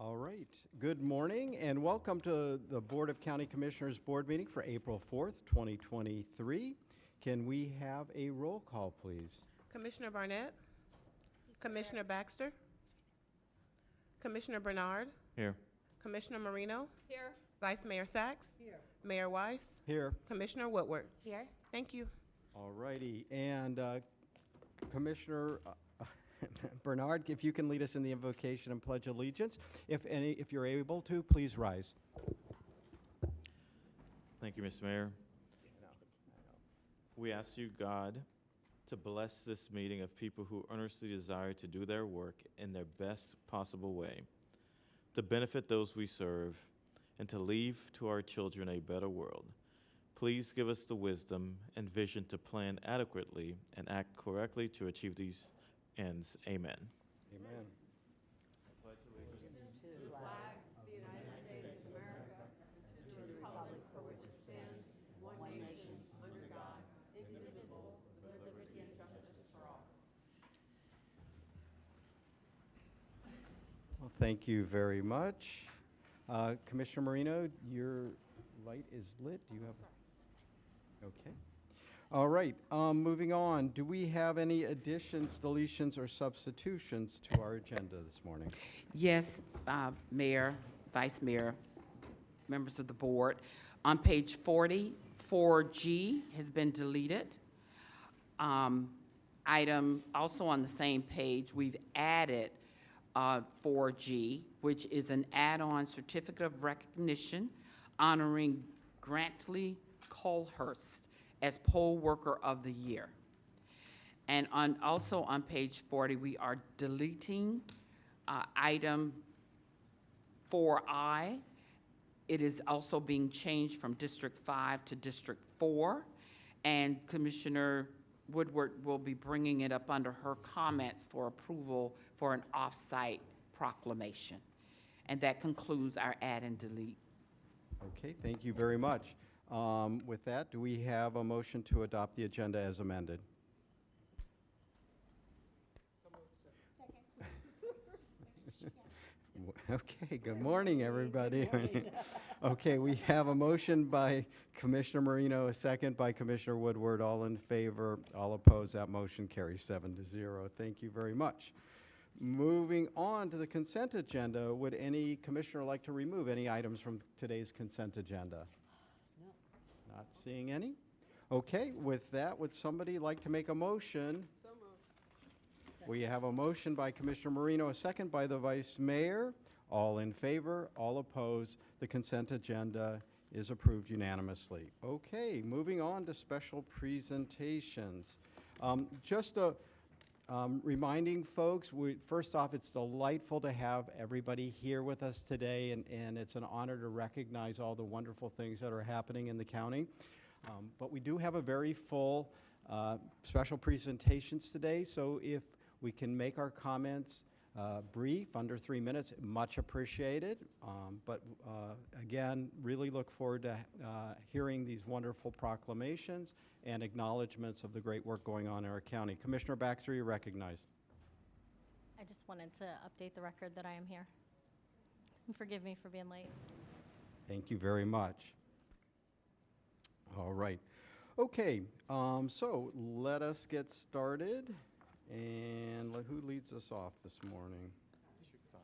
All right. Good morning and welcome to the Board of County Commissioners Board meeting for April 4th, 2023. Can we have a roll call, please? Commissioner Barnett? Commissioner Baxter? Commissioner Bernard? Here. Commissioner Marino? Here. Vice Mayor Sachs? Here. Mayor Weiss? Here. Commissioner Woodward? Here. Thank you. All righty. And Commissioner Bernard, if you can lead us in the invocation and pledge allegiance. If you're able to, please rise. Thank you, Mr. Mayor. We ask you, God, to bless this meeting of people who earnestly desire to do their work in their best possible way, to benefit those we serve, and to leave to our children a better world. Please give us the wisdom and vision to plan adequately and act correctly to achieve these ends. Amen. Amen. Well, thank you very much. Commissioner Marino, your light is lit. Do you have? Okay. All right. Moving on. Do we have any additions, deletions, or substitutions to our agenda this morning? Yes, Mayor, Vice Mayor, members of the board. On page 40, 4G has been deleted. Item also on the same page, we've added 4G, which is an add-on certificate of recognition honoring Grantley Colhurst as Poll Worker of the Year. And also on page 40, we are deleting item 4I. It is also being changed from District 5 to District 4, and Commissioner Woodward will be bringing it up under her comments for approval for an off-site proclamation. And that concludes our add and delete. Okay, thank you very much. With that, do we have a motion to adopt the agenda as amended? Okay, good morning, everybody. Okay, we have a motion by Commissioner Marino, a second by Commissioner Woodward. All in favor, all opposed, that motion carries 7-0. Thank you very much. Moving on to the consent agenda, would any commissioner like to remove any items from today's consent agenda? No. Not seeing any? Okay, with that, would somebody like to make a motion? So moved. We have a motion by Commissioner Marino, a second by the Vice Mayor. All in favor, all opposed, the consent agenda is approved unanimously. Okay, moving on to special presentations. Just reminding folks, first off, it's delightful to have everybody here with us today, and it's an honor to recognize all the wonderful things that are happening in the county. But we do have a very full special presentations today, so if we can make our comments brief, under 3 minutes, much appreciated. But again, really look forward to hearing these wonderful proclamations and acknowledgments of the great work going on in our county. Commissioner Baxter, you're recognized. I just wanted to update the record that I am here. Forgive me for being late. Thank you very much. All right. Okay, so let us get started. And who leads us off this morning? District 5.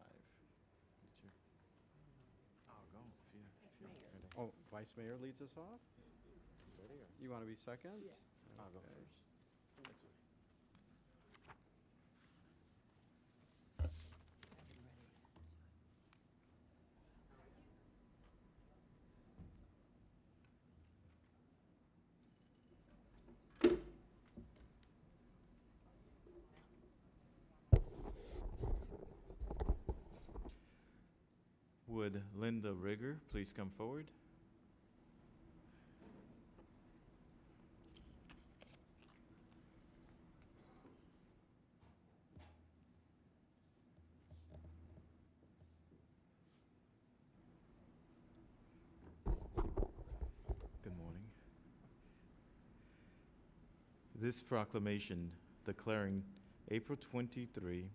I'll go. If you're Oh, Vice Mayor leads us off? You want to be second? Yeah. I'll go Okay. first. Would Linda Rigger please come forward? Good morning. This proclamation declaring April 23,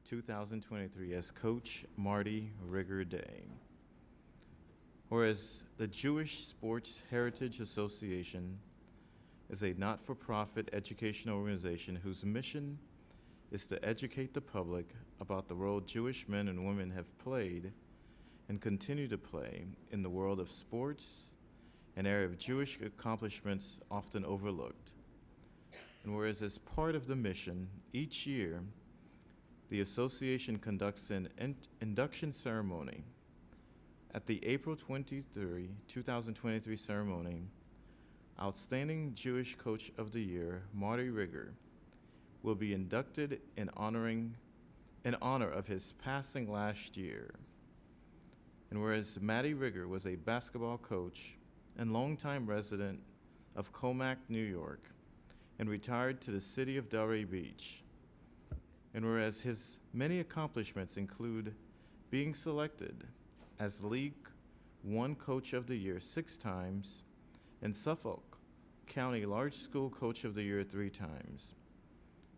2023 as Coach Marty Rigger Day. Whereas the Jewish Sports Heritage Association is a not-for-profit educational organization whose mission is to educate the public about the role Jewish men and women have played and continue to play in the world of sports, an area of Jewish accomplishments often overlooked. And whereas as part of the mission, each year, the association conducts an induction ceremony. At the April 23, 2023 ceremony, Outstanding Jewish Coach of the Year, Marty Rigger, will be inducted in honor of his passing last year. And whereas Marty Rigger was a basketball coach and longtime resident of Comac, New York, and retired to the city of Delray Beach. And whereas his many accomplishments include being selected as League One Coach of the Year 6 times and Suffolk County Large School Coach of the Year 3 times.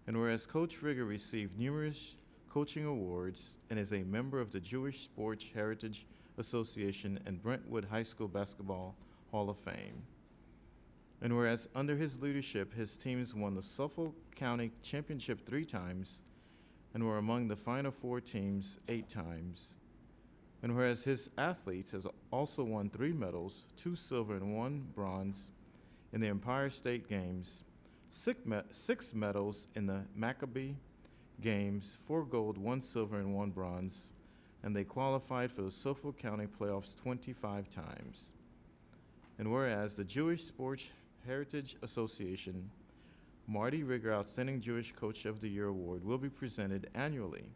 And whereas Coach Rigger received numerous coaching awards and is a member of the Jewish Sports Heritage Association and Brentwood High School Basketball Hall of Fame. And whereas under his leadership, his teams won the Suffolk County Championship 3 times and were among the Final Four teams 8 times. And whereas his athletes has also won 3 medals, 2 silver and 1 bronze in the Empire State Games, 6 medals in the Maccabee Games, 4 gold, 1 silver, and 1 bronze, and they qualified for the Suffolk County playoffs 25 times. And whereas the Jewish Sports Heritage Association Marty Rigger Outstanding Jewish Coach of the Year Award will be presented annually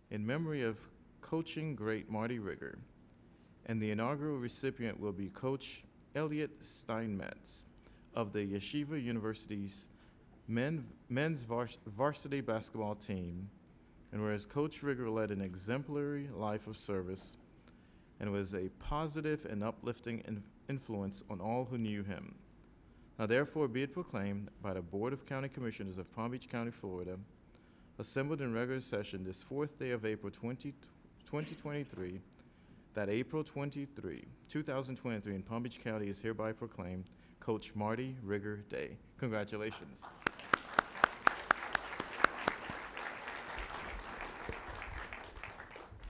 in memory of coaching great Marty Rigger, and the inaugural recipient will be Coach Elliot Steinmetz of the Yeshiva University's men's varsity basketball team, and whereas Coach Rigger led an exemplary life of service and was a positive and uplifting influence on all who knew him. Now therefore be it proclaimed by the Board of County Commissioners of Palm Beach County, Florida, assembled in regular session this 4th day of April 2023, that April 23, 2023 in Palm Beach County is hereby proclaimed Coach Marty Rigger Day. Congratulations.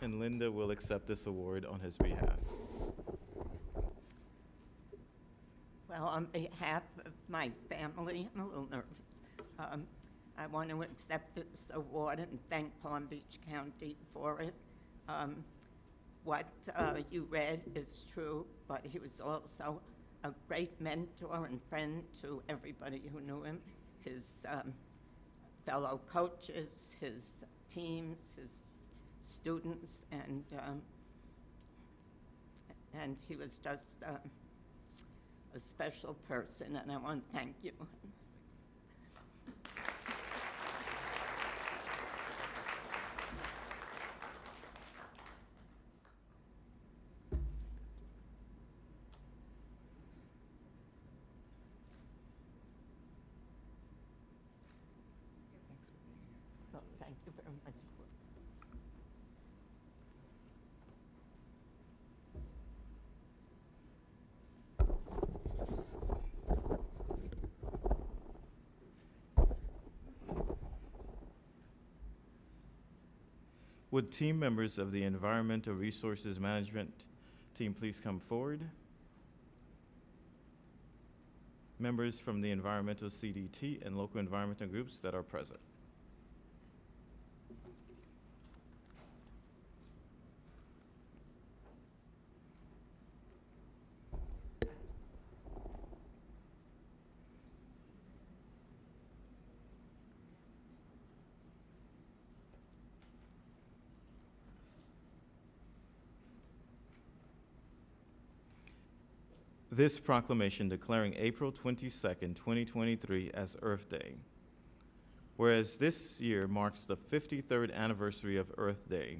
And Linda will accept this award on his behalf. Well, on behalf of my family, I'm a little nervous. I want to accept this award and thank Palm Beach County for it. What you read is true, but he was also a great mentor and friend to everybody who knew him, his fellow coaches, his teams, his students, and he was just a special person, and I want to thank you. So thank you very much. Would team members of the Environmental Resources Management team please come forward? Members from the Environmental CDT and local environmental groups that are present. This proclamation declaring April 22nd, 2023 as Earth Day. Whereas this year marks the 53rd anniversary of Earth Day,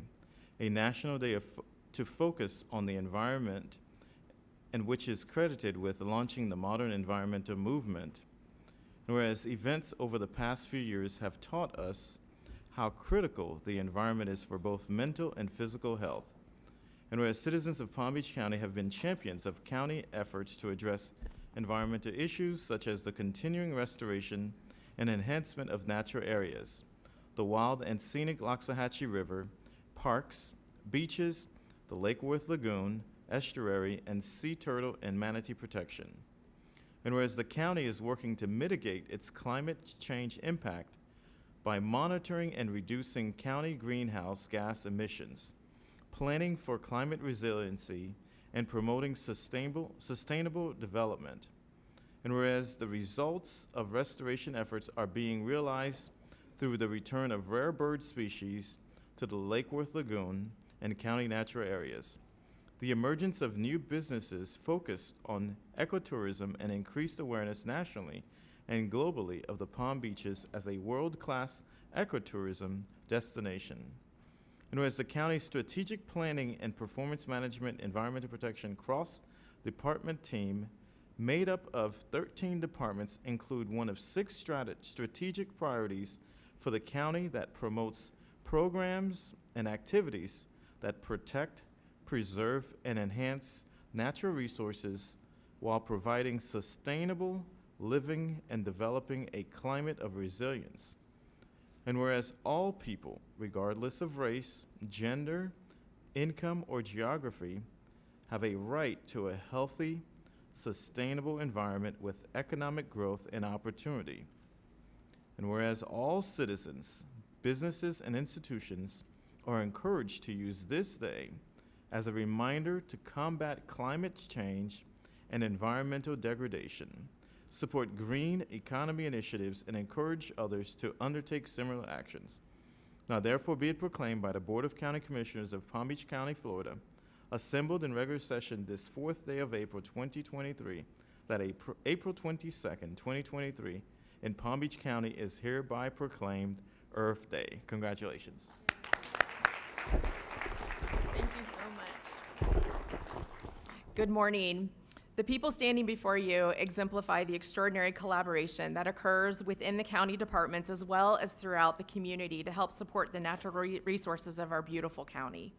a national day to focus on the environment and which is credited with launching the modern environmental movement. Whereas events over the past few years have taught us how critical the environment is for both mental and physical health. And whereas citizens of Palm Beach County have been champions of county efforts to address environmental issues such as the continuing restoration and enhancement of natural areas, the wild and scenic Loxahatchee River, parks, beaches, the Lake Worth Lagoon, estuary, and sea turtle and manatee protection. And whereas the county is working to mitigate its climate change impact by monitoring and reducing county greenhouse gas emissions, planning for climate resiliency, and promoting sustainable development. And whereas the results of restoration efforts are being realized through the return of rare bird species to the Lake Worth Lagoon and county natural areas, the emergence of new businesses focused on ecotourism and increased awareness nationally and globally of the Palm Beaches as a world-class ecotourism destination. And whereas the county's strategic planning and performance management environmental protection cross-department team made up of 13 departments include one of 6 strategic priorities for the county that promotes programs and activities that protect, preserve, and enhance natural resources while providing sustainable living and developing a climate of resilience. And whereas all people, regardless of race, gender, income, or geography, have a right to a healthy, sustainable environment with economic growth and opportunity. And whereas all citizens, businesses, and institutions are encouraged to use this day as a reminder to combat climate change and environmental degradation, support green economy initiatives, and encourage others to undertake similar actions. Now therefore be it proclaimed by the Board of County Commissioners of Palm Beach County, Florida, assembled in regular session this 4th day of April 2023, that April 22nd, 2023, in Palm Beach County is hereby proclaimed Earth Day. Congratulations. Thank you so much. Good morning. The people standing before you exemplify the extraordinary collaboration that occurs within the county departments as well as throughout the community to help support the natural resources of our beautiful county.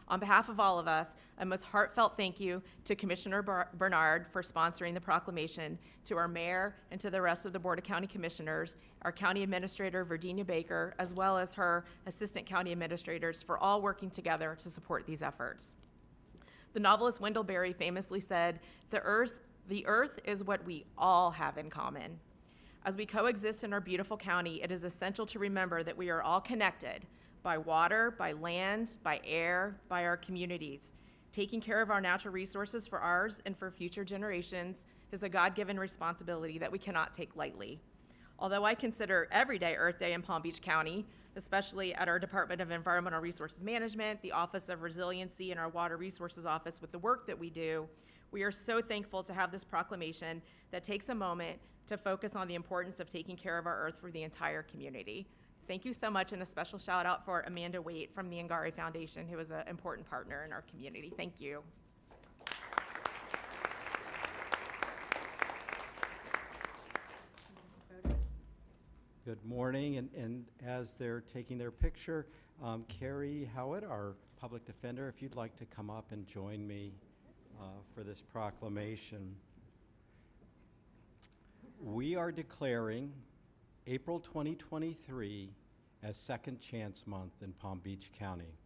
On behalf of all of us, a most heartfelt thank you to Commissioner Bernard for sponsoring the proclamation, to our mayor and to the rest of the Board of County Commissioners, our County Administrator, Virginia Baker, as well as her Assistant County Administrators for all working together to support these efforts. The novelist Wendell Berry famously said, the earth is what we all have in common. As we coexist in our beautiful county, it is essential to remember that we are all connected by water, by land, by air, by our communities. Taking care of our natural resources for ours and for future generations is a God-given responsibility that we cannot take lightly. Although I consider every day Earth Day in Palm Beach County, especially at our Department of Environmental Resources Management, the Office of Resiliency, and our Water Resources Office with the work that we do, we are so thankful to have this proclamation that takes a moment to focus on the importance of taking care of our earth for the entire community. Thank you so much, and a special shout out for Amanda Waite from the Ngari Foundation, who is an important partner in our community. Thank you. Good morning, and as they're taking their picture, Carrie Howitt, our public defender, if you'd like to come up and join me for this proclamation. We are declaring April 2023 as Second Chance Month in Palm Beach County.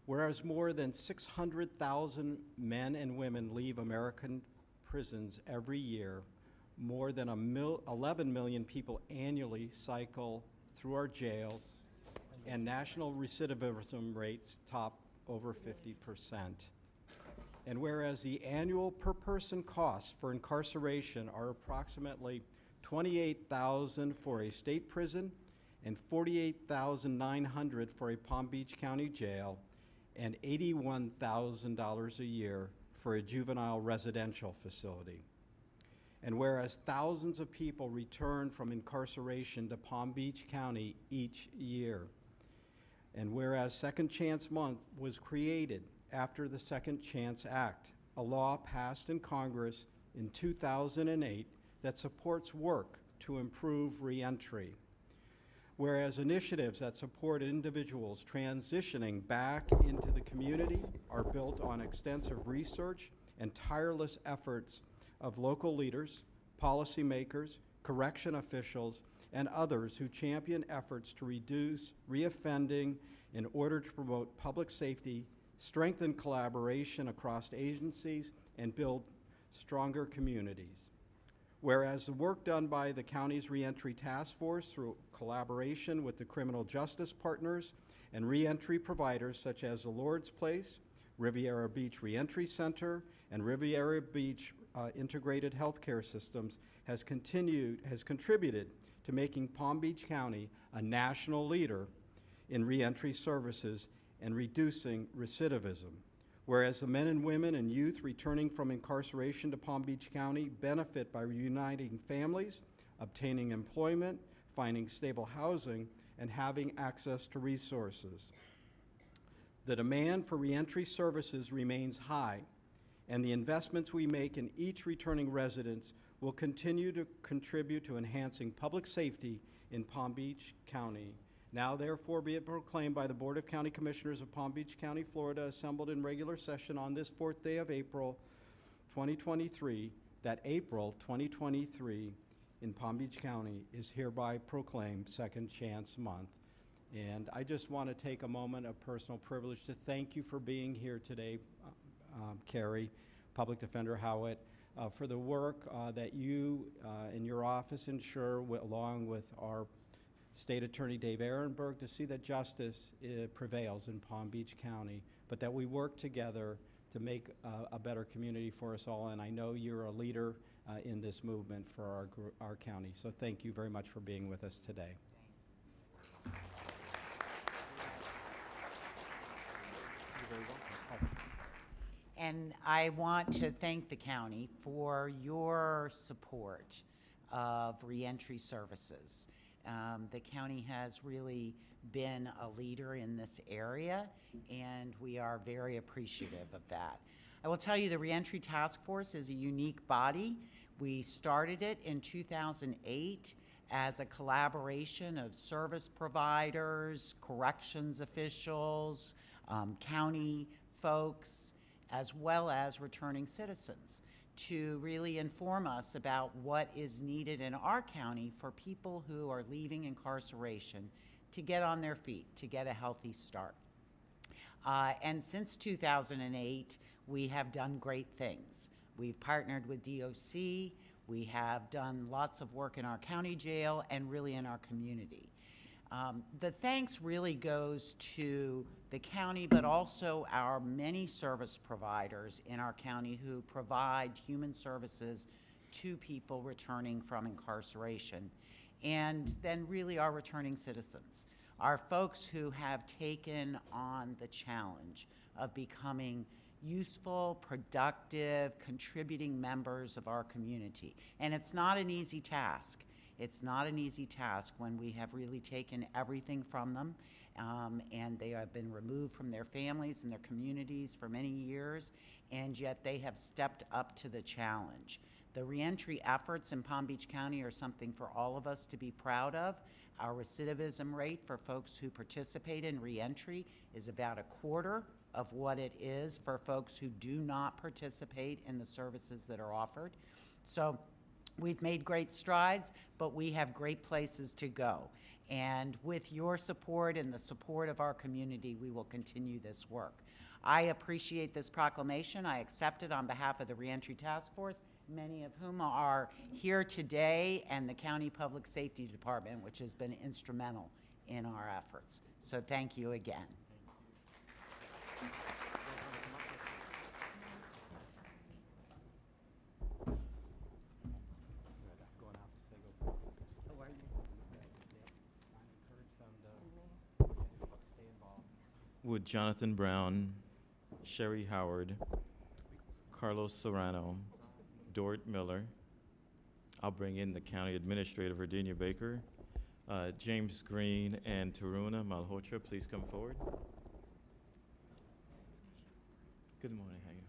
Whereas more than 600,000 men and women leave American prisons every year, more than 11 million people annually cycle through our jails, and national recidivism rates top over 50%. And whereas the annual per-person costs for incarceration are approximately $28,000 for a state prison and $48,900 for a Palm Beach County jail, and $81,000 a year for a juvenile residential facility. And whereas thousands of people return from incarceration to Palm Beach County each year, and whereas Second Chance Month was created after the Second Chance Act, a law passed in Congress in 2008 that supports work to improve reentry. Whereas initiatives that support individuals transitioning back into the community are built on extensive research and tireless efforts of local leaders, policymakers, correction officials, and others who champion efforts to reduce reoffending in order to promote public safety, strengthen collaboration across agencies, and build stronger communities. Whereas the work done by the county's ReEntry Task Force through collaboration with the criminal justice partners and reentry providers such as the Lord's Place, Riviera Beach Reentry Center, and Riviera Beach Integrated Healthcare Systems has contributed to making Palm Beach County a national leader in reentry services and reducing recidivism. Whereas the men and women and youth returning from incarceration to Palm Beach County benefit by reuniting families, obtaining employment, finding stable housing, and having access to resources. The demand for reentry services remains high, and the investments we make in each returning resident will continue to contribute to enhancing public safety in Palm Beach County. Now therefore be it proclaimed by the Board of County Commissioners of Palm Beach County, Florida, assembled in regular session on this 4th day of April 2023, that April 2023 in Palm Beach County is hereby proclaimed Second Chance Month. And I just want to take a moment of personal privilege to thank you for being here today, Carrie, Public Defender Howitt, for the work that you in your office ensure, along with our State Attorney Dave Ehrenberg, to see that justice prevails in Palm Beach County, but that we work together to make a better community for us all. And I know you're a leader in this movement for our county. So thank you very much for being with us today. You're very welcome. And I want to thank the county for your support of reentry services. The county has really been a leader in this area, and we are very appreciative of that. I will tell you the Reentry Task Force is a unique body. We started it in 2008 as a collaboration of service providers, corrections officials, county folks, as well as returning citizens, to really inform us about what is needed in our county for people who are leaving incarceration to get on their feet, to get a healthy start. And since 2008, we have done great things. We've partnered with DOC, we have done lots of work in our county jail and really in our community. The thanks really goes to the county, but also our many service providers in our county who provide human services to people returning from incarceration. And then really our returning citizens, our folks who have taken on the challenge of becoming useful, productive, contributing members of our community. And it's not an easy task. It's not an easy task when we have really taken everything from them, and they have been removed from their families and their communities for many years, and yet they have stepped up to the challenge. The reentry efforts in Palm Beach County are something for all of us to be proud of. Our recidivism rate for folks who participate in reentry is about a quarter of what it is for folks who do not participate in the services that are offered. So we've made great strides, but we have great places to go. And with your support and the support of our community, we will continue this work. I appreciate this proclamation. I accept it on behalf of the Reentry Task Force, many of whom are here today, and the County Public Safety Department, which has been instrumental in our efforts. So thank you again. Would Jonathan Brown, Sherry Howard, Carlos Serrano, Dort Miller, I'll bring in the County Administrator, Virginia Baker, James Green, and Taruna Malhotra, please come forward. Good morning, how are you?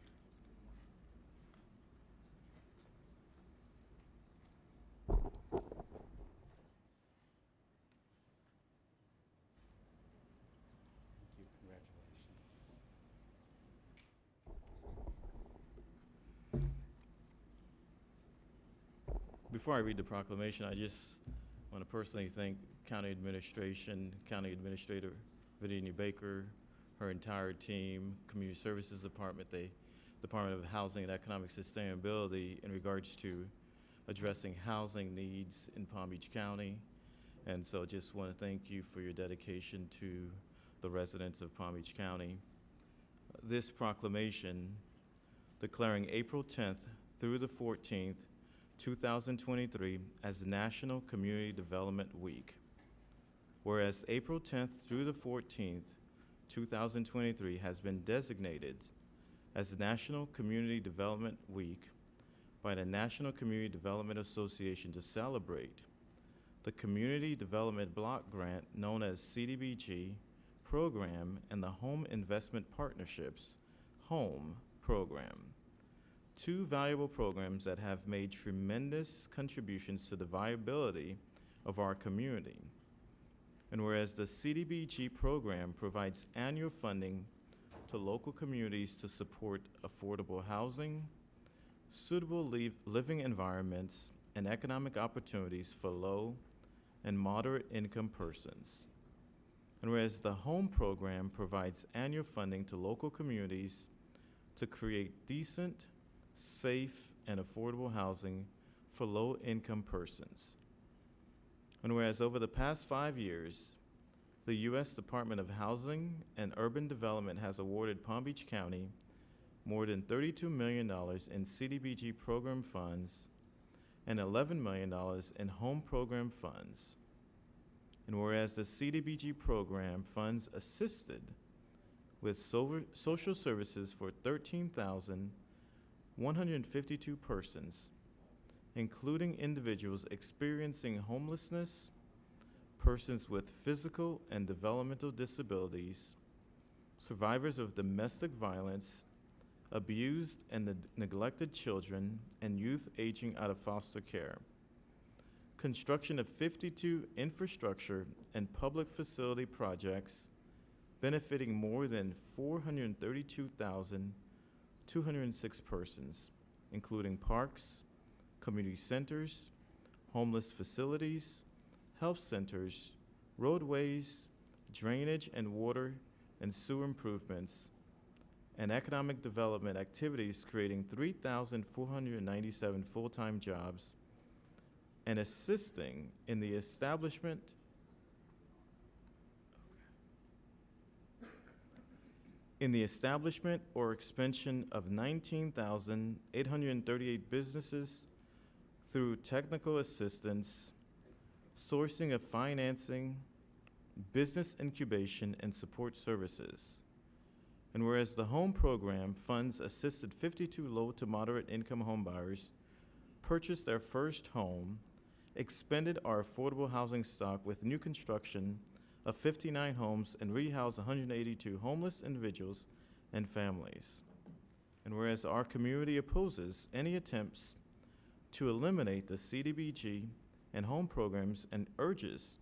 Before I read the proclamation, I just want to personally thank County Administration, County Administrator Virginia Baker, her entire team, Community Services Department, the Department of Housing and Economic Sustainability in regards to addressing housing needs in Palm Beach County. And so just want to thank you for your dedication to the residents of Palm Beach County. This proclamation declaring April 10th through the 14th, 2023 as National Community Development Week. Whereas April 10th through the 14th, 2023 has been designated as National Community Development Week by the National Community Development Association to celebrate the Community Development Block Grant known as CDBG program and the Home Investment Partnerships HOME program. Two valuable programs that have made tremendous contributions to the viability of our community. And whereas the CDBG program provides annual funding to local communities to support affordable housing, suitable living environments, and economic opportunities for low and moderate income persons. And whereas the HOME program provides annual funding to local communities to create decent, safe, and affordable housing for low-income persons. And whereas over the past 5 years, the U.S. Department of Housing and Urban Development has awarded Palm Beach County more than $32 million in CDBG program funds and $11 million in HOME program funds. And whereas the CDBG program funds assisted with social services for 13,152 persons, including individuals experiencing homelessness, persons with physical and developmental disabilities, survivors of domestic violence, abused and neglected children, and youth aging out of foster care. Construction of 52 infrastructure and public facility projects benefiting more than 432,206 persons, including parks, community centers, homeless facilities, health centers, roadways, drainage and water and sewer improvements, and economic development activities creating 3,497 full-time jobs and assisting in the establishment or expansion of 19,838 businesses through technical assistance, sourcing of financing, business incubation, and support services. And whereas the HOME program funds assisted 52 low to moderate income homebuyers purchase their first home, expanded our affordable housing stock with new construction of 59 homes, and rehoused 182 homeless individuals and families. And whereas our community opposes any attempts to eliminate the CDBG and HOME programs and urges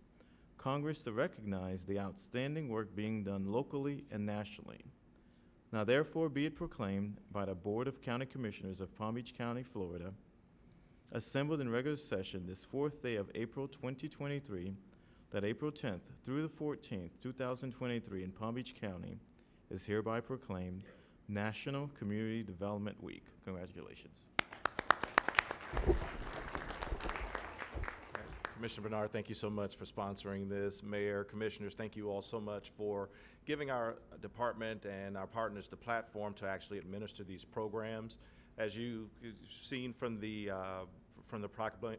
Congress to recognize the outstanding work being done locally and nationally. Now therefore be it proclaimed by the Board of County Commissioners of Palm Beach County, Florida, assembled in regular session this 4th day of April 2023, that April 10th through the 14th, 2023 in Palm Beach County is hereby proclaimed National Community Development Week. Congratulations. Commissioner Bernard, thank you so much for sponsoring this. Mayor, Commissioners, thank you all so much for giving our department and our partners the platform to actually administer these programs. As you've seen from the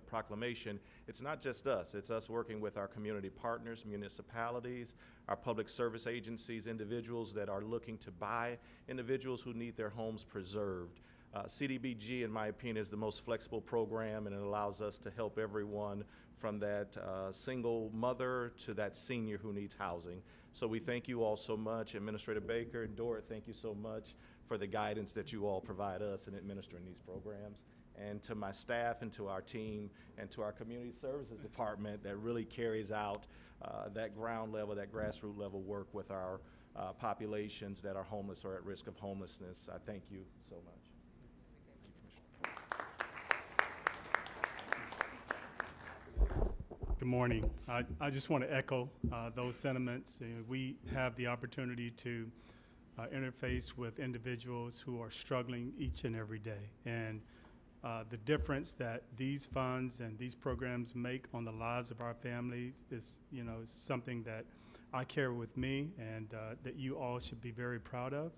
proclamation, it's not just us. It's us working with our community partners, municipalities, our public service agencies, individuals that are looking to buy, individuals who need their homes preserved. CDBG, in my opinion, is the most flexible program, and it allows us to help everyone from that single mother to that senior who needs housing. So we thank you all so much. Administrator Baker and Dorrit, thank you so much for the guidance that you all provide us in administering these programs. And to my staff and to our team and to our community services department that really carries out that ground level, that grassroots level work with our populations that are homeless or at risk of homelessness. I thank you so much. Good morning. I just want to echo those sentiments. We have the opportunity to interface with individuals who are struggling each and every day. And the difference that these funds and these programs make on the lives of our families is, is something that I carry with me and that you all should be very proud of.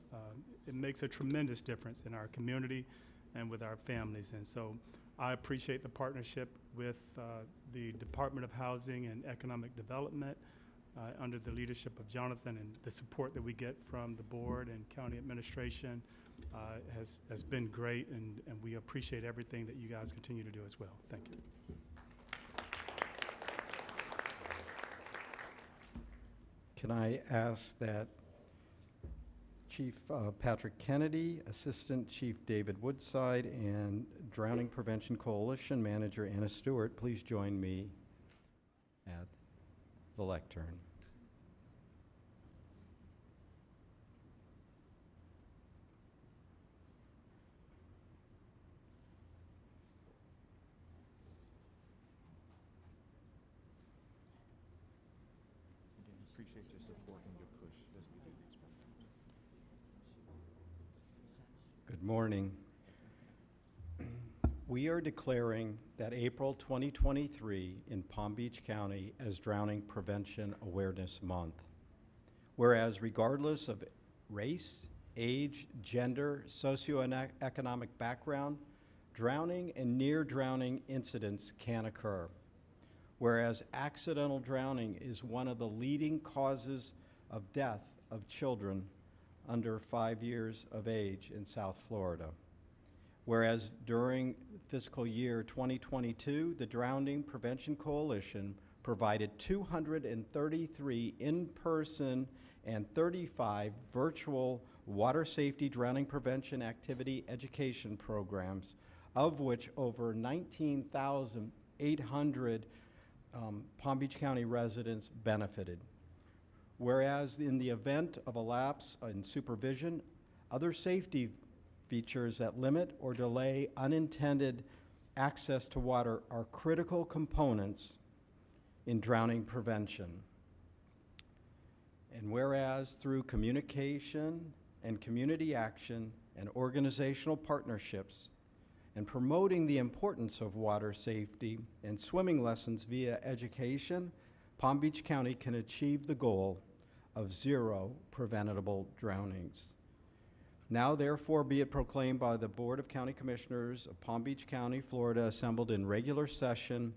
It makes a tremendous difference in our community and with our families. And so I appreciate the partnership with the Department of Housing and Economic Development under the leadership of Jonathan, and the support that we get from the board and county administration has been great, and we appreciate everything that you guys continue to do as well. Thank you. Can I ask that Chief Patrick Kennedy, Assistant Chief David Woodside, and Drowning Prevention Coalition Manager Anna Stewart please join me at the lectern. Appreciate your support and your push as we do these programs. Good morning. We are declaring that April 2023 in Palm Beach County as Drowning Prevention Awareness Month. Whereas regardless of race, age, gender, socioeconomic background, drowning and near drowning incidents can occur. Whereas accidental drowning is one of the leading causes of death of children under 5 years of age in South Florida. Whereas during fiscal year 2022, the Drowning Prevention Coalition provided 233 in-person and 35 virtual water safety drowning prevention activity education programs, of which over 19,800 Palm Beach County residents benefited. Whereas in the event of a lapse in supervision, other safety features that limit or delay unintended access to water are critical components in drowning prevention. And whereas through communication and community action and organizational partnerships, and promoting the importance of water safety and swimming lessons via education, Palm Beach County can achieve the goal of 0 preventable drownings. Now therefore be it proclaimed by the Board of County Commissioners of Palm Beach County, Florida, assembled in regular session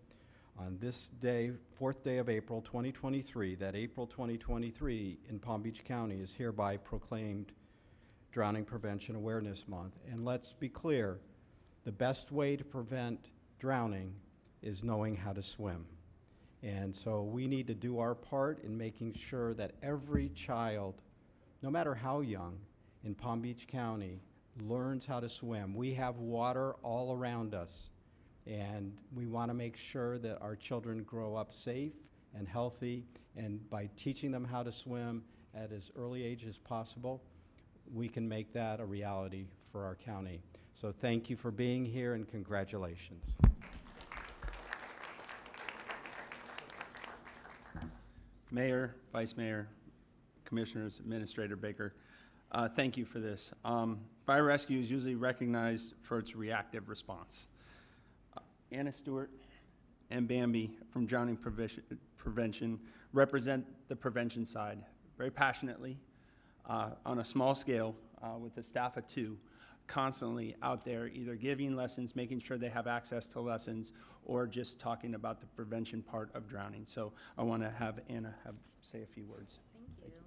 on this day, 4th day of April 2023, that April 2023 in Palm Beach County is hereby proclaimed Drowning Prevention Awareness Month. And let's be clear, the best way to prevent drowning is knowing how to swim. And so we need to do our part in making sure that every child, no matter how young, in Palm Beach County learns how to swim. We have water all around us, and we want to make sure that our children grow up safe and healthy, and by teaching them how to swim at as early age as possible, we can make that a reality for our county. So thank you for being here, and congratulations. Mayor, Vice Mayor, Commissioners, Administrator Baker, thank you for this. Fire rescue is usually recognized for its reactive response. Anna Stewart and Bambi from Drowning Prevention represent the prevention side very passionately on a small scale with a staff of 2, constantly out there either giving lessons, making sure they have access to lessons, or just talking about the prevention part of drowning. So I want to have Anna say a few words. Thank you.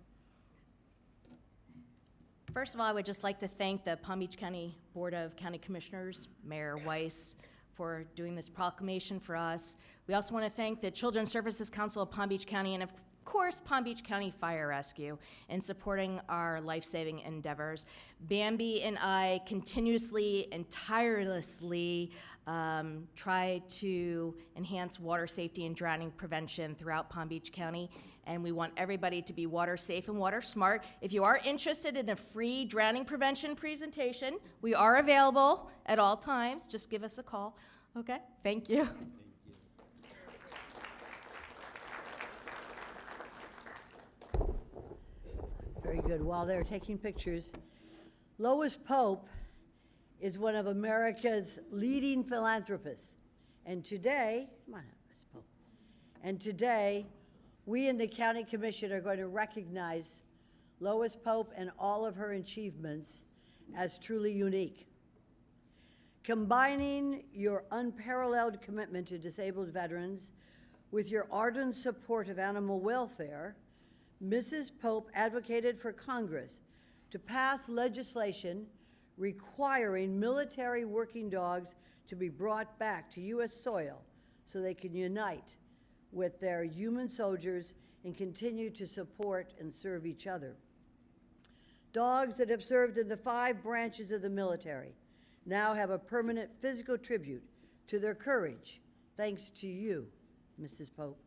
First of all, I would just like to thank the Palm Beach County Board of County Commissioners, Mayor Weiss, for doing this proclamation for us. We also want to thank the Children's Services Council of Palm Beach County, and of course, Palm Beach County Fire Rescue in supporting our life-saving endeavors. Bambi and I continuously and tirelessly try to enhance water safety and drowning prevention throughout Palm Beach County, and we want everybody to be water safe and water smart. If you are interested in a free drowning prevention presentation, we are available at all times. Just give us a call. Okay, thank you. Very good. While they're taking pictures, Lois Pope is one of America's leading philanthropists. And today, come on up, Ms. Pope. And today, we in the County Commission are going to recognize Lois Pope and all of her achievements as truly unique. Combining your unparalleled commitment to disabled veterans with your ardent support of animal welfare, Mrs. Pope advocated for Congress to pass legislation requiring military working dogs to be brought back to U.S. soil so they can unite with their human soldiers and continue to support and serve each other. Dogs that have served in the 5 branches of the military now have a permanent physical tribute to their courage, thanks to you, Mrs. Pope.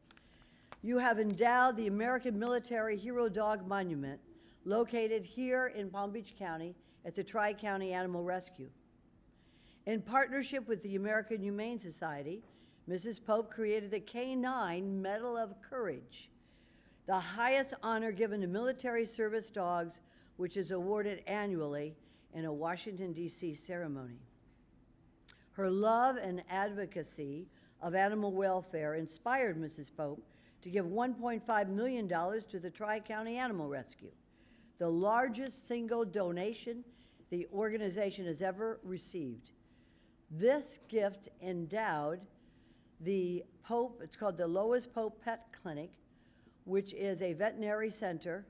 You have endowed the American Military Hero Dog Monument located here in Palm Beach County at the Tri-County Animal Rescue. In partnership with the American Humane Society, Mrs. Pope created the K9 Medal of Courage, the highest honor given to military service dogs, which is awarded annually in a Washington, D.C. ceremony. Her love and advocacy of animal welfare inspired Mrs. Pope to give $1.5 million to the Tri-County Animal Rescue, the largest single donation the organization has ever received. This gift endowed the Pope, it's called the Lois Pope Pet Clinic, which is a veterinary center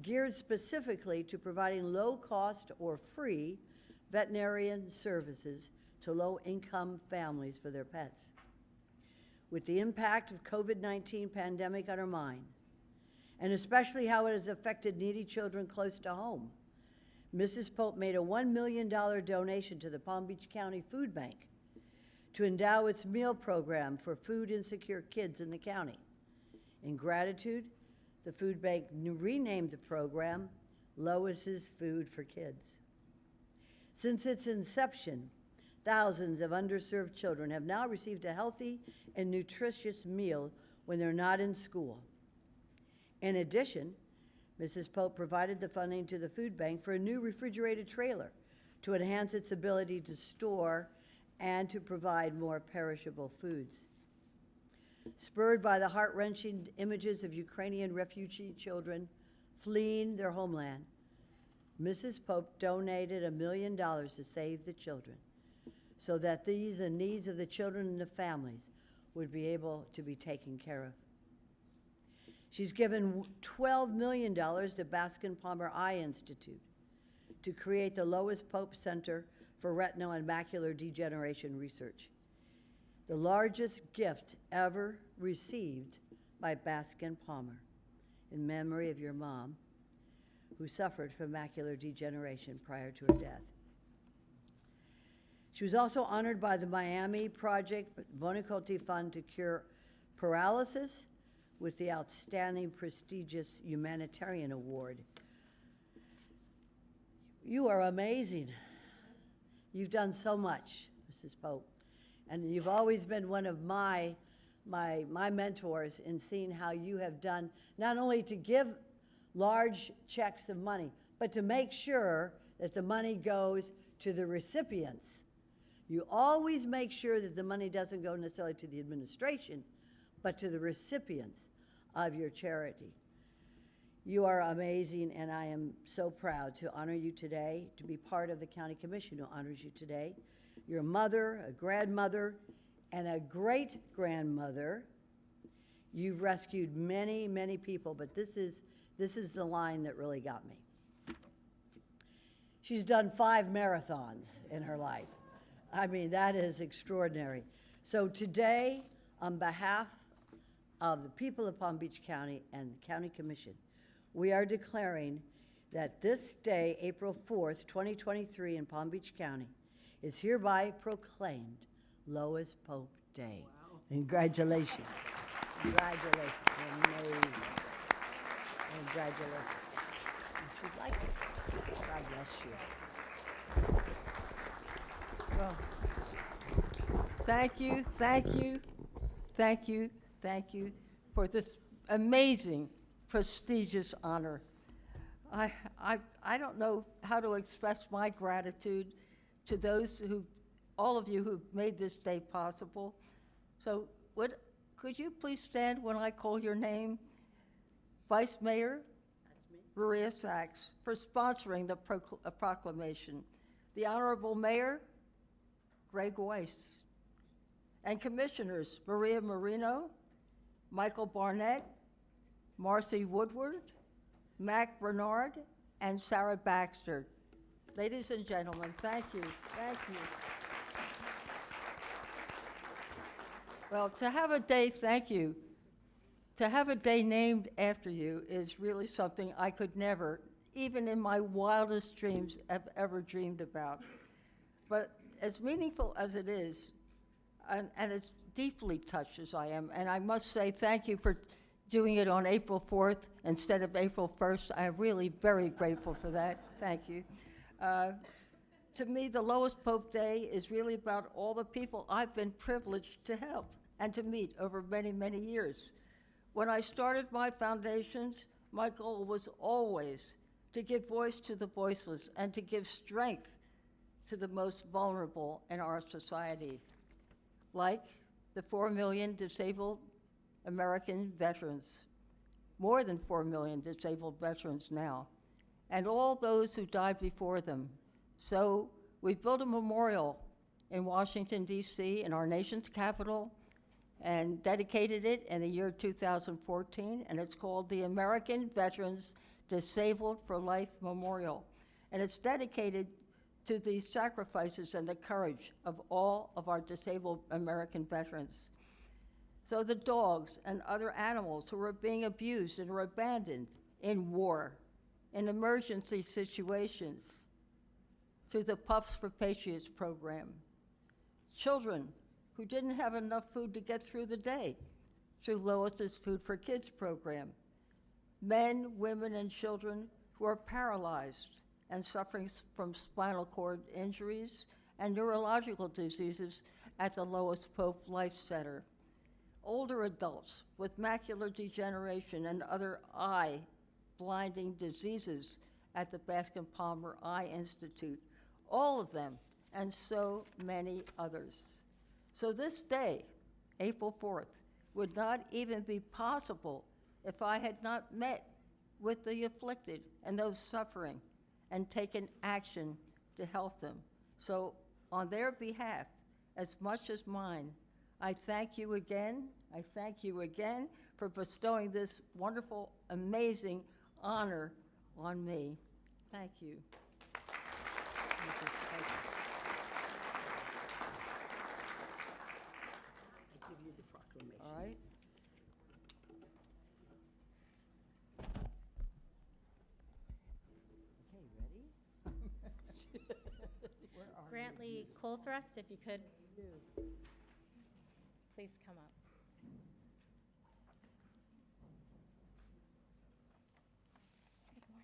geared specifically to providing low-cost or free veterinarian services to low-income families for their pets. With the impact of COVID-19 pandemic on our mind, and especially how it has affected needy children close to home, Mrs. Pope made a $1 million donation to the Palm Beach County Food Bank to endow its meal program for food insecure kids in the county. In gratitude, the food bank renamed the program Lois's Food for Kids. Since its inception, thousands of underserved children have now received a healthy and nutritious meal when they're not in school. In addition, Mrs. Pope provided the funding to the food bank for a new refrigerated trailer to enhance its ability to store and to provide more perishable foods. Spurred by the heart-wrenching images of Ukrainian refugee children fleeing their homeland, Mrs. Pope donated $1 million to save the children so that the needs of the children and the families would be able to be taken care of. She's given $12 million to Baskin Palmer Eye Institute to create the Lois Pope Center for Retinal and Macular Degeneration Research, the largest gift ever received by Baskin Palmer in memory of your mom, who suffered from macular degeneration prior to her death. She was also honored by the Miami Project Bonicotti Fund to cure paralysis with the outstanding prestigious humanitarian award. You are amazing. You've done so much, Mrs. Pope, and you've always been one of my mentors in seeing how you have done, not only to give large checks of money, but to make sure that the money goes to the recipients. You always make sure that the money doesn't go necessarily to the administration, but to the recipients of your charity. You are amazing, and I am so proud to honor you today, to be part of the County Commission who honors you today. You're a mother, a grandmother, and a great-grandmother. You've rescued many, many people, but this is the line that really got me. She's done 5 marathons in her life. I mean, that is extraordinary. So today, on behalf of the people of Palm Beach County and the County Commission, we are declaring that this day, April 4th, 2023, in Palm Beach County, is hereby proclaimed Lois Pope Day. Wow. Congratulations. Congratulations. Amazing. Congratulations. If you'd like it. God bless you. Well, thank you, thank you, thank you, thank you for this amazing, prestigious honor. I don't know how to express my gratitude to those all of you who've made this day possible. So could you please stand when I call your name? Vice Mayor Maria Sachs, for sponsoring the proclamation. The Honorable Mayor Greg Weiss. And Commissioners Maria Marino, Michael Barnett, Marcy Woodward, Mac Bernard, and Sarah Baxter. Ladies and gentlemen, thank you. Thank you. Well, to have a day, thank you. To have a day named after you is really something I could never, even in my wildest dreams, have ever dreamed about. But as meaningful as it is, and as deeply touched as I am, and I must say thank you for doing it on April 4th instead of April 1st. I'm really very grateful for that. Thank you. To me, the Lois Pope Day is really about all the people I've been privileged to help and to meet over many, many years. When I started my foundations, my goal was always to give voice to the voiceless and to give strength to the most vulnerable in our society, like the 4 million disabled American veterans, more than 4 million disabled veterans now, and all those who died before them. So we built a memorial in Washington, D.C., in our nation's capital, and dedicated it in the year 2014, and it's called the American Veterans Disabled for Life Memorial. And it's dedicated to the sacrifices and the courage of all of our disabled American veterans. So the dogs and other animals who are being abused and are abandoned in war, in emergency situations, through the Pups for Patriots program. Children who didn't have enough food to get through the day, through Lois's Food for Kids program. Men, women, and children who are paralyzed and suffering from spinal cord injuries and neurological diseases at the Lois Pope Life Center. Older adults with macular degeneration and other eye blinding diseases at the Bascom Palmer Eye Institute. All of them, and so many others. So this day, April 4th, would not even be possible if I had not met with the afflicted and those suffering and taken action to help them. So on their behalf, as much as mine, I thank you again. I thank you again for bestowing this wonderful, amazing honor on me. Thank you. All right. Okay, ready? Where are Grantley Colthrust, if you could, please come up. Good morning.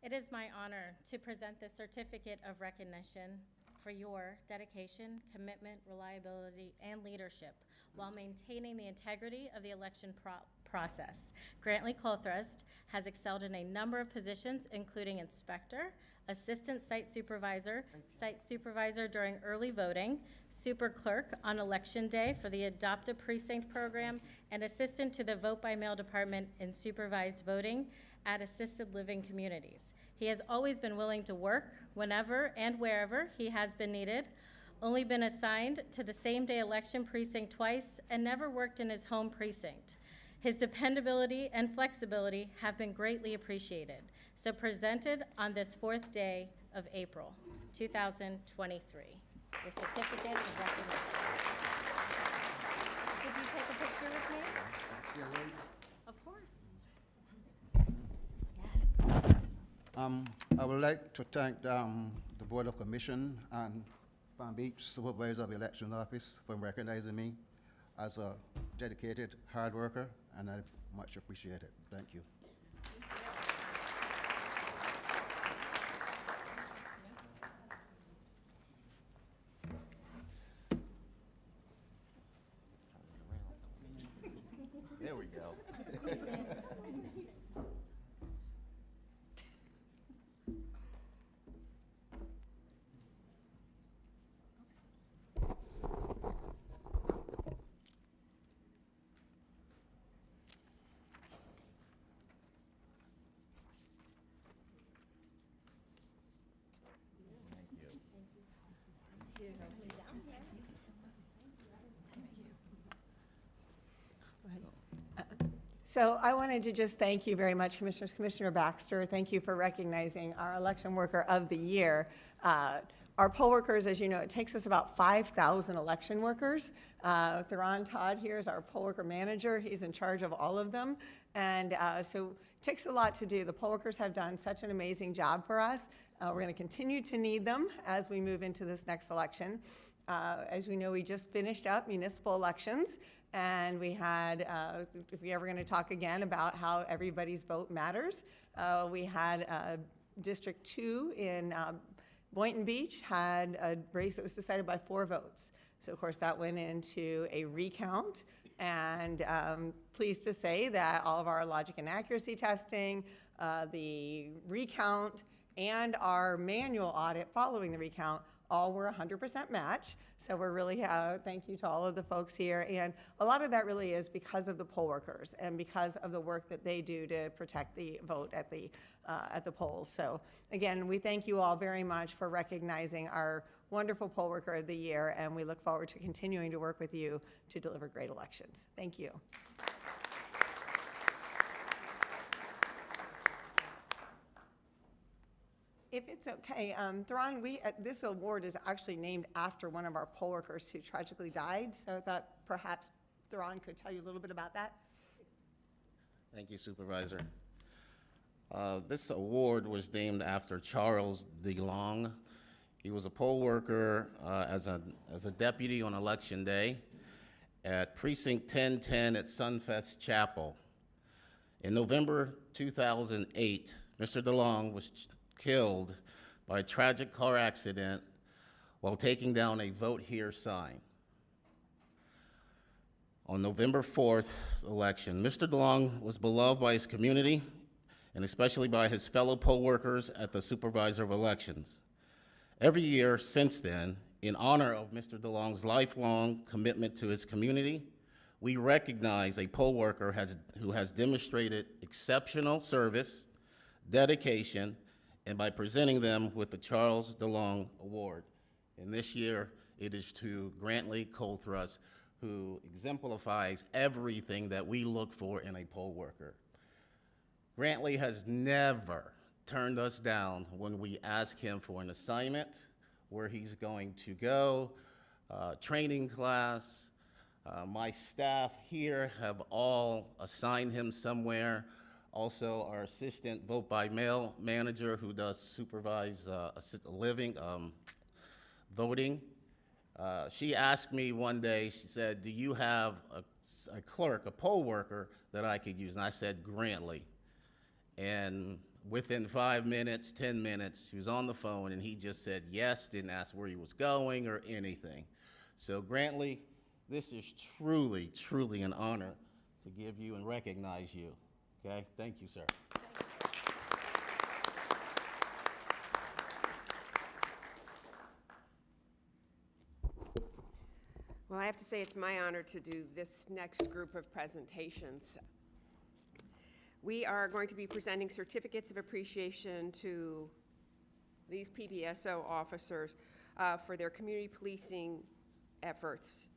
It is my honor to present this certificate of recognition for your dedication, commitment, reliability, and leadership while maintaining the integrity of the election process. Grantley Colthrust has excelled in a number of positions, including inspector, assistant site supervisor during early voting, super clerk on election day for the Adopt a Precinct program, and assistant to the vote by mail department in supervised voting at assisted living communities. He has always been willing to work whenever and wherever he has been needed, only been assigned to the same day election precinct twice, and never worked in his home precinct. His dependability and flexibility have been greatly appreciated. So presented on this 4th day of April, 2023, your certificate of recognition. Could you take a picture with me? Of course. I would like to thank the Board of Commission and Palm Beach Supervisor of the Election Office for recognizing me as a dedicated hard worker, and I much appreciate it. Thank you. Pope. So I wanted to just thank you very much, Commissioners. Commissioner Baxter, thank you for recognizing our Election Worker of the Year. Our poll workers, as you know, it takes us about 5,000 election workers. Theron Todd here is our poll worker manager. He's in charge of all of them. And so it takes a lot to do. The poll workers have done such an amazing job for us. We're going to continue to need them as we move into this next election. As we know, we just finished up municipal elections. And we had, if we're ever going to talk again about how everybody's vote matters, we had District 2 in Boynton Beach had a race that was decided by 4 votes. So of course that went into a recount, and pleased to say that all of our logic and accuracy testing, the recount, and our manual audit following the recount all were 100% match. So we're really, thank you to all of the folks here. And a lot of that really is because of the poll workers and because of the work that they do to protect the vote at the polls. So again, we thank you all very much for recognizing our wonderful poll worker of the year, and we look forward to continuing to work with you to deliver great elections. Thank you. If it's okay, Theron, this award is actually named after one of our poll workers who tragically died, so I thought perhaps Theron could tell you a little bit about that. Thank you, Supervisor. This award was named after Charles Delong. He was a poll worker as a deputy on Election Day at Precinct 1010 at Sunfest Chapel. In November 2008, Mr. Delong was killed by a tragic car accident while taking down a Vote Here sign. On November 4th election, Mr. Delong was beloved by his community and especially by his fellow poll workers at the Supervisor of Elections. Every year since then, in honor of Mr. Delong's lifelong commitment to his community, we recognize a poll worker who has demonstrated exceptional service, dedication, and by presenting them with the Charles Delong Award. And this year, it is to Grantley Colthrust, who exemplifies everything that we look for in a poll worker. Grantley has never turned us down when we ask him for an assignment, where he's going to go, training class. My staff here have all assigned him somewhere. Also, our assistant vote by mail manager who does supervise living, voting. She asked me one day, she said, do you have a clerk, a poll worker that I could use? And I said, Grantley. And within 5 minutes, 10 minutes, she was on the phone and he just said yes, didn't ask where he was going or anything. So Grantley, this is truly, truly an honor to give you and recognize you. Okay, thank you, sir. Well, I have to say it's my honor to do this next group of presentations. We are going to be presenting certificates of appreciation to these PBSO officers for their community policing efforts.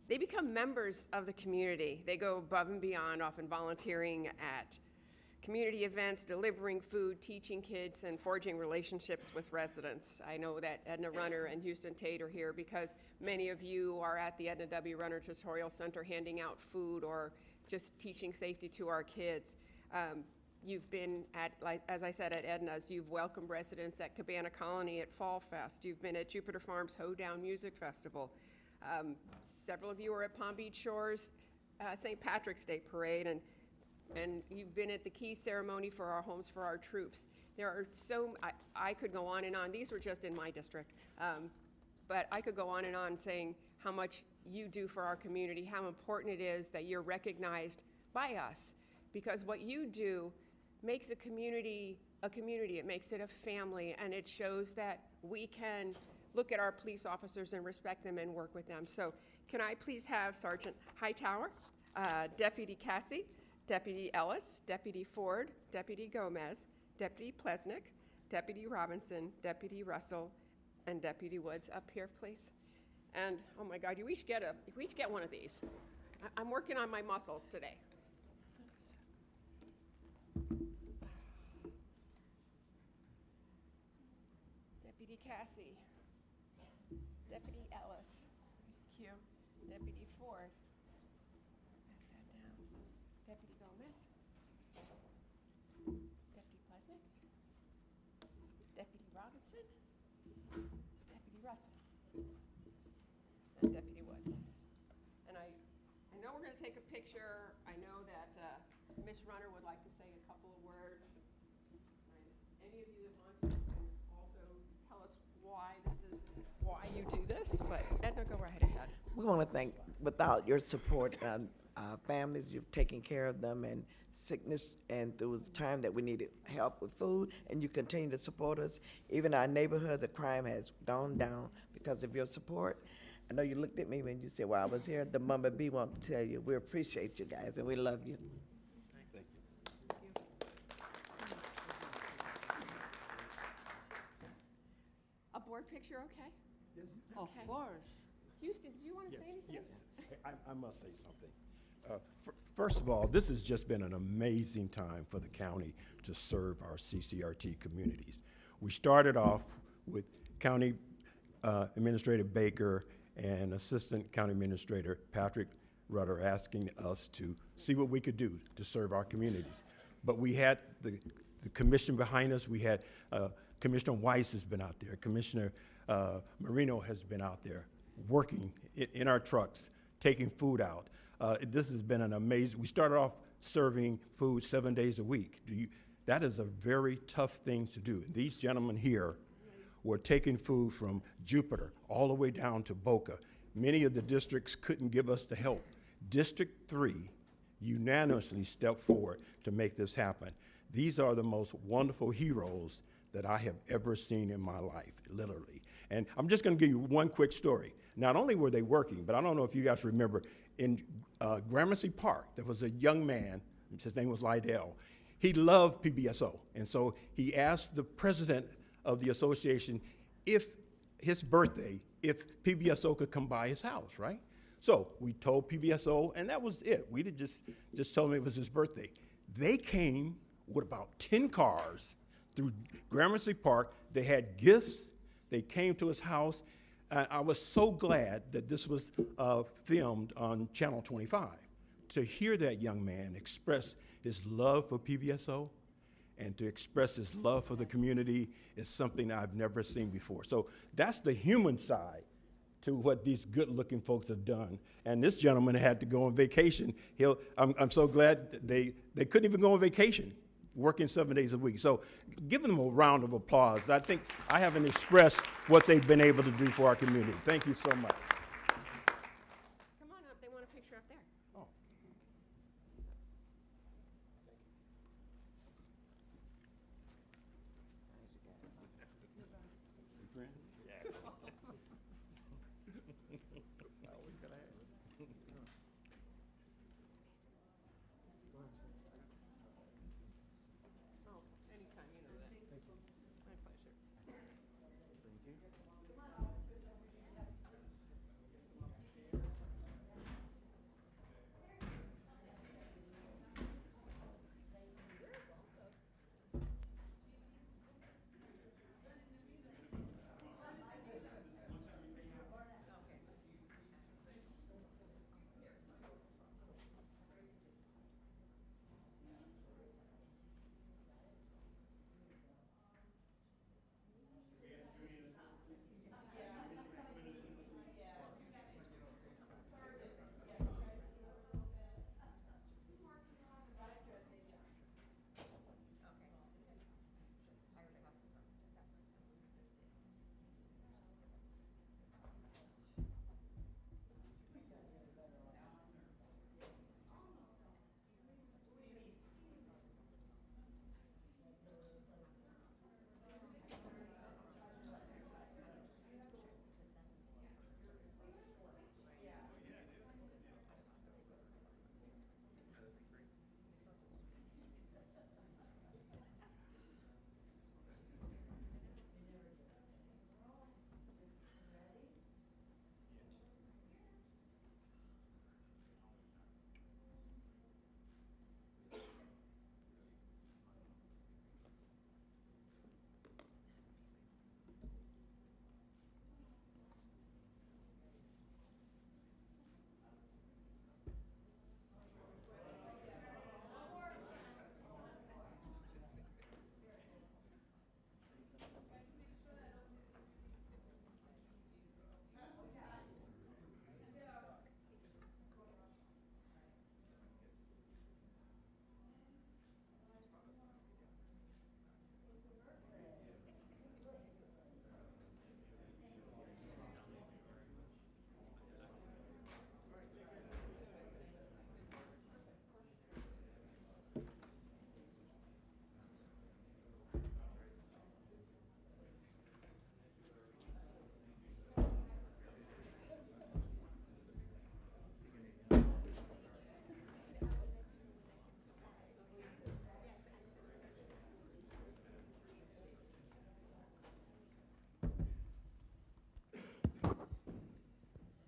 They become members of the community. They go above and beyond, often volunteering at community events, delivering food, teaching kids, and forging relationships with residents. I know that Edna Runner and Houston Tate are here because many of you are at the Edna W. Runner Tutorial Center handing out food or just teaching safety to our kids. You've been at, as I said, at Edna's. You've welcomed residents at Cabana Colony at Fall Fest. You've been at Jupiter Farms Hoedown Music Festival. Several of you are at Palm Beach Shores St. Patrick's Day Parade, and you've been at the key ceremony for our Homes for Our Troops. There are I could go on and on. These were just in my district. But I could go on and on saying how much you do for our community, how important it is that you're recognized by us, because what you do makes a community, it makes it a family, and it shows that we can look at our police officers and respect them and work with them. So can I please have Sergeant Hightower, Deputy Cassie, Deputy Ellis, Deputy Ford, Deputy Gomez, Deputy Plesnick, Deputy Robinson, Deputy Russell, and Deputy Woods up here, please. And oh my God, we each get one of these. I'm working on my muscles today. Deputy Cassie, Deputy Ellis, Q, Deputy Ford, pass that down, Deputy Gomez, Deputy Plesnick, Deputy Robinson, Deputy Russell, and Deputy Woods. And I know we're going to take a picture. I know that Ms. Runner would like to say a couple of words. And any of you that want to can also tell us why you do this. But Edna, go right ahead. We want to thank, without your support, our families, you've taken care of them in sickness and through the time that we needed help with food, and you continue to support us. Even our neighborhood, the crime has gone down because of your support. I know you looked at me when you said, well, I was here. The Mama B want to tell you, we appreciate you guys, and we love you. Thank you. A board picture, okay? Yes, Okay. of course. Houston, do you want to Yes, say anything? yes. I must say something. First of all, this has just been an amazing time for the county to serve our CCRT communities. We started off with County Administrator Baker and Assistant County Administrator Patrick Rudder asking us to see what we could do to serve our communities. But we had the commission behind us. We had Commissioner Weiss has been out there. Commissioner Marino has been out there working in our trucks, taking food out. This has been an amazing, we started off serving food 7 days a week. That is a very tough thing to do. These gentlemen here were taking food from Jupiter all the way down to Boca. Many of the districts couldn't give us the help. District 3 unanimously stepped forward to make this happen. These are the most wonderful heroes that I have ever seen in my life, literally. And I'm just gonna give you one quick story. Not only were they working, but I don't know if you guys remember, in Gramercy Park, there was a young man, his name was Lydell. He loved PBSO, and so he asked the president of the association if his birthday, if PBSO could come by his house, right? So we told PBSO, and that was it. We did just told him it was his birthday. They came with about 10 cars through Gramercy Park. They had gifts. They came to his house. I was so glad that this was filmed on Channel 25. To hear that young man express his love for PBSO and to express his love for the community is something I've never seen before. So that's the human side to what these good-looking folks have done. And this gentleman had to go on vacation. I'm so glad they couldn't even go on vacation, working 7 days a week. So give them a round of applause. I think I haven't expressed what they've been able to do for our community. Thank you so much. Come on up, they want a picture up there. Oh. Oh, anytime, you know that. Thank you. My pleasure.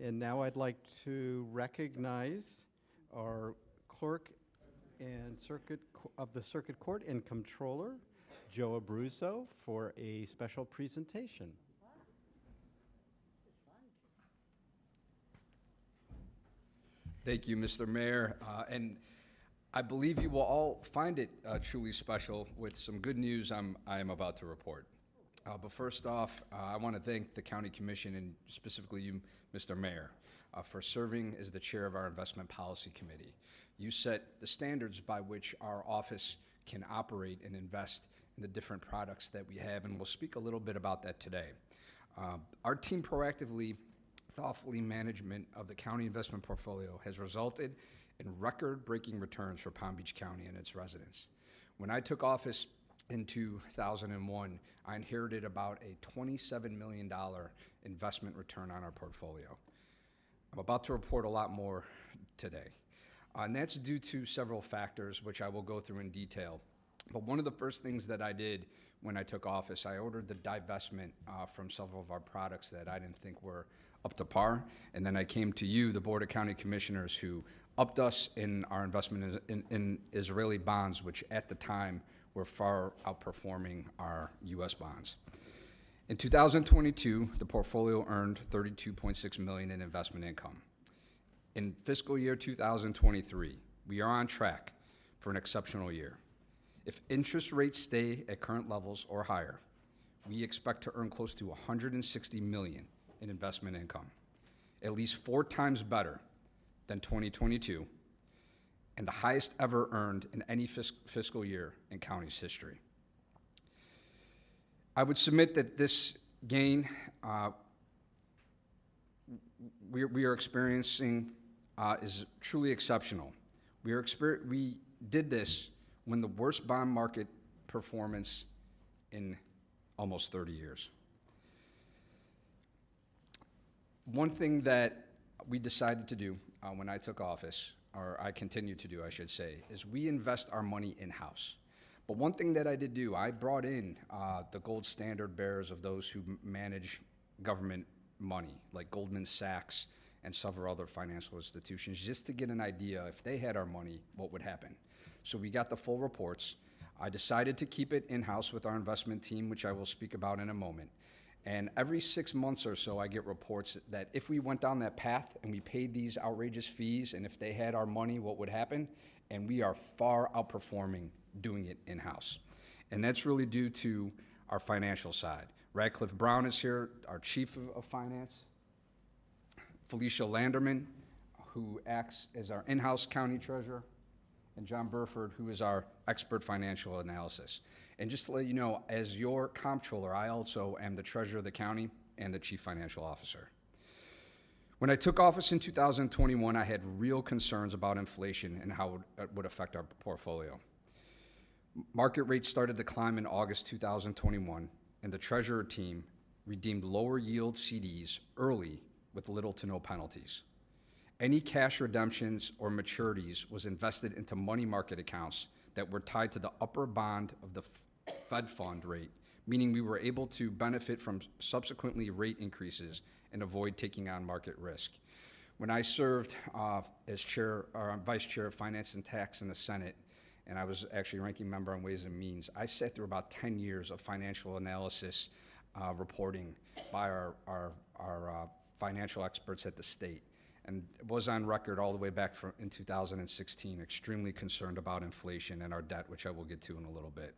And now I'd like to recognize our clerk and of the Circuit Court and Comptroller, Joe Abruzzo, for a special presentation. Thank you, Mr. Mayor. And I believe you will all find it truly special with some good news I am about to report. But first off, I want to thank the County Commission and specifically you, Mr. Mayor, for serving as the chair of our Investment Policy Committee. You set the standards by which our office can operate and invest in the different products that we have, and we'll speak a little bit about that today. Our team proactively, thoughtfully management of the county investment portfolio has resulted in record-breaking returns for Palm Beach County and its residents. When I took office in 2001, I inherited about a $27 million investment return on our portfolio. I'm about to report a lot more today. And that's due to several factors, which I will go through in detail. But one of the first things that I did when I took office, I ordered the divestment from several of our products that I didn't think were up to par. And then I came to you, the Board of County Commissioners, who upped us in our investment in Israeli bonds, which at the time were far outperforming our U.S. bonds. In 2022, the portfolio earned $32.6 million in investment income. In fiscal year 2023, we are on track for an exceptional year. If interest rates stay at current levels or higher, we expect to earn close to $160 million in investment income, at least 4 times better than 2022, and the highest ever earned in any fiscal year in county's history. I would submit that this gain we are experiencing is truly exceptional. We did this when the worst bond market performance in almost 30 years. One thing that we decided to do when I took office, or I continue to do, I should say, is we invest our money in-house. But one thing that I did do, I brought in the gold standard bearers of those who manage government money, like Goldman Sachs and several other financial institutions, just to get an idea if they had our money, what would happen. So we got the full reports. I decided to keep it in-house with our investment team, which I will speak about in a moment. And every 6 months or so, I get reports that if we went down that path and we paid these outrageous fees, and if they had our money, what would happen? And we are far outperforming doing it in-house. And that's really due to our financial side. Radcliffe Brown is here, our Chief of Finance. Felicia Landerman, who acts as our in-house county treasurer. And John Burford, who is our expert financial analysis. And just to let you know, as your comptroller, I also am the treasurer of the county and the chief financial officer. When I took office in 2021, I had real concerns about inflation and how it would affect our portfolio. Market rates started to climb in August 2021, and the treasurer team redeemed lower yield CDs early with little to no penalties. Any cash redemptions or maturities was invested into money market accounts that were tied to the upper bound of the Fed fund rate, meaning we were able to benefit from subsequently rate increases and avoid taking on market risk. When I served as vice chair of finance and tax in the Senate, and I was actually ranking member on Ways and Means, I sat through about 10 years of financial analysis reporting by our financial experts at the state, and was on record all the way back in 2016, extremely concerned about inflation and our debt, which I will get to in a little bit.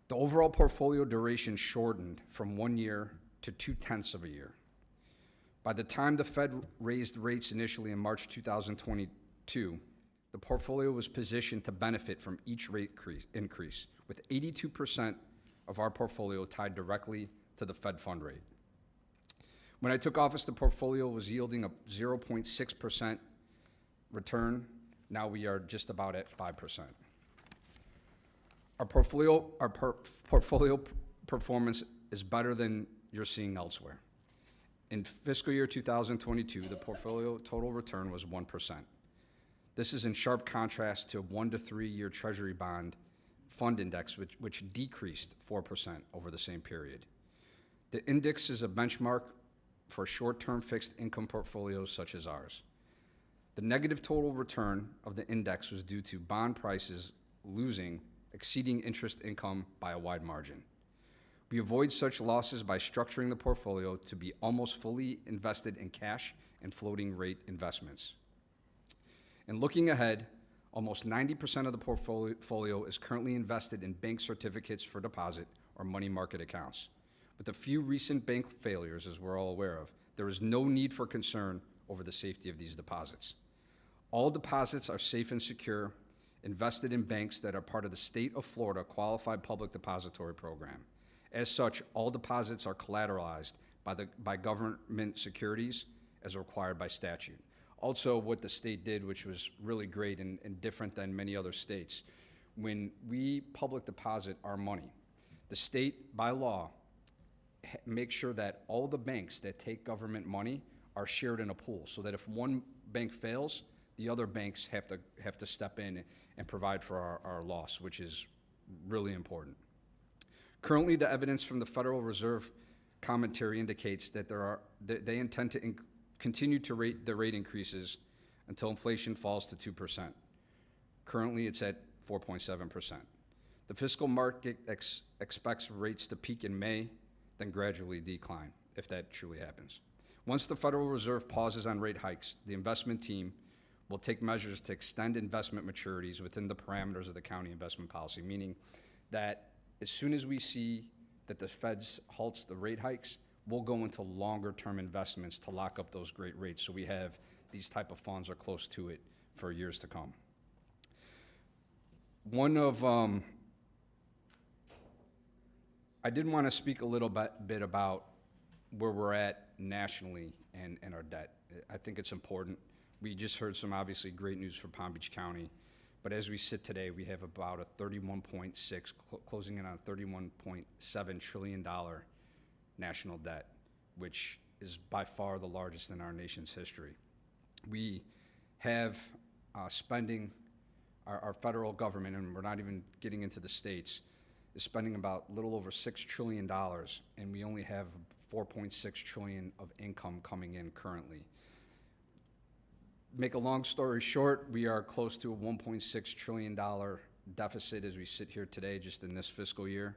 The overall portfolio duration shortened from 1 year to 0.2 of a year. By the time the Fed raised rates initially in March 2022, the portfolio was positioned to benefit from each rate increase, with 82% of our portfolio tied directly to the Fed fund rate. When I took office, the portfolio was yielding a 0.6% return. Now we are just about at 5%. Our portfolio performance is better than you're seeing elsewhere. In fiscal year 2022, the portfolio total return was 1%. This is in sharp contrast to a 1 to 3 year Treasury bond fund index, which decreased 4% over the same period. The index is a benchmark for short-term fixed income portfolios such as ours. The negative total return of the index was due to bond prices exceeding interest income by a wide margin. We avoid such losses by structuring the portfolio to be almost fully invested in cash and floating rate investments. And looking ahead, almost 90% of the portfolio is currently invested in bank certificates for deposit or money market accounts. With a few recent bank failures, as we're all aware of, there is no need for concern over the safety of these deposits. All deposits are safe and secure, invested in banks that are part of the State of Florida Qualified Public Depository Program. As such, all deposits are collateralized by government securities as required by statute. Also, what the state did, which was really great and different than many other states, when we public deposit our money, the state, by law, makes sure that all the banks that take government money are shared in a pool, so that if one bank fails, the other banks have to step in and provide for our loss, which is really important. Currently, the evidence from the Federal Reserve commentary indicates that they intend to continue to rate the rate increases until inflation falls to 2%. Currently, it's at 4.7%. The fiscal market expects rates to peak in May, then gradually decline, if that truly happens. Once the Federal Reserve pauses on rate hikes, the investment team will take measures to extend investment maturities within the parameters of the county investment policy, meaning that as soon as we see that the Feds halts the rate hikes, we'll go into longer-term investments to lock up those great rates, so we have these type of funds or close to it for years to come. I did want to speak a little bit about where we're at nationally and our debt. I think it's important. We just heard some obviously great news for Palm Beach County, but as we sit today, we have about a 31.6, closing in on $31.7 trillion national debt, which is by far the largest in our nation's history. We have spending, our federal government, and we're not even getting into the states, is spending about a little over $6 trillion, and we only have 4.6 trillion of income coming in currently. Make a long story short, we are close to a $1.6 trillion deficit as we sit here today, just in this fiscal year.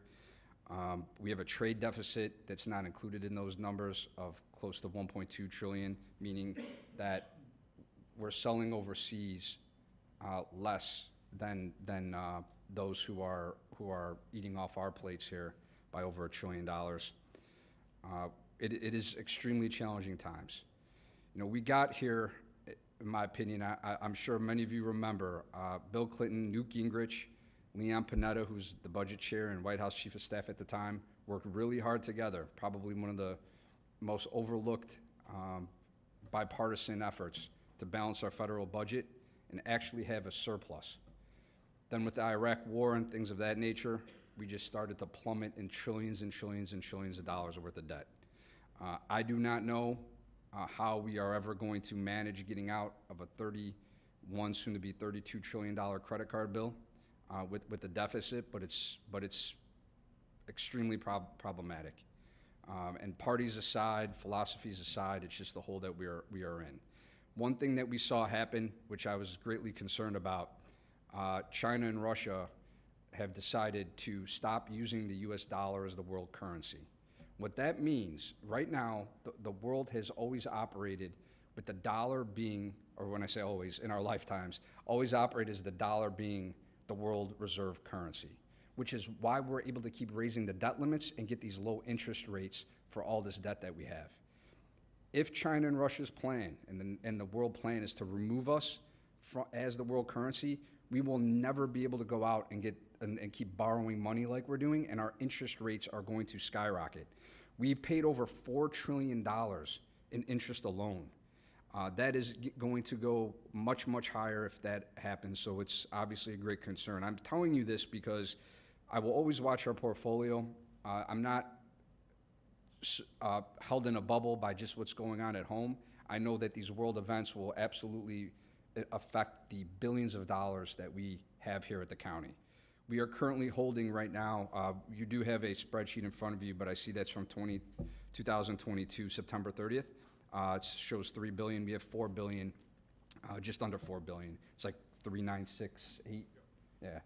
We have a trade deficit that's not included in those numbers of close to 1.2 trillion, meaning that we're selling overseas less than those who are eating off our plates here by over $1 trillion. It is extremely challenging times. You know, we got here, in my opinion, I'm sure many of you remember, Bill Clinton, Newt Gingrich, Leon Panetta, who's the budget chair and White House chief of staff at the time, worked really hard together, probably one of the most overlooked bipartisan efforts to balance our federal budget and actually have a surplus. Then with the Iraq war and things of that nature, we just started to plummet in trillions and trillions and trillions of dollars worth of debt. I do not know how we are ever going to manage getting out of a 31, soon to be $32 trillion credit card bill with the deficit, but it's extremely problematic. And parties aside, philosophies aside, it's just the hole that we are in. One thing that we saw happen, which I was greatly concerned about, China and Russia have decided to stop using the US dollar as the world currency. What that means, right now, the world has always operated with the dollar being, or when I say always, in our lifetimes, always operated as the dollar being the world reserve currency, which is why we're able to keep raising the debt limits and get these low interest rates for all this debt that we have. If China and Russia's plan and the world plan is to remove us as the world currency, we will never be able to go out and keep borrowing money like we're doing, and our interest rates are going to skyrocket. We've paid over $4 trillion in interest alone. That is going to go much, much higher if that happens, so it's obviously a great concern. I'm telling you this because I will always watch our portfolio. I'm not held in a bubble by just what's going on at home. I know that these world events will absolutely affect the billions of dollars that we have here at the county. We are currently holding right now, you do have a spreadsheet in front of you, but I see that's from 2022, September 30th. It shows 3 billion. We have 4 billion, just under 4 billion. It's like 3,968. Yeah.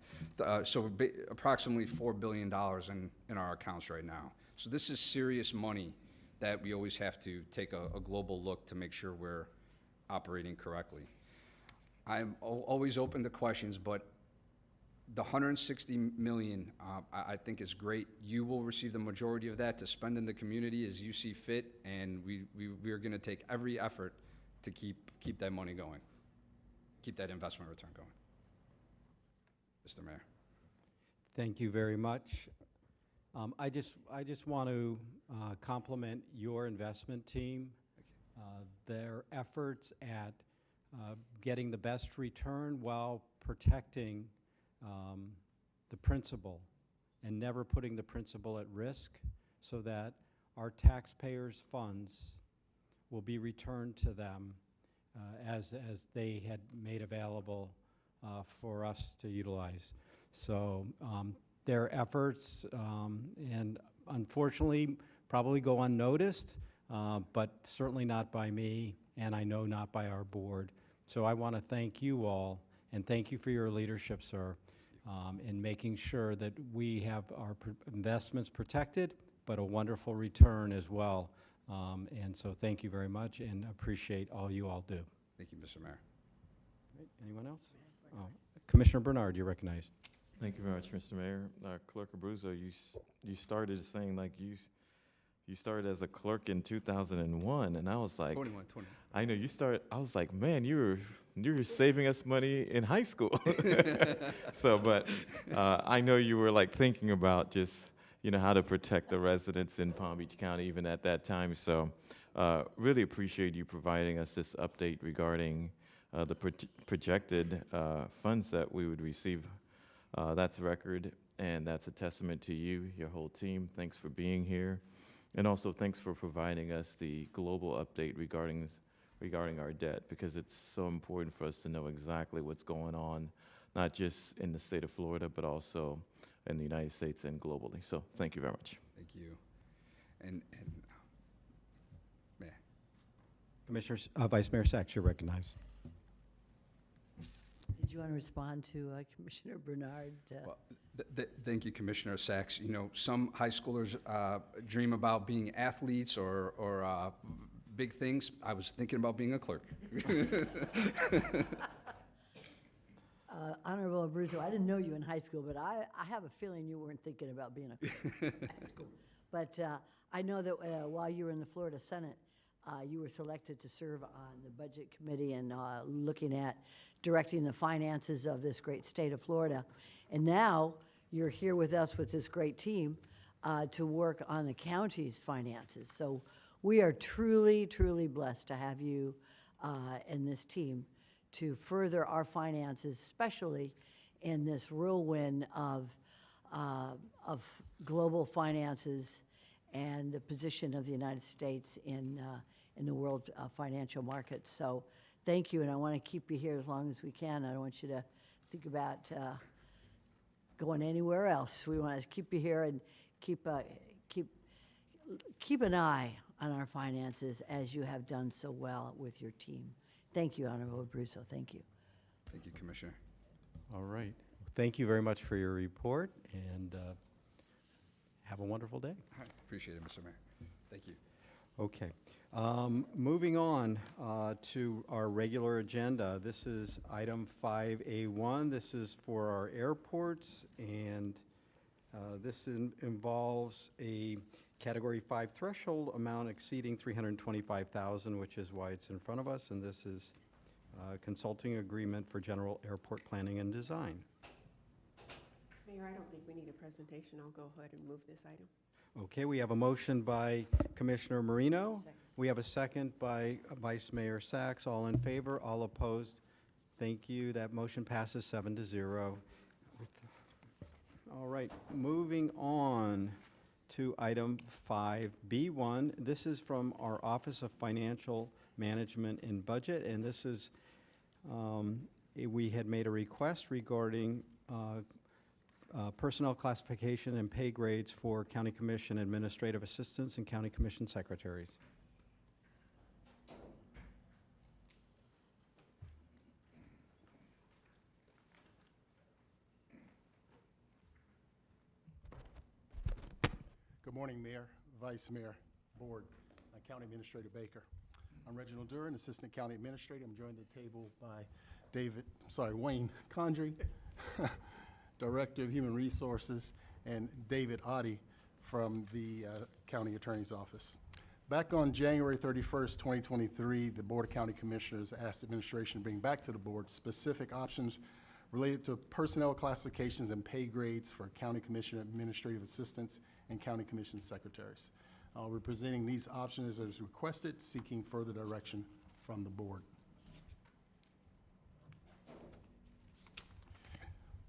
So approximately $4 billion in our accounts right now. So this is serious money that we always have to take a global look to make sure we're operating correctly. I'm always open to questions, but the 160 million, I think is great. You will receive the majority of that to spend in the community as you see fit, and we are gonna take every effort to keep that money going, keep that investment return going. Mr. Mayor. Thank you very much. I just want to compliment your investment team, their efforts at getting the best return while protecting the principal and never putting the principal at risk, so that our taxpayers' funds will be returned to them as they had made available for us to utilize. So their efforts, and unfortunately, probably go unnoticed, but certainly not by me, and I know not by our board. So I want to thank you all, and thank you for your leadership, sir, in making sure that we have our investments protected, but a wonderful return as well. And so thank you very much, and appreciate all you all do. Thank you, Mr. Mayor. Right, anyone else? Oh, Commissioner Bernard, you're recognized. Thank you very much, Mr. Mayor. Clerk Abruzzo, you started saying like you started as a clerk in 2001, and I was like, 21. I know you started. I was like, man, you were saving us money in high school. So, but I know you were like thinking about just how to protect the residents in Palm Beach County even at that time. So, really appreciate you providing us this update regarding the projected funds that we would receive. That's a record, and that's a testament to you, your whole team. Thanks for being here. And also thanks for providing us the global update regarding our debt, because it's so important for us to know exactly what's going on, not just in the state of Florida, but also in the United States and globally. So thank you very much. Thank you. And Mayor. Commissioner, Vice Mayor Sachs, you're recognized. Did you want to respond to Commissioner Bernard? Well, thank you, Commissioner Sachs. Some high schoolers dream about being athletes or big things. I was thinking about being a clerk. Honorable Abruzzo, I didn't know you in high school, but I have a feeling you weren't thinking about being a clerk in high school. But I know that while you were in the Florida Senate, you were selected to serve on the Budget Committee and looking at directing the finances of this great state of Florida. And now you're here with us with this great team to work on the county's finances. So we are truly, truly blessed to have you and this team to further our finances, especially in this whirlwind of global finances and the position of the United States in the world financial markets. So thank you, and I want to keep you here as long as we can. I don't want you to think about going anywhere else. We want to keep you here and keep an eye on our finances as you have done so well with your team. Thank you, Honorable Abruzzo. Thank you. Thank you, Commissioner. All right. Thank you very much for your report, and have a wonderful day. All right. Appreciate it, Mr. Mayor. Thank you. Okay. Moving on to our regular agenda. This is item 5A1. This is for our airports, and this involves a Category 5 threshold amount exceeding $325,000, which is why it's in front of us, and this is consulting agreement for general airport planning and design. Mayor, I don't think we need a presentation. I'll go ahead and move this item. Okay, we have a motion by Commissioner Marino. We have a second by Vice Mayor Sachs. All in favor, all opposed? Thank you. That motion passes 7-0. All right, moving on to item 5B1. This is from our Office of Financial Management and Budget, and this is, we had made a request regarding personnel classification and pay grades for County Commission administrative assistants and County Commission secretaries. Good morning, Mayor, Vice Mayor, Board, County Administrator Baker. I'm Reginald Duran, Assistant County Administrator. I'm joined at the table by Wayne Condry, Director of Human Resources, and David Oddie from the County Attorney's Office. Back on January 31st, 2023, the Board of County Commissioners asked the administration to bring back to the board specific options related to personnel classifications and pay grades for County Commission administrative assistants and County Commission secretaries. We're presenting these options as requested, seeking further direction from the board.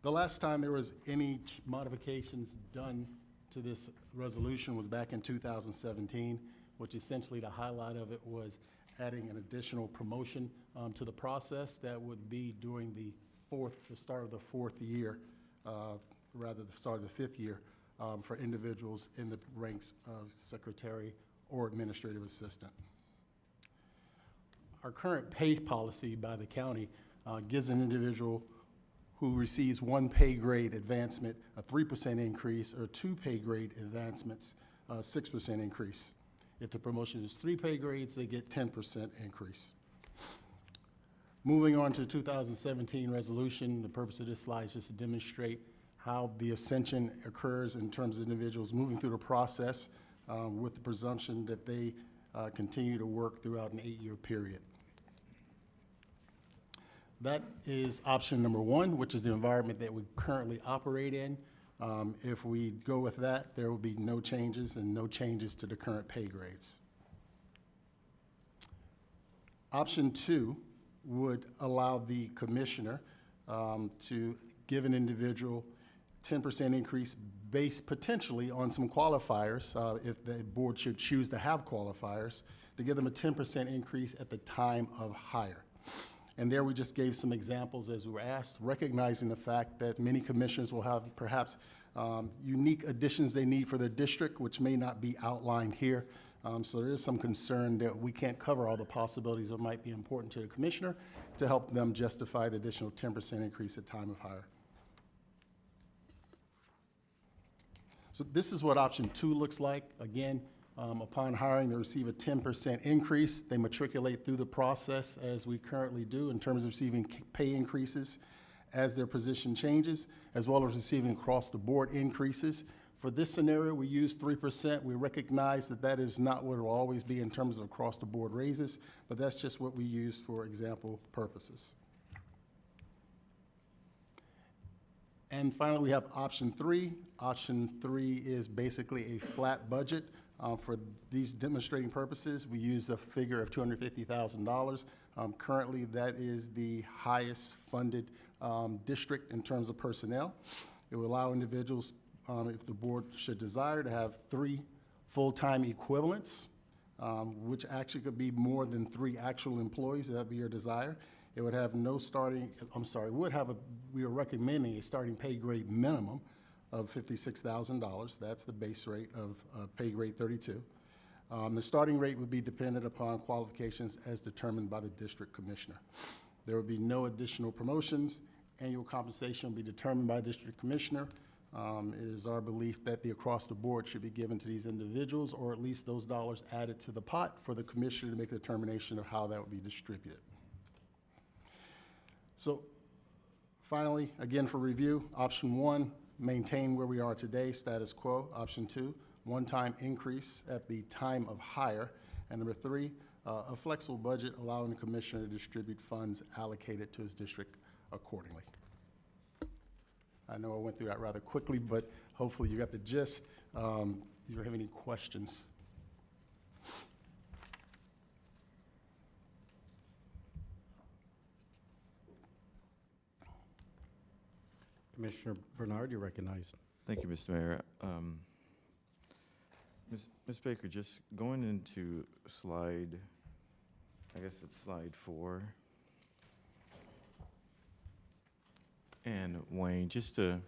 The last time there was any modifications done to this resolution was back in 2017, which essentially the highlight of it was adding an additional promotion to the process that would be during the start of the fourth year, rather the start of the fifth year, for individuals in the ranks of secretary or administrative assistant. Our current pay policy by the county gives an individual who receives one pay grade advancement a 3% increase, or two pay grade advancements, 6% increase. If the promotion is 3 pay grades, they get 10% increase. Moving on to 2017 resolution, the purpose of this slide is just to demonstrate how the ascension occurs in terms of individuals moving through the process with the presumption that they continue to work throughout an 8-year period. That is option number 1, which is the environment that we currently operate in. If we go with that, there will be no changes and no changes to the current pay grades. Option 2 would allow the commissioner to give an individual 10% increase based potentially on some qualifiers, if the board should choose to have qualifiers, to give them a 10% increase at the time of hire. And there we just gave some examples as we were asked, recognizing the fact that many commissioners will have perhaps unique additions they need for their district, which may not be outlined here. So there is some concern that we can't cover all the possibilities that might be important to the commissioner to help them justify the additional 10% increase at time of hire. So this is what option 2 looks like. Again, upon hiring, they receive a 10% increase. They matriculate through the process as we currently do in terms of receiving pay increases as their position changes, as well as receiving across-the-board increases. For this scenario, we use 3%. We recognize that that is not what it will always be in terms of across-the-board raises, but that's just what we use for example purposes. And finally, we have option 3. Option 3 is basically a flat budget. For these demonstrating purposes, we use a figure of $250,000. Currently, that is the highest funded district in terms of personnel. It will allow individuals, if the board should desire, to have 3 full-time equivalents, which actually could be more than 3 actual employees. That would be your desire. It would have no starting, we are recommending a starting pay grade minimum of $56,000. That's the base rate of pay grade 32. The starting rate would be dependent upon qualifications as determined by the district commissioner. There would be no additional promotions. Annual compensation will be determined by district commissioner. It is our belief that the across the board should be given to these individuals, or at least those dollars added to the pot for the commissioner to make the determination of how that would be distributed. So finally, again for review, option 1, maintain where we are today, status quo. Option 2, one-time increase at the time of hire. And number 3, a flexible budget allowing the commissioner to distribute funds allocated to his district accordingly. I know I went through that rather quickly, but hopefully you got the gist. Do you have any questions? Commissioner Bernard, you're recognized. Thank you, Mr. Mayor. Ms. Baker, just going into slide, I guess it's slide 4. And Wayne, just to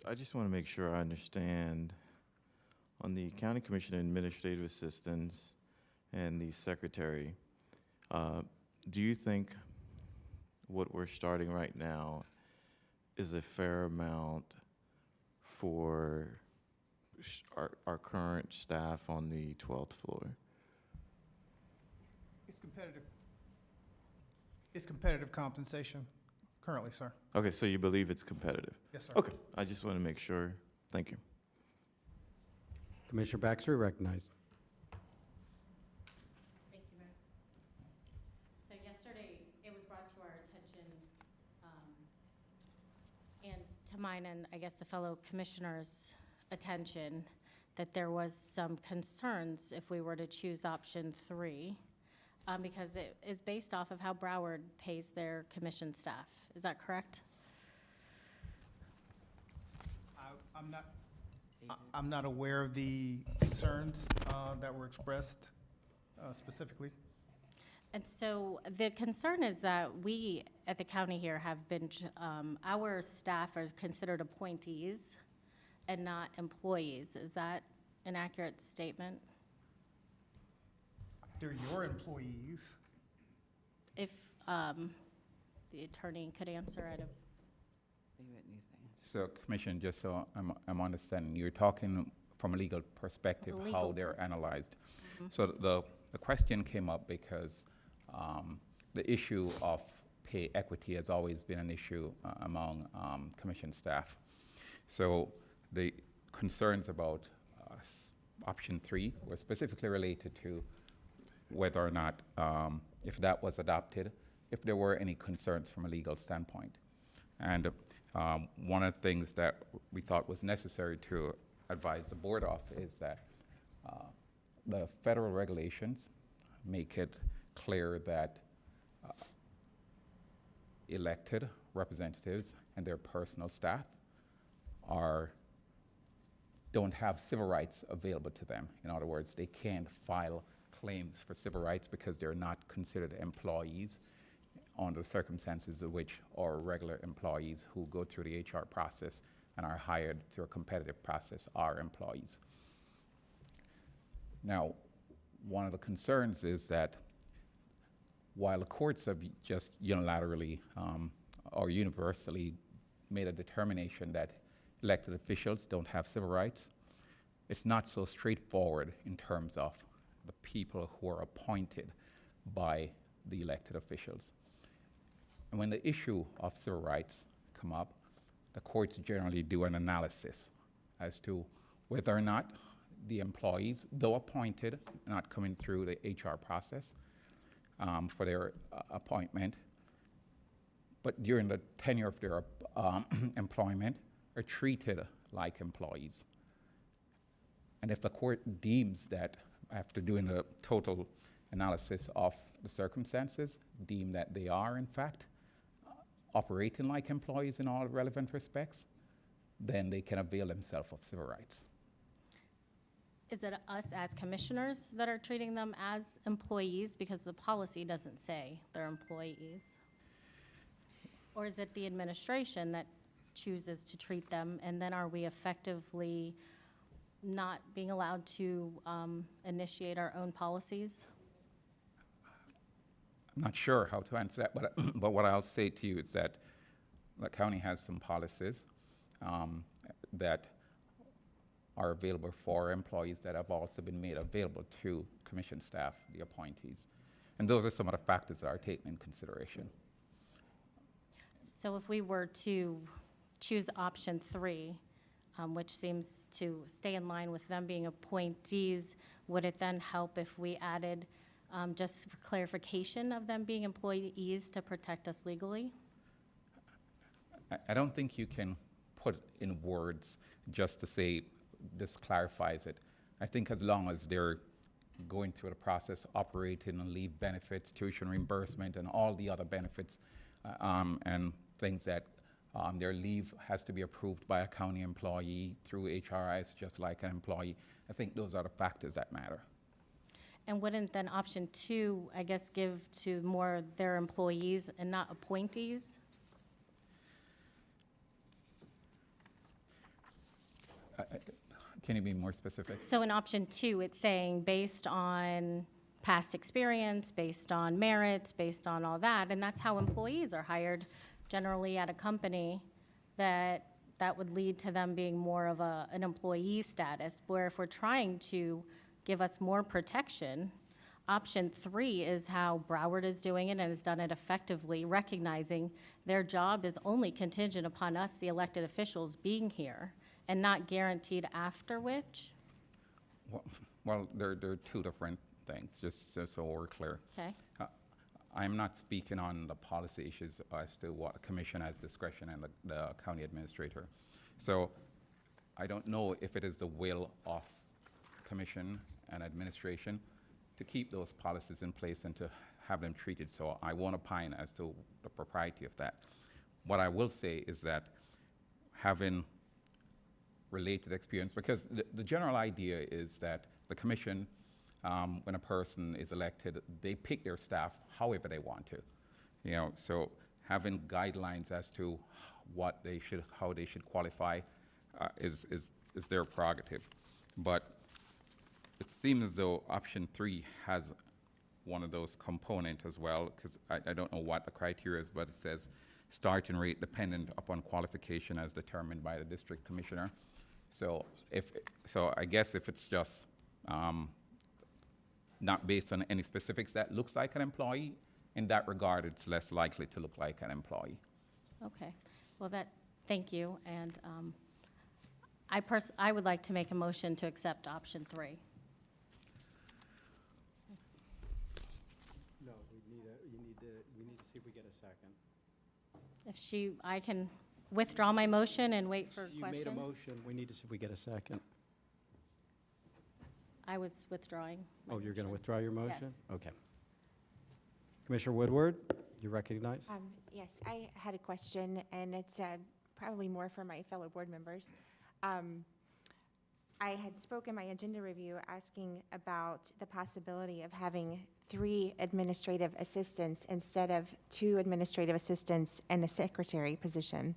I just want to make sure I understand. On the County Commission Administrative Assistants and the Secretary, do you think what we're starting right now is a fair amount for our current staff on the 12th floor? It's competitive. It's competitive compensation currently, sir. Okay, so you believe it's competitive? Yes, sir. Okay, I just want to make sure. Thank you. Commissioner Baxter, recognized. Thank you, Mayor. So yesterday, it was brought to our attention, and to mine and I guess the fellow commissioners' attention, that there was some concerns if we were to choose option 3, because it is based off of how Broward pays their commission staff. Is that correct? I'm not aware of the concerns that were expressed specifically. And so the concern is that we at the county here have been, our staff are considered appointees and not employees. Is that an accurate statement? They're your employees. If the attorney could answer, I'd. So, Commissioner, just so I'm understanding, you're talking from a legal perspective, how Legal. they're analyzed. Mhm. So the question came up because the issue of pay equity has always been an issue among commission staff. So the concerns about option 3 were specifically related to whether or not, if that was adopted, if there were any concerns from a legal standpoint. And one of the things that we thought was necessary to advise the board of is that the federal regulations make it clear that elected representatives and their personal staff don't have civil rights available to them. In other words, they can't file claims for civil rights because they're not considered employees under the circumstances of which are regular employees who go through the HR process and are hired through a competitive process are employees. Now, one of the concerns is that while the courts have just unilaterally or universally made a determination that elected officials don't have civil rights, it's not so straightforward in terms of the people who are appointed by the elected officials. And when the issue of civil rights come up, the courts generally do an analysis as to whether or not the employees, though appointed, not coming through the HR process for their appointment, but during the tenure of their employment, are treated like employees. And if the court deems that, after doing a total analysis of the circumstances, deem that they are, in fact, operating like employees in all relevant respects, then they can avail themselves of civil rights. Is it us as commissioners that are treating them as employees because the policy doesn't say they're employees? Or is it the administration that chooses to treat them, and then are we effectively not being allowed to initiate our own policies? I'm not sure how to answer that, but what I'll say to you is that the county has some policies that are available for employees that have also been made available to commission staff, the appointees. And those are some of the factors that are taken in consideration. So if we were to choose option 3, which seems to stay in line with them being appointees, would it then help if we added just for clarification of them being employees to protect us legally? I don't think you can put in words just to say this clarifies it. I think as long as they're going through the process, operating on leave benefits, tuition reimbursement, and all the other benefits and things that their leave has to be approved by a county employee through HRIS, just like an employee. I think those are the factors that matter. And wouldn't then option 2, I guess, give to more their employees and not appointees? Can you be more specific? So in option 2, it's saying based on past experience, based on merits, based on all that, and that's how employees are hired generally at a company, that would lead to them being more of an employee status, where if we're trying to give us more protection, option 3 is how Broward is doing it and has done it effectively, recognizing their job is only contingent upon us, the elected officials, being here, and not guaranteed after which. Well, there are two different things, just so we're clear. Okay. I'm not speaking on the policy issues as to what the commission has discretion and the county administrator. So I don't know if it is the will of commission and administration to keep those policies in place and to have them treated. So I won't opine as to the propriety of that. What I will say is that having related experience, because the general idea is that the commission, when a person is elected, they pick their staff however they want to. You know, so having guidelines as to how they should qualify is their prerogative. But it seems as though option 3 has one of those components as well, because I don't know what the criteria is, but it says starting rate dependent upon qualification as determined by the district commissioner. So I guess if it's just not based on any specifics that looks like an employee, in that regard, it's less likely to look like an employee. Okay. Well, thank you. And I would like to make a motion to accept option 3. No, we need to see if we get a second. I can withdraw my motion and wait for questions. You made a motion, we need to see if we get a second. I was withdrawing. Oh, you're going to withdraw your motion? Yes. Okay. Commissioner Woodward, you recognize? Yes, I had a question, and it's probably more for my fellow board members. I had spoken my agenda review asking about the possibility of having 3 administrative assistants instead of 2 administrative assistants and a secretary position.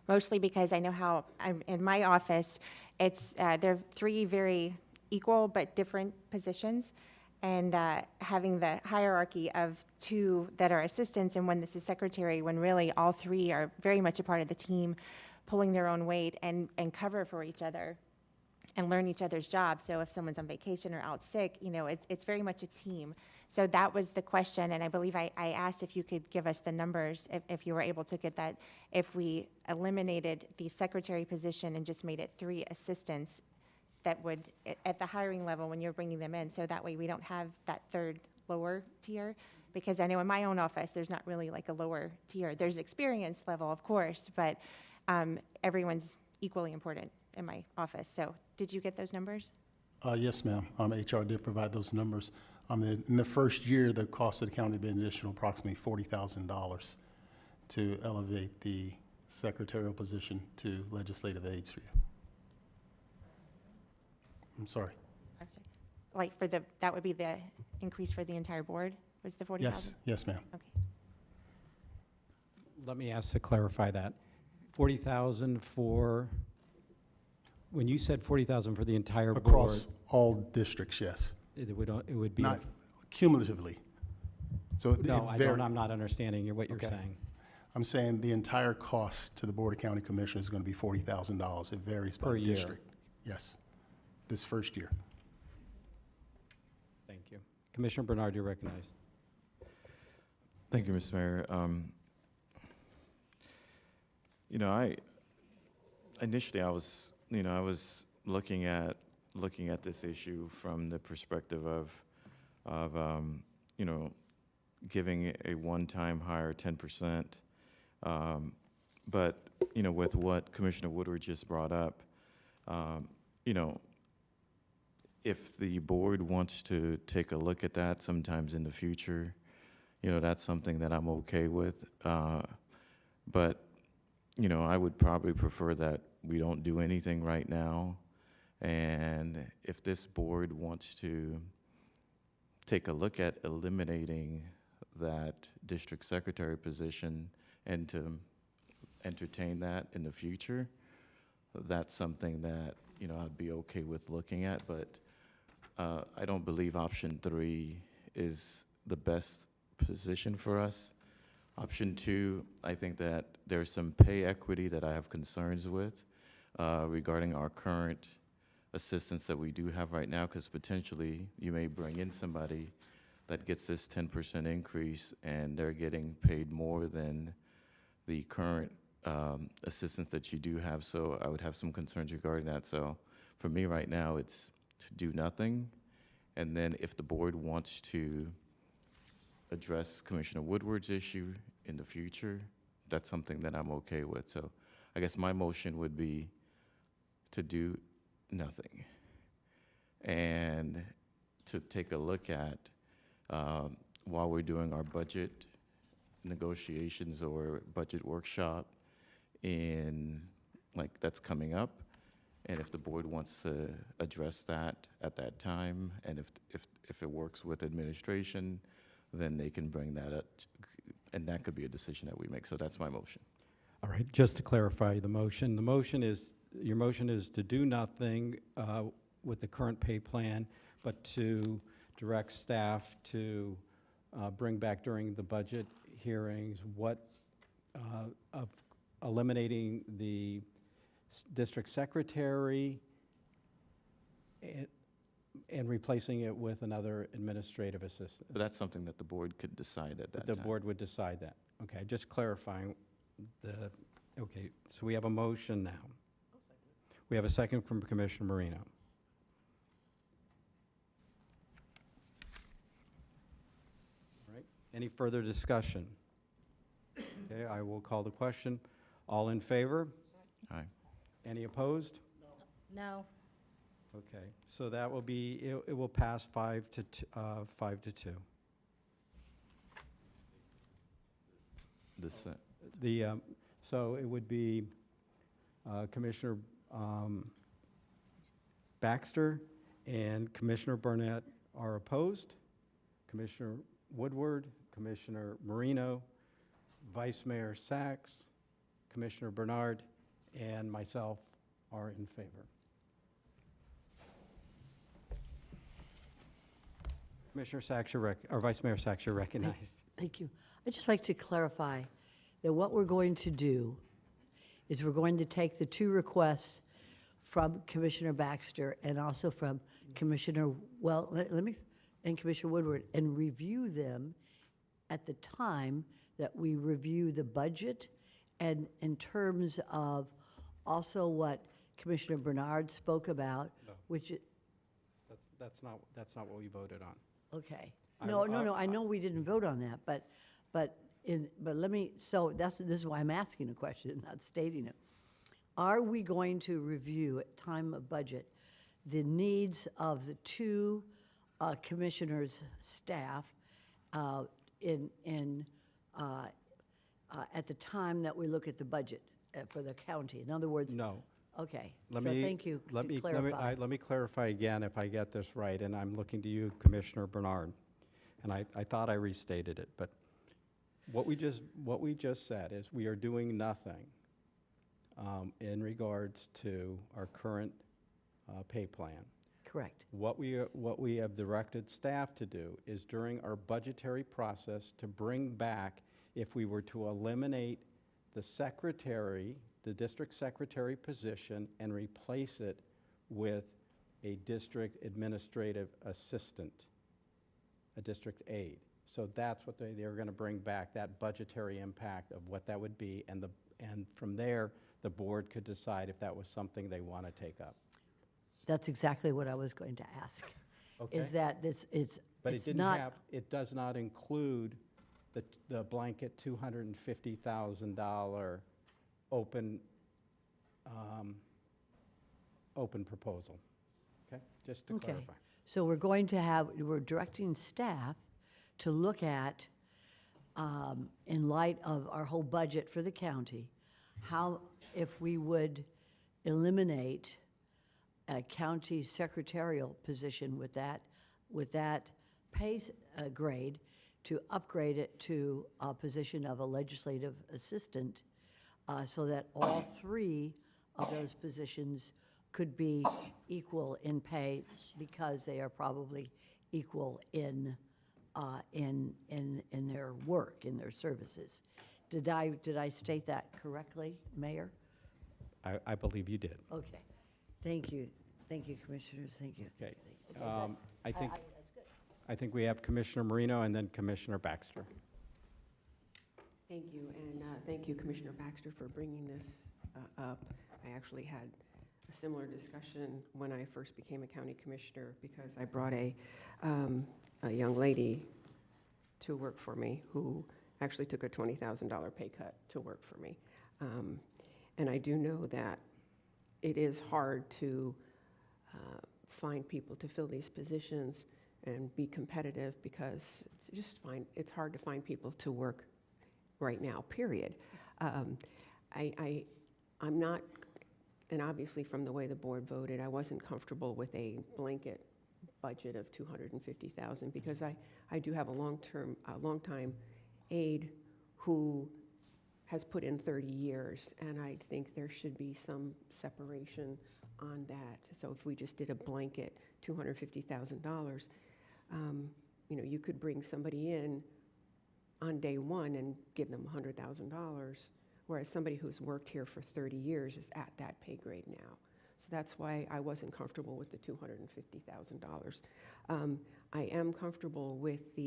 Mostly because I know how in my office, there are 3 very equal but different positions, and having the hierarchy of 2 that are assistants and 1 that's a secretary, when really all 3 are very much a part of the team, pulling their own weight and cover for each other and learn each other's jobs. So if someone's on vacation or out sick, you know, it's very much a team. So that was the question, and I believe I asked if you could give us the numbers, if you were able to get that, if we eliminated the secretary position and just made it 3 assistants that would, at the hiring level when you're bringing them in, so that way we don't have that 3rd lower tier. Because I know in my own office, there's not really like a lower tier. There's experience level, of course, but everyone's equally important in my office. So did you get those numbers? Yes, ma'am. HR did provide those numbers. In the first year, the cost of the county had been additional approximately $40,000 to elevate the secretarial position to legislative aides for you. I'm sorry. I'm sorry. Like that would be the increase for the entire board, was the 40,000? Yes, ma'am. Okay. Let me ask to clarify that. 40,000 for, when you said 40,000 for the entire board? Across all districts, yes. It would be. Not cumulatively. So No, I'm not understanding what you're saying. I'm saying the entire cost to the Board of County Commissioners is going to be $40,000. It varies by Per year. district. Yes, this first year. Thank you. Commissioner Bernard, you're recognized. Thank you, Mr. Mayor. You know, I was looking at this issue from the perspective of you know, giving a one-time hire 10%. But you know, with what Commissioner Woodward just brought up, you know, if the board wants to take a look at that sometimes in the future, you know, that's something that I'm okay with. But you know, I would probably prefer that we don't do anything right now. And if this board wants to take a look at eliminating that district secretary position and to entertain that in the future, that's something that, I'd be okay with looking at, but I don't believe option 3 is the best position for us. Option 2, I think that there's some pay equity that I have concerns with regarding our current assistance that we do have right now, because potentially you may bring in somebody that gets this 10% increase and they're getting paid more than the current assistance that you do have. So I would have some concerns regarding that. So for me right now, it's to do nothing. And then if the board wants to address Commissioner Woodward's issue in the future, that's something that I'm okay with. So I guess my motion would be to do nothing and to take a look at, while we're doing our budget negotiations or budget workshop that's coming up, and if the board wants to address that at that time, and if it works with administration, then they can bring that up, and that could be a decision that we make. So that's my motion. All right, just to clarify the motion, your motion is to do nothing with the current pay plan, but to direct staff to bring back during the budget hearings of eliminating the district secretary and replacing it with another administrative assistant. But that's something that the board could decide at that time. The board would decide that. Okay, just clarifying okay, so we have a motion now. We have a second from Commissioner Marino. All right, any further discussion? Okay, I will call the question. All in favor? Aye. Any opposed? No. Okay, so that will be, it will pass 5 to 2. So it would be Commissioner Baxter and Commissioner Burnett are opposed. Commissioner Woodward, Commissioner Marino, Vice Mayor Sachs, Commissioner Bernard, and myself are in favor. Commissioner Sachs, or Vice Mayor Sachs, you're recognized. Thank you. I'd just like to clarify that what we're going to do is we're going to take the two requests from Commissioner Baxter and also from Commissioner, and Commissioner Woodward, and review them at the time that we review the budget, and in terms of also what Commissioner Bernard spoke about, No. which is, That's not what we voted on. okay. No, I know we didn't vote on that, but let me, this is why I'm asking a question, not stating it. Are we going to review at time of budget the needs of the two commissioners' staff at the time that we look at the budget for the county? In other words. No. Okay, thank you to clarify. Let me clarify again if I get this right, and I'm looking to you, Commissioner Bernard. And I thought I restated it, but what we just said is we are doing nothing in regards to our current pay plan. Correct. What we have directed staff to do is during our budgetary process to bring back, if we were to eliminate the secretary, the district secretary position, and replace it with a district administrative assistant, a district aide. So that's what they're going to bring back, that budgetary impact of what that would be, and from there, the board could decide if that was something they want to take up. That's exactly what I was going to ask. Okay. Is that But it's not. it does not include the blanket $250,000 open proposal. Okay, just to clarify. So we're directing staff to look at, in light of our whole budget for the county, how, if we would eliminate a county secretarial position with that pay grade, to upgrade it to a position of a legislative assistant, so that all three of those positions could be equal in pay because they are probably equal in their work, in their services. Did I state that correctly, Mayor? I believe you did. Okay. Thank you. Thank you, Commissioners. Thank you. Okay. That's good. I think we have Commissioner Marino and then Commissioner Baxter. Thank you, and thank you, Commissioner Baxter, for bringing this up. I actually had a similar discussion when I first became a county commissioner because I brought a young lady to work for me who actually took a $20,000 pay cut to work for me. And I do know that it is hard to find people to fill these positions and be competitive because it's hard to find people to work right now, period. I'm not, and obviously from the way the board voted, I wasn't comfortable with a blanket budget of $250,000 because I do have a long-time aide who has put in 30 years, and I think there should be some separation on that. So if we just did a blanket $250,000, you could bring somebody in on day one and give them $100,000, whereas somebody who's worked here for 30 years is at that pay grade now. So that's why I wasn't comfortable with the $250,000. I am comfortable with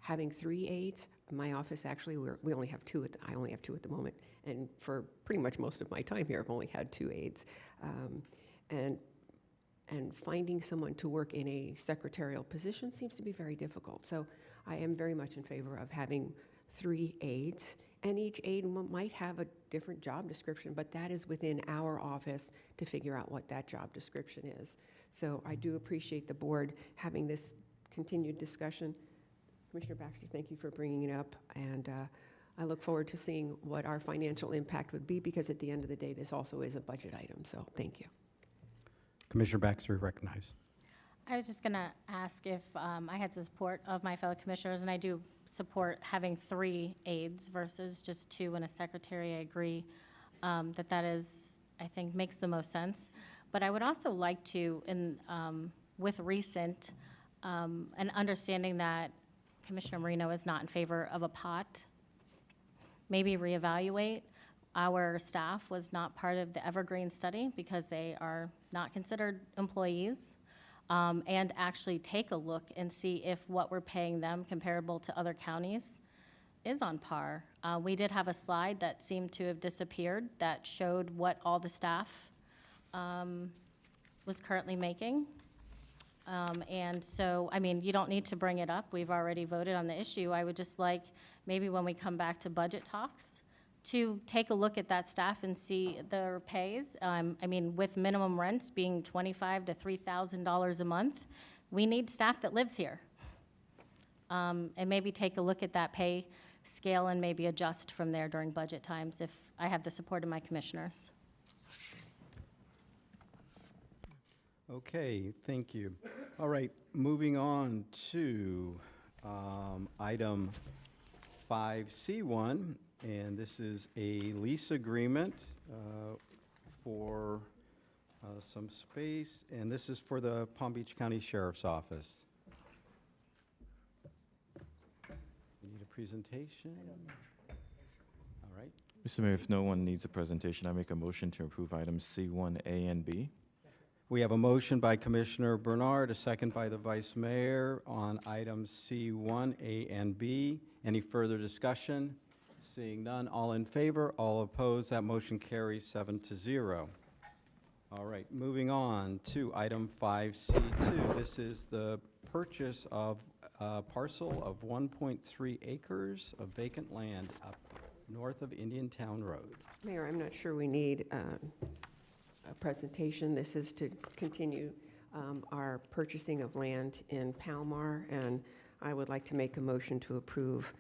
having 3 aides. My office, actually, we only have 2. I only have 2 at the moment, and for pretty much most of my time here, I've only had 2 aides. And finding someone to work in a secretarial position seems to be very difficult. So I am very much in favor of having 3 aides, and each aide might have a different job description, but that is within our office to figure out what that job description is. So I do appreciate the board having this continued discussion. Commissioner Baxter, thank you for bringing it up, and I look forward to seeing what our financial impact would be, because at the end of the day, this also is a budget item, so thank you. Commissioner Baxter, recognize. I was just going to ask if I had the support of my fellow commissioners, and I do support having 3 aides versus just 2 and a secretary. I agree that is, I think, makes the most sense. But I would also like to, with recent, and understanding that Commissioner Marino is not in favor of a pot, maybe reevaluate. Our staff was not part of the Evergreen study because they are not considered employees, and actually take a look and see if what we're paying them comparable to other counties is on par. We did have a slide that seemed to have disappeared that showed what all the staff was currently making. And so, I mean, you don't need to bring it up. We've already voted on the issue. I would just like, maybe when we come back to budget talks, to take a look at that staff and see their pays. I mean, with minimum rents being $2,500 to $3,000 a month, we need staff that lives here. And maybe take a look at that pay scale and maybe adjust from there during budget times if I have the support of my commissioners. Okay, thank you. All right, moving on to item 5C1, and this is a lease agreement for some space, and this is for the Palm Beach County Sheriff's Office. We need a presentation? All right. Mr. Mayor, if no one needs a presentation, I make a motion to approve items C1A and B. We have a motion by Commissioner Bernard, a second by the Vice Mayor on items C1, A, and B. Any further discussion? Seeing none, all in favor, all opposed, that motion carries 7-0. All right, moving on to item 5C2. This is the purchase of a parcel of 1.3 acres of vacant land up north of Indiantown Road. Mayor, I'm not sure we need a presentation. This is to continue our purchasing of land in Palmar, and I would like to make a motion to approve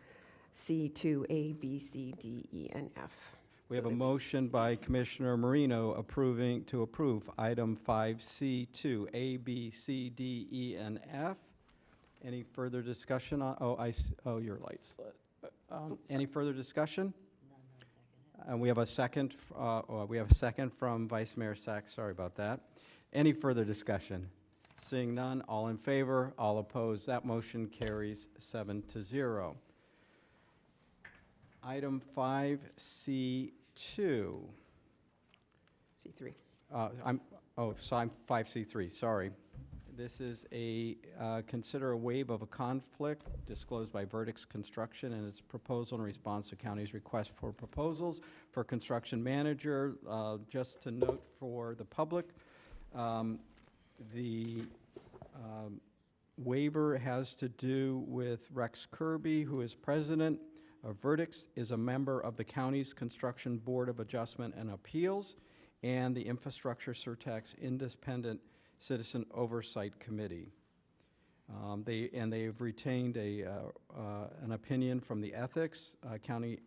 C2, A, B, C, D, E, and F. We have a motion by Commissioner Marino to approve item 5C2, A, B, C, D, E, and F. Any further discussion on, your light's lit. Any further discussion? And we have a second, we have a second from Vice Mayor Sachs. Sorry about that. Any further discussion? Seeing none, all in favor, all opposed. That motion carries 7-0. Item 5C2. C3. I'm 5C3, sorry. This is consider a waive of a conflict disclosed by Verdicts Construction and its proposal in response to county's request for proposals for construction manager. Just to note for the public, the waiver has to do with Rex Kirby, who is president of Verdicts, is a member of the county's Construction Board of Adjustment and Appeals, and the Infrastructure Surtax Independent Citizen Oversight Committee. They've retained an opinion from the Ethics, County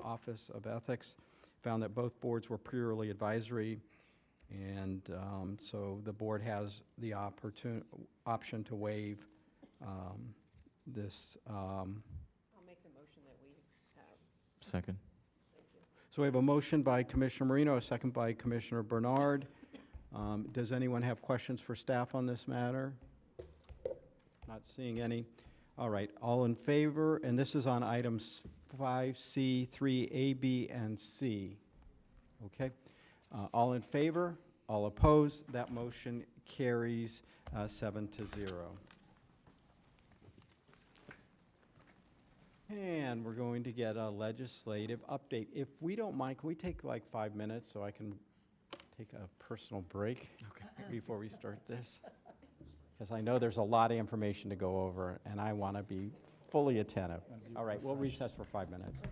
Office of Ethics, found that both boards were purely advisory, and so the board has the option to waive this. I'll make the motion that we Second. So we have a motion by Commissioner Marino, a second by Commissioner Bernard. Does anyone have questions for staff on this matter? Not seeing any. All right, all in favor, and this is on items 5C, 3A, B, and C. Okay, all in favor, all opposed, that motion carries 7-0. And we're going to get a legislative update. If we don't mind, can we take like 5 minutes so I can take a personal break before we start this? Because I know there's a lot of information to go over, and I want to be fully attentive. All right, we'll recess for 5 minutes.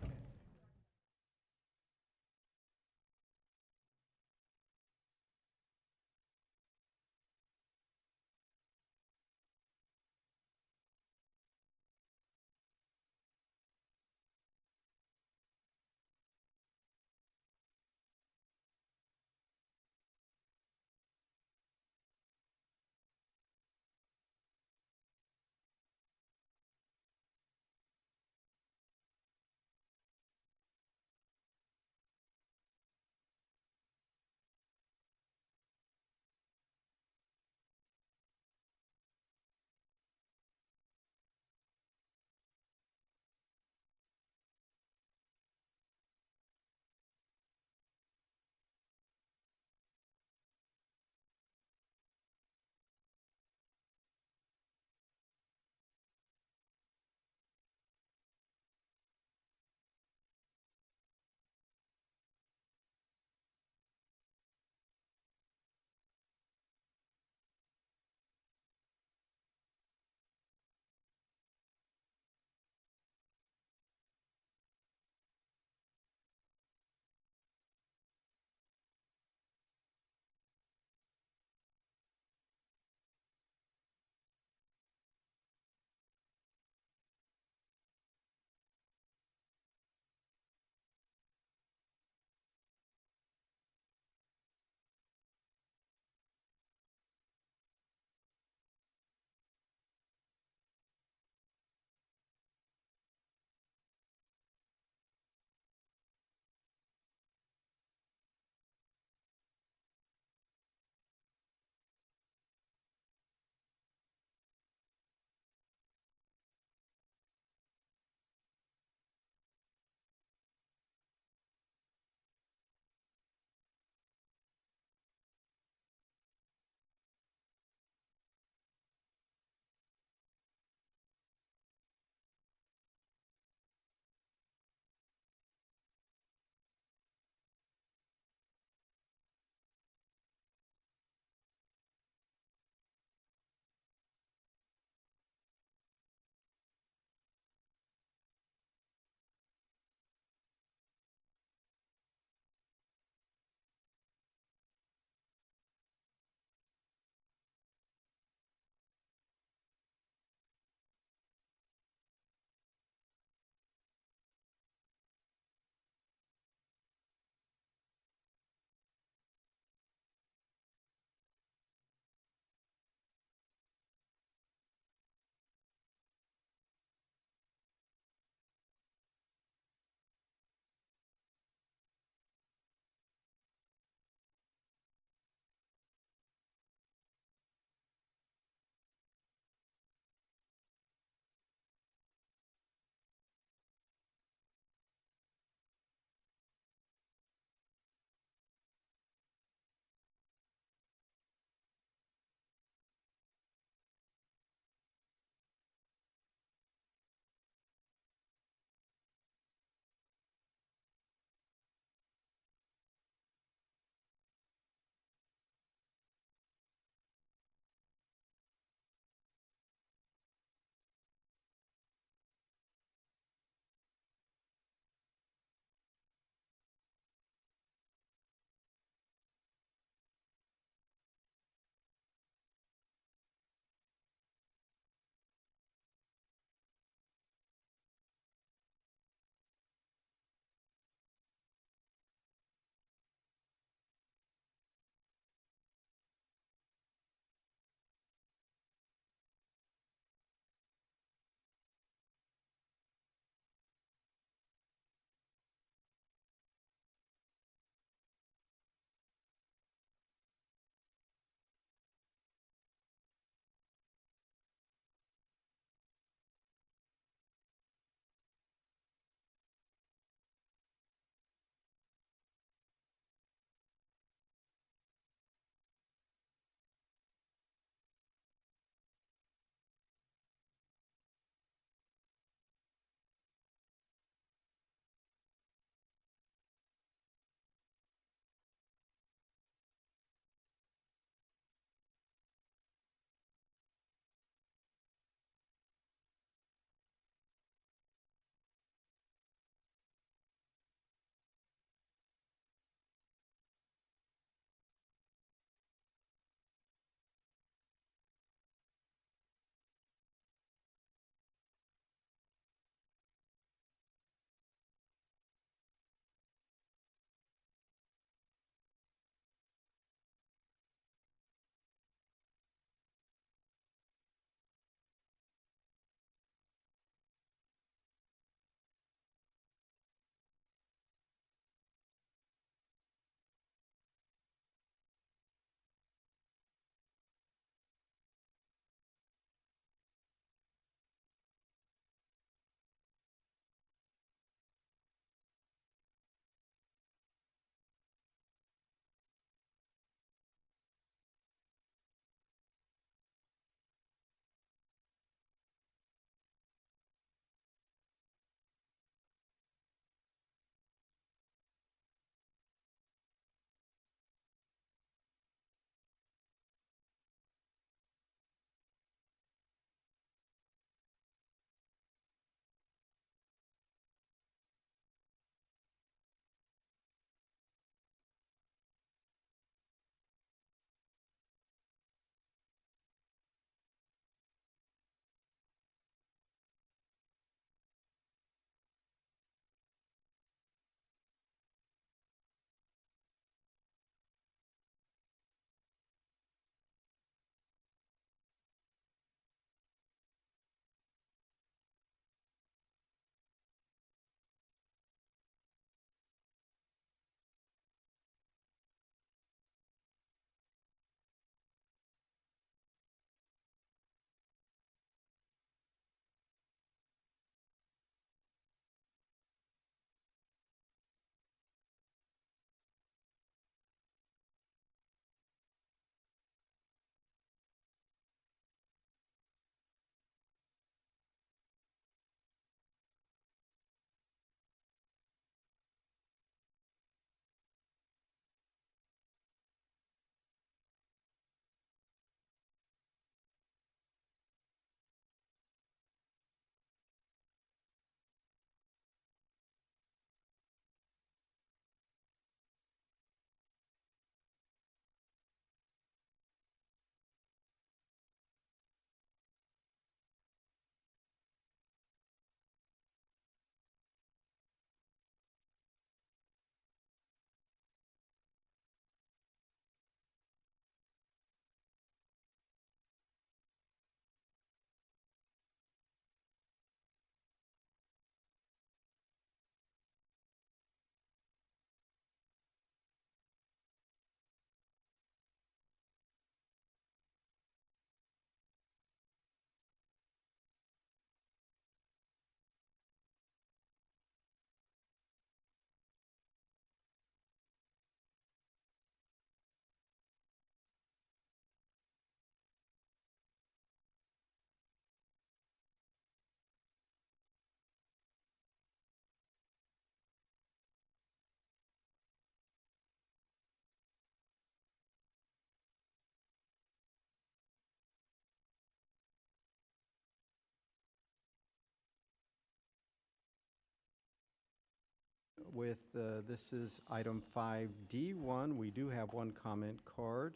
this is item 5D1. We do have one comment card,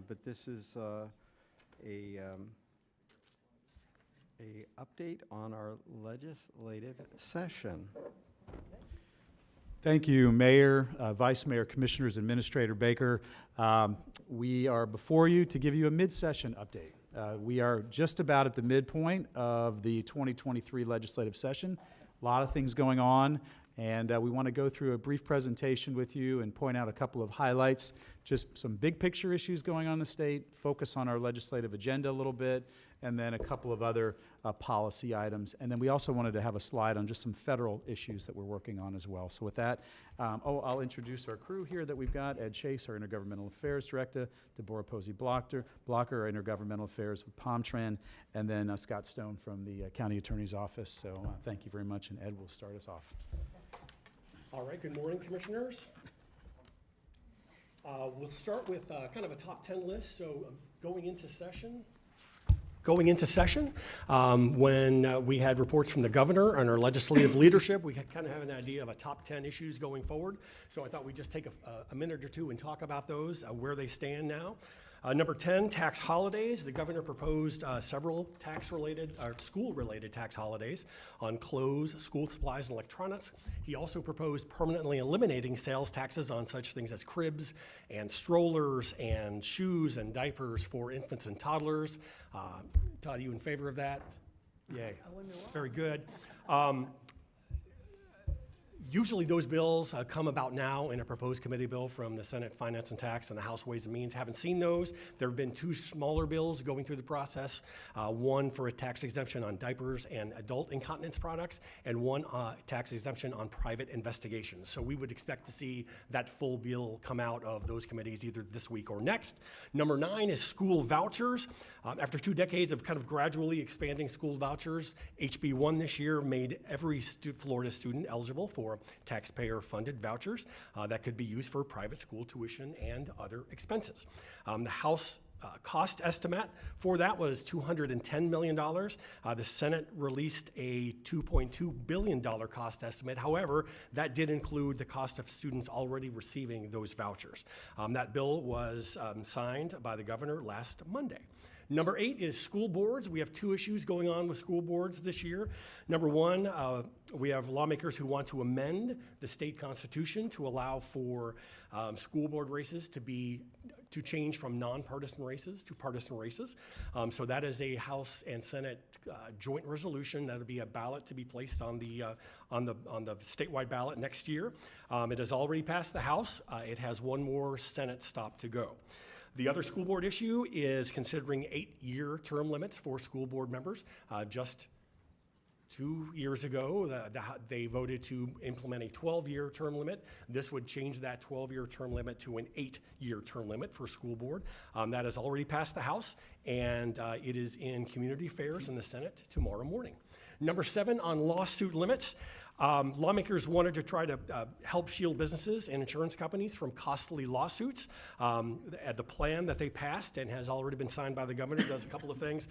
but this is a update on our legislative session. Thank you, Mayor, Vice Mayor, Commissioners, Administrator Baker. We are before you to give you a mid-session update. We are just about at the midpoint of the 2023 legislative session. A lot of things going on, and we want to go through a brief presentation with you and point out a couple of highlights, just some big picture issues going on in the state, focus on our legislative agenda a little bit, and then a couple of other policy items. And then we also wanted to have a slide on just some federal issues that we're working on as well. So with that, I'll introduce our crew here that we've got. Ed Chase, our Intergovernmental Affairs Director, Deborah Posey-Blocker, our Intergovernmental Affairs with POMTRAN, and then Scott Stone from the County Attorney's Office. So thank you very much, and Ed will start us off. All right, good morning, Commissioners. We'll start with kind of a top 10 list. So going into session, when we had reports from the governor and our legislative leadership, we kind of have an idea of a top 10 issues going forward. So I thought we'd just take a minute or two and talk about those, where they stand now. Number 10, tax holidays. The governor proposed several tax-related or school-related tax holidays on clothes, school supplies, and electronics. He also proposed permanently eliminating sales taxes on such things as cribs and strollers and shoes and diapers for infants and toddlers. Todd, are you in favor of that? Yay. Very good. Usually those bills come about now in a proposed committee bill from the Senate Finance and Tax and the House Ways and Means. Haven't seen those. There have been two smaller bills going through the process, one for a tax exemption on diapers and adult incontinence products, and one tax exemption on private investigations. So we would expect to see that full bill come out of those committees either this week or next. Number 9 is school vouchers. After 2 decades of kind of gradually expanding school vouchers, HB 1 this year made every Florida student eligible for taxpayer-funded vouchers that could be used for private school tuition and other expenses. The House cost estimate for that was $210 million. The Senate released a $2.2 billion cost estimate. However, that did include the cost of students already receiving those vouchers. That bill was signed by the governor last Monday. Number 8 is school boards. We have 2 issues going on with school boards this year. Number 1, we have lawmakers who want to amend the state constitution to allow for school board races to change from nonpartisan races to partisan races. So that is a House and Senate joint resolution. That'll be a ballot to be placed on the statewide ballot next year. It has already passed the House. It has one more Senate stop to go. The other school board issue is considering 8-year term limits for school board members. Just 2 years ago, they voted to implement a 12-year term limit. This would change that 12-year term limit to an 8-year term limit for school board. That has already passed the House, and it is in community affairs in the Senate tomorrow morning. Number 7 on lawsuit limits. Lawmakers wanted to try to help shield businesses and insurance companies from costly lawsuits. The plan that they passed and has already been signed by the governor does a couple of things,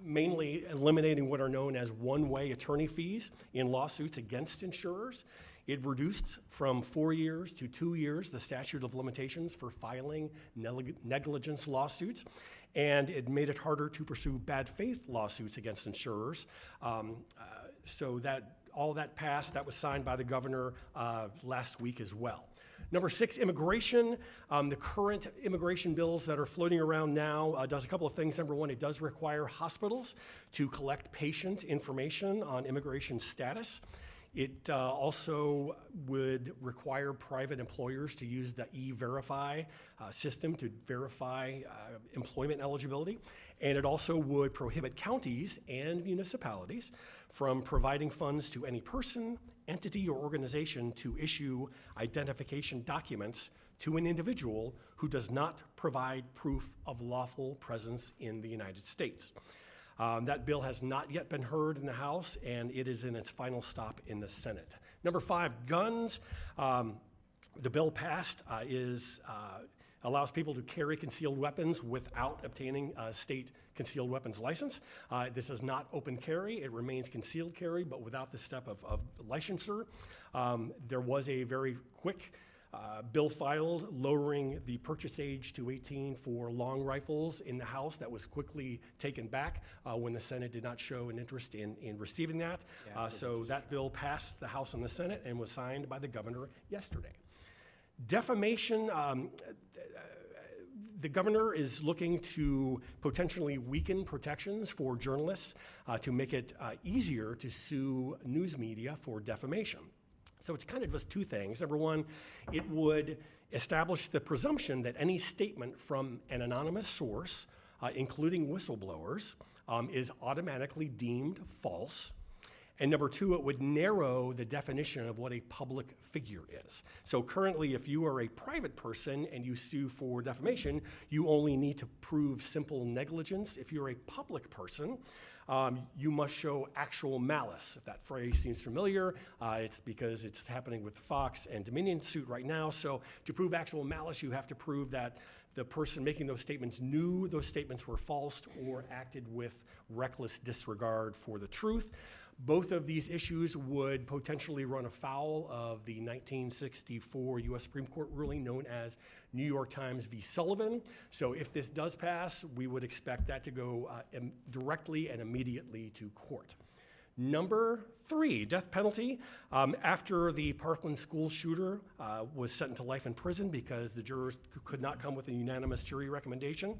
mainly eliminating what are known as one-way attorney fees in lawsuits against insurers. It reduced from 4 years to 2 years the statute of limitations for filing negligence lawsuits, and it made it harder to pursue bad faith lawsuits against insurers. So that all that passed, that was signed by the governor last week as well. Number 6, immigration. The current immigration bills that are floating around now does a couple of things. Number 1, it does require hospitals to collect patient information on immigration status. It also would require private employers to use the E-Verify system to verify employment eligibility. And it also would prohibit counties and municipalities from providing funds to any person, entity, or organization to issue identification documents to an individual who does not provide proof of lawful presence in the United States. That bill has not yet been heard in the House, and it is in its final stop in the Senate. Number 5, guns. The bill passed is allows people to carry concealed weapons without obtaining a state concealed weapons license. This is not open carry. It remains concealed carry, but without the step of licensure. There was a very quick bill filed lowering the purchase age to 18 for long rifles in the House. That was quickly taken back when the Senate did not show an interest in receiving that. So that bill passed the House and the Senate and was signed by the governor yesterday. Defamation, the governor is looking to potentially weaken protections for journalists to make it easier to sue news media for defamation. So it's kind of just two things. Number one, it would establish the presumption that any statement from an anonymous source, including whistleblowers, is automatically deemed false. And number two, it would narrow the definition of what a public figure is. So currently, if you are a private person and you sue for defamation, you only need to prove simple negligence. If you're a public person, you must show actual malice. If that phrase seems familiar, it's because it's happening with the Fox and Dominion suit right now. So to prove actual malice, you have to prove that the person making those statements knew those statements were false or acted with reckless disregard for the truth. Both of these issues would potentially run afoul of the 1964 U.S. Supreme Court ruling known as New York Times v. Sullivan. So if this does pass, we would expect that to go directly and immediately to court. Number three, death penalty. After the Parkland school shooter was sentenced to life in prison because the jurors could not come with a unanimous jury recommendation,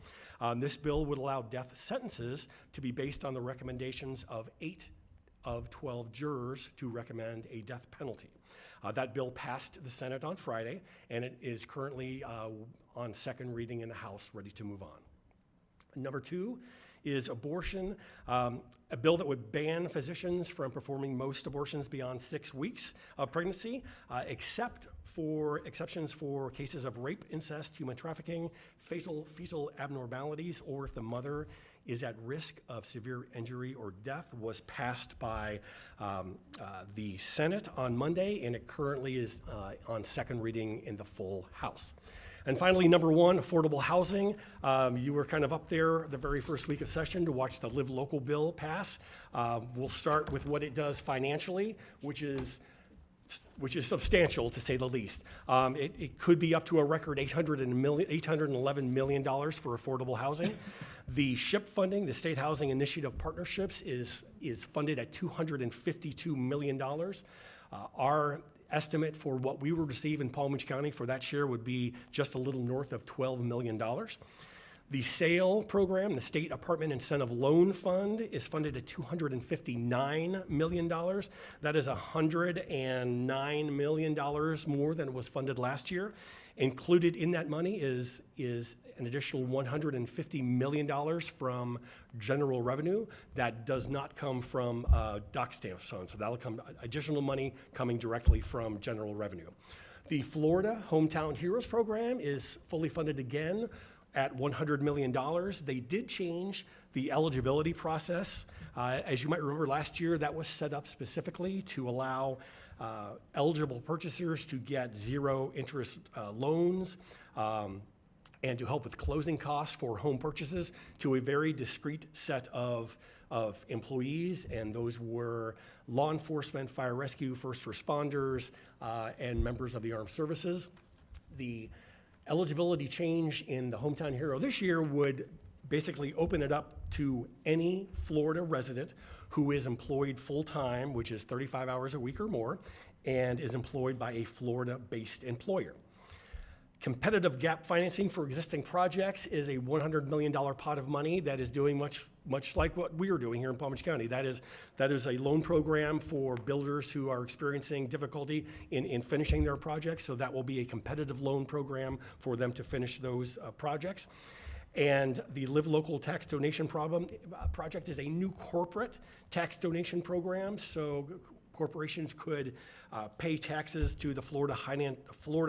this bill would allow death sentences to be based on the recommendations of 8 of 12 jurors to recommend a death penalty. That bill passed the Senate on Friday, and it is currently on second reading in the House, ready to move on. Number two is abortion, a bill that would ban physicians from performing most abortions beyond 6 weeks of pregnancy, except for exceptions for cases of rape, incest, human trafficking, fetal abnormalities, or if the mother is at risk of severe injury or death, was passed by the Senate on Monday, and it currently is on second reading in the full House. And finally, number one, affordable housing. You were kind of up there the very first week of session to watch the Live Local bill pass. We'll start with what it does financially, which is substantial, to say the least. It could be up to a record $811 million for affordable housing. The SHIP funding, the State Housing Initiative Partnerships, is funded at $252 million. Our estimate for what we will receive in Palm Beach County for that share would be just a little north of $12 million. The SAIL program, the State Apartment Incentive Loan Fund, is funded at $259 million. That is $109 million more than it was funded last year. Included in that money is an additional $150 million from general revenue that does not come from dock stamp funds. So that'll come additional money coming directly from general revenue. The Florida Hometown Heroes program is fully funded again at $100 million. They did change the eligibility process. As you might remember last year, that was set up specifically to allow eligible purchasers to get zero interest loans and to help with closing costs for home purchases to a very discrete set of employees, and those were law enforcement, fire rescue, first responders, and members of the armed services. The eligibility change in the Hometown Hero this year would basically open it up to any Florida resident who is employed full-time, which is 35 hours a week or more, and is employed by a Florida-based employer. Competitive gap financing for existing projects is a $100 million pot of money that is doing much like what we are doing here in Palm Beach County. That is a loan program for builders who are experiencing difficulty in finishing their projects. So that will be a competitive loan program for them to finish those projects. And the Live Local Tax Donation Project is a new corporate tax donation program. So corporations could pay taxes to the Florida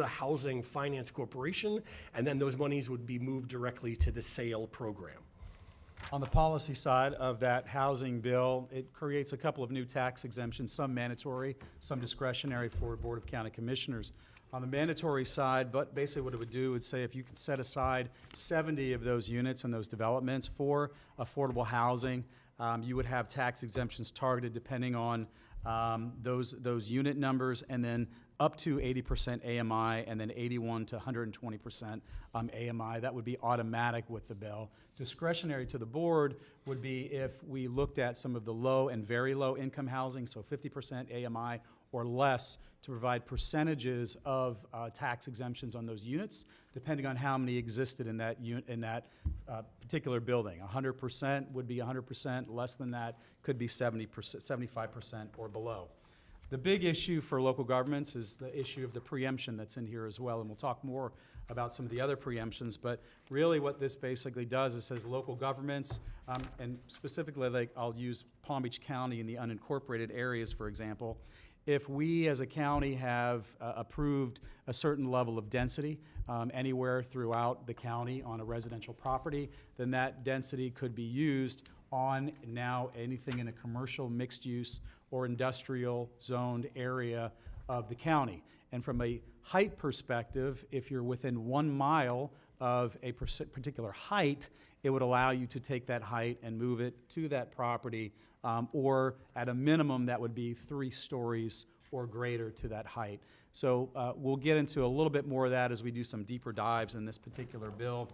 Housing Finance Corporation, and then those monies would be moved directly to the SAIL program. On the policy side of that housing bill, it creates a couple of new tax exemptions, some mandatory, some discretionary for Board of County Commissioners. On the mandatory side, but basically what it would do would say if you could set aside 70 of those units and those developments for affordable housing, you would have tax exemptions targeted depending on those unit numbers, and then up to 80% AMI, and then 81 to 120% AMI. That would be automatic with the bill. Discretionary to the board would be if we looked at some of the low and very low income housing, so 50% AMI or less, to provide percentages of tax exemptions on those units, depending on how many existed in that particular building. 100% would be 100%, less than that could be 70%, 75% or below. The big issue for local governments is the issue of the preemption that's in here as well, and we'll talk more about some of the other preemptions, but really what this basically does is says local governments, and specifically, like, I'll use Palm Beach County in the unincorporated areas, for example. If we as a county have approved a certain level of density anywhere throughout the county on a residential property, then that density could be used on now anything in a commercial, mixed use, or industrial zoned area of the county. And from a height perspective, if you're within 1 mile of a particular height, it would allow you to take that height and move it to that property, or at a minimum, that would be 3 stories or greater to that height. So we'll get into a little bit more of that as we do some deeper dives in this particular bill.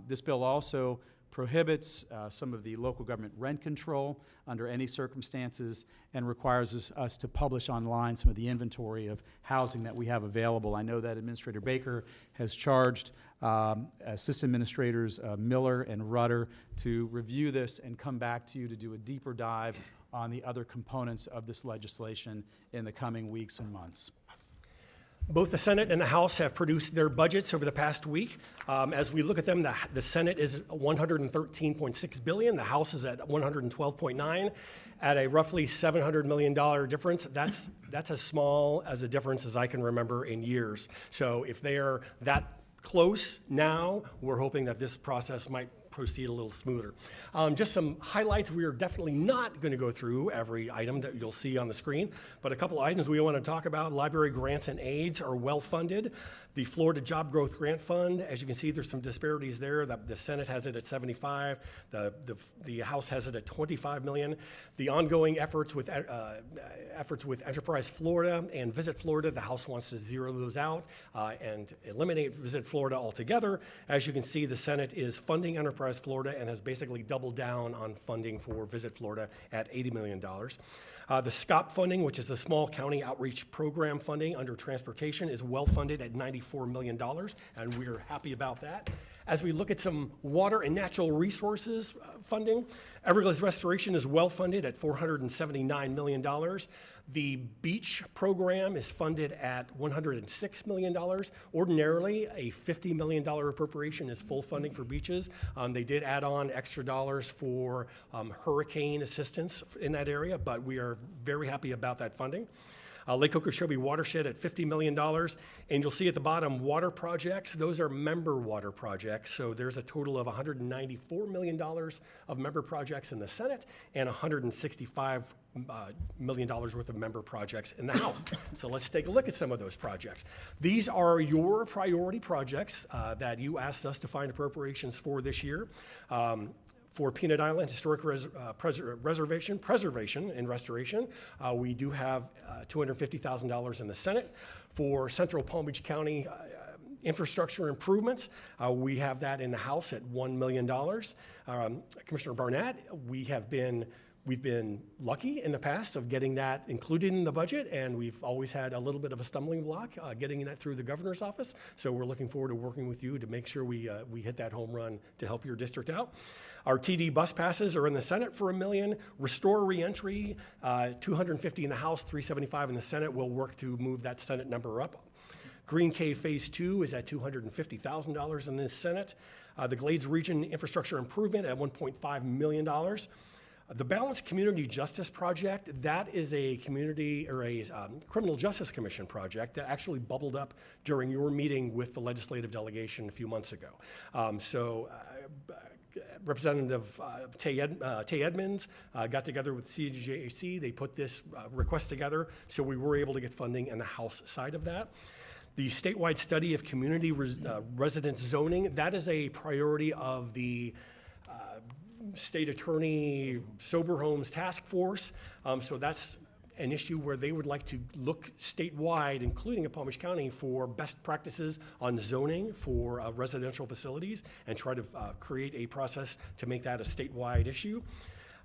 This bill also prohibits some of the local government rent control under any circumstances, and requires us to publish online some of the inventory of housing that we have available. I know that Administrator Baker has charged Assistant Administrators Miller and Rudder to review this and come back to you to do a deeper dive on the other components of this legislation in the coming weeks and months. Both the Senate and the House have produced their budgets over the past week. As we look at them, the Senate is $113.6 billion. The House is at $112.9, at a roughly $700 million difference. That's as small as a difference as I can remember in years. So if they are that close now, we're hoping that this process might proceed a little smoother. Just some highlights. We are definitely not going to go through every item that you'll see on the screen, but a couple items we want to talk about. Library grants and aids are well funded. The Florida Job Growth Grant Fund, as you can see, there's some disparities there. The Senate has it at 75. The House has it at 25 million. The ongoing efforts with Enterprise Florida and Visit Florida, the House wants to zero those out and eliminate Visit Florida altogether. As you can see, the Senate is funding Enterprise Florida and has basically doubled down on funding for Visit Florida at $80 million. The SCOP funding, which is the Small County Outreach Program funding under transportation, is well funded at $94 million, and we're happy about that. As we look at some water and natural resources funding, Everglades Restoration is well funded at $479 million. The beach program is funded at $106 million. Ordinarily, a $50 million appropriation is full funding for beaches. They did add on extra dollars for hurricane assistance in that area, but we are very happy about that funding. Lake Okeechobee Watershed at $50 million. And you'll see at the bottom, water projects. Those are member water projects. So there's a total of $194 million of member projects in the Senate and $165 million worth of member projects in the House. So let's take a look at some of those projects. These are your priority projects that you asked us to find appropriations for this year. For Peanut Island Historic Preservation and Restoration, we do have $250,000 in the Senate. For Central Palm Beach County infrastructure improvements, we have that in the House at $1 million. Commissioner Barnett, we've been lucky in the past of getting that included in the budget, and we've always had a little bit of a stumbling block getting that through the governor's office. So we're looking forward to working with you to make sure we hit that home run to help your district out. Our TD bus passes are in the Senate for $1 million. Restore ReEntry, $250 in the House, $375 in the Senate. We'll work to move that Senate number up. Green Cave Phase 2 is at $250,000 in the Senate. The Glades Region Infrastructure Improvement at $1.5 million. The Balanced Community Justice Project, that is a community or a criminal justice commission project that actually bubbled up during your meeting with the legislative delegation a few months ago. Representative Tay Edmonds got together with CJAC. They put this request together, so we were able to get funding in the House side of that. The statewide study of community residence zoning, that is a priority of the state attorney Sober Homes Task Force. So that's an issue where they would like to look statewide, including in Palm Beach County, for best practices on zoning for residential facilities and try to create a process to make that a statewide issue.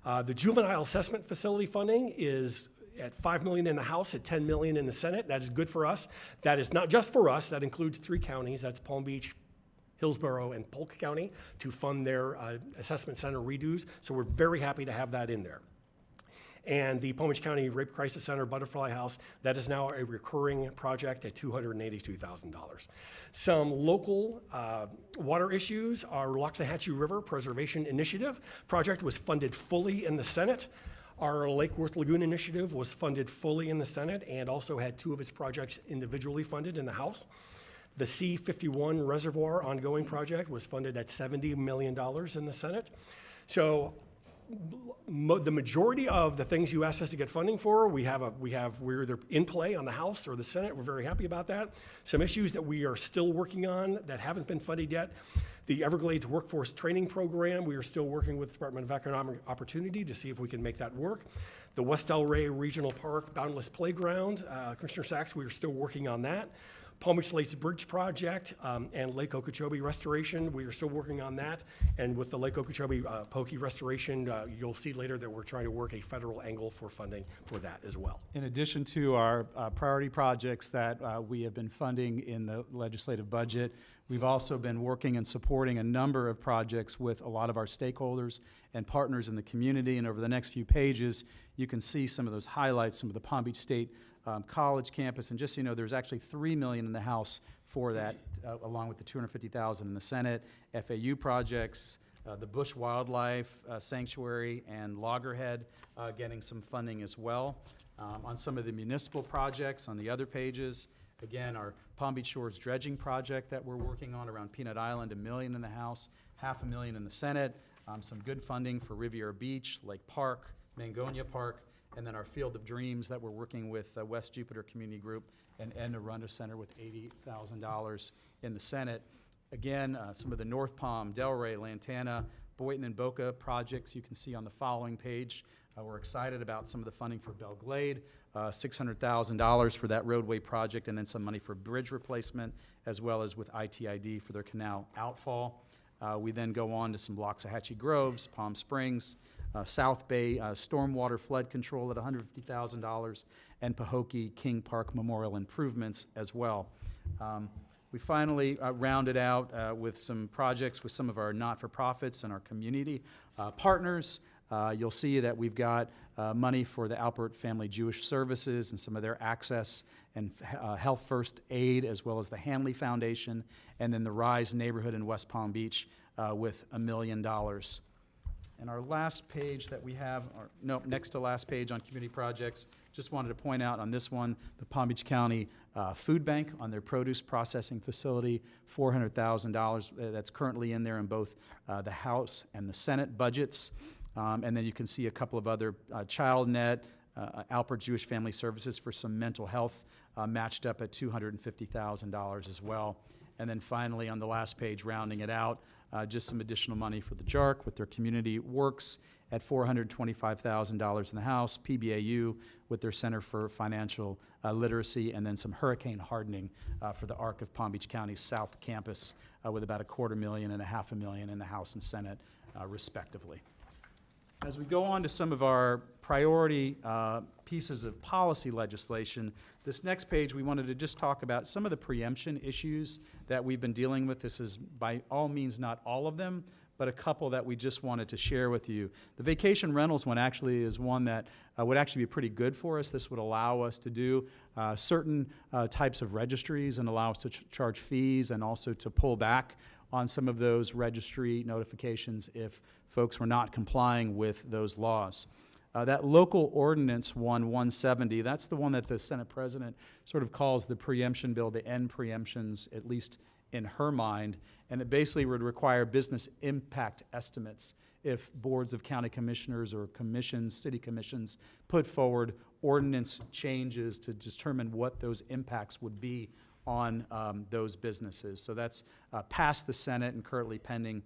The juvenile assessment facility funding is at $5 million in the House, at $10 million in the Senate. That is good for us. That is not just for us. That includes 3 counties. That's Palm Beach, Hillsborough, and Polk County to fund their assessment center redos. So we're very happy to have that in there. And the Palm Beach County Rape Crisis Center Butterfly House, that is now a recurring project at $282,000. Some local water issues, our Loxahatchee River Preservation Initiative project was funded fully in the Senate. Our Lake Worth Lagoon Initiative was funded fully in the Senate and also had 2 of its projects individually funded in the House. The C-51 Reservoir ongoing project was funded at $70 million in the Senate. So the majority of the things you asked us to get funding for, we're either in play on the House or the Senate. We're very happy about that. Some issues that we are still working on that haven't been funded yet. The Everglades Workforce Training Program, we are still working with the Department of Economic Opportunity to see if we can make that work. The West El Rey Regional Park Boundless Playground, Commissioner Sachs, we are still working on that. Palm Beach Lakes Bridge Project and Lake Okeechobee Restoration, we are still working on that. And with the Lake Okeechobee Pokey Restoration, you'll see later that we're trying to work a federal angle for funding for that as well. In addition to our priority projects that we have been funding in the legislative budget, we've also been working and supporting a number of projects with a lot of our stakeholders and partners in the community. And over the next few pages, you can see some of those highlights, some of the Palm Beach State College campus. And just so you know, there's actually $3 million in the House for that, along with the $250,000 in the Senate. FAU projects, the Bush Wildlife Sanctuary and Loggerhead getting some funding as well. On some of the municipal projects on the other pages, again, our Palm Beach Shores dredging project that we're working on around Peanut Island, $1 million in the House, $500,000 in the Senate. Some good funding for Riviera Beach, Lake Park, Mangonia Park, and then our Field of Dreams that we're working with West Jupiter Community Group and Edna Arundel Center with $80,000 in the Senate. Again, some of the North Palm, Delray, Lantana, Boynton, and Boca projects you can see on the following page. We're excited about some of the funding for Belle Glade, $600,000 for that roadway project, and then some money for bridge replacement, as well as with ITID for their canal outfall. We then go on to some Loxahatchee Groves, Palm Springs, South Bay stormwater flood control at $150,000, and Pahokee King Park Memorial improvements as well. We finally rounded out with some projects with some of our not-for-profits and our community partners. You'll see that we've got money for the Alpert Family Jewish Services and some of their access and Health First Aid, as well as the Hanley Foundation, and then the Rise neighborhood in West Palm Beach with $1 million. And our last page that we have, or no, next to last page on community projects, just wanted to point out on this one, the Palm Beach County Food Bank on their produce processing facility, $400,000 that's currently in there in both the House and the Senate budgets. And then you can see a couple of other ChildNet, Alpert Jewish Family Services for some mental health matched up at $250,000 as well. And then finally on the last page, rounding it out, just some additional money for the JARC with their community works at $425,000 in the House, PBAU with their Center for Financial Literacy, and then some hurricane hardening for the ARC of Palm Beach County's South Campus with about $250,000 and $500,000 in the House and Senate respectively. As we go on to some of our priority pieces of policy legislation, this next page we wanted to just talk about some of the preemption issues that we've been dealing with. This is by all means not all of them, but a couple that we just wanted to share with you. The vacation rentals one actually is one that would actually be pretty good for us. This would allow us to do certain types of registries and allow us to charge fees and also to pull back on some of those registry notifications if folks were not complying with those laws. That local ordinance 170, that's the one that the Senate President sort of calls the preemption bill, the end preemptions, at least in her mind, and it basically would require business impact estimates if boards of county commissioners or commissions, city commissions, put forward ordinance changes to determine what those impacts would be on those businesses. So that's passed the Senate and currently pending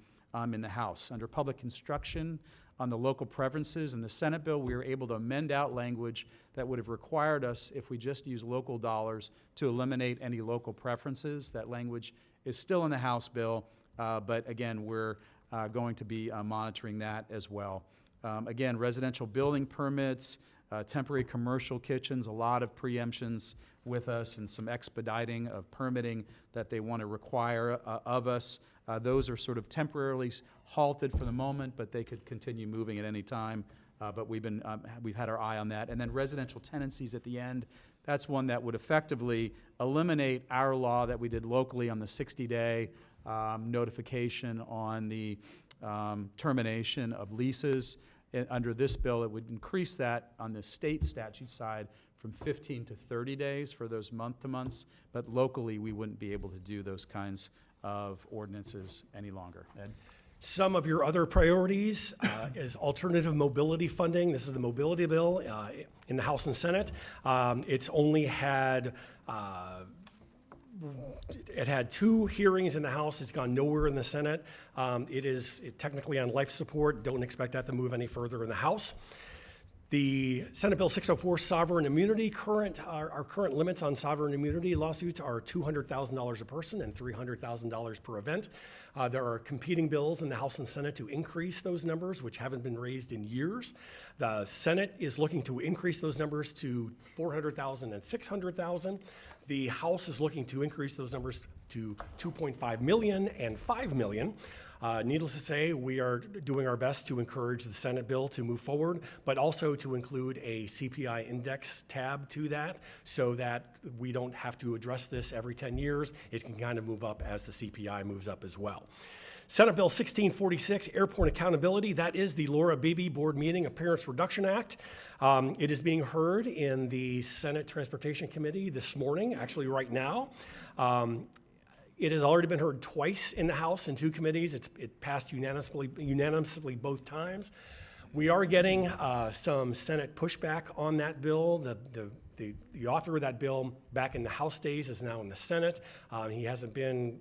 in the House. Under public construction, on the local preferences in the Senate bill, we were able to amend out language that would have required us, if we just use local dollars, to eliminate any local preferences. That language is still in the House bill, but again, we're going to be monitoring that as well. Again, residential building permits, temporary commercial kitchens, a lot of preemptions with us and some expediting of permitting that they want to require of us. Those are sort of temporarily halted for the moment, but they could continue moving at any time. But we've had our eye on that. And then residential tenancies at the end, that's one that would effectively eliminate our law that we did locally on the 60-day notification on the termination of leases. Under this bill, it would increase that on the state statute side from 15 to 30 days for those month-to-months, but locally, we wouldn't be able to do those kinds of ordinances any longer. Ed? Some of your other priorities is alternative mobility funding. This is the mobility bill in the House and Senate. It's only had it had 2 hearings in the House. It's gone nowhere in the Senate. It is technically on life support. Don't expect that to move any further in the House. The Senate Bill 604, sovereign immunity, our current limits on sovereign immunity lawsuits are $200,000 a person and $300,000 per event. There are competing bills in the House and Senate to increase those numbers, which haven't been raised in years. The Senate is looking to increase those numbers to $400,000 and $600,000. The House is looking to increase those numbers to $2.5 million and $5 million. Needless to say, we are doing our best to encourage the Senate bill to move forward, but also to include a CPI index tab to that so that we don't have to address this every 10 years. It can kind of move up as the CPI moves up as well. Senate Bill 1646, Airport Accountability, that is the Laura Beebe Board Meeting Appearance Reduction Act. It is being heard in the Senate Transportation Committee this morning, actually right now. It has already been heard twice in the House in 2 committees. It passed unanimously both times. We are getting some Senate pushback on that bill. The author of that bill back in the House days is now in the Senate. He hasn't been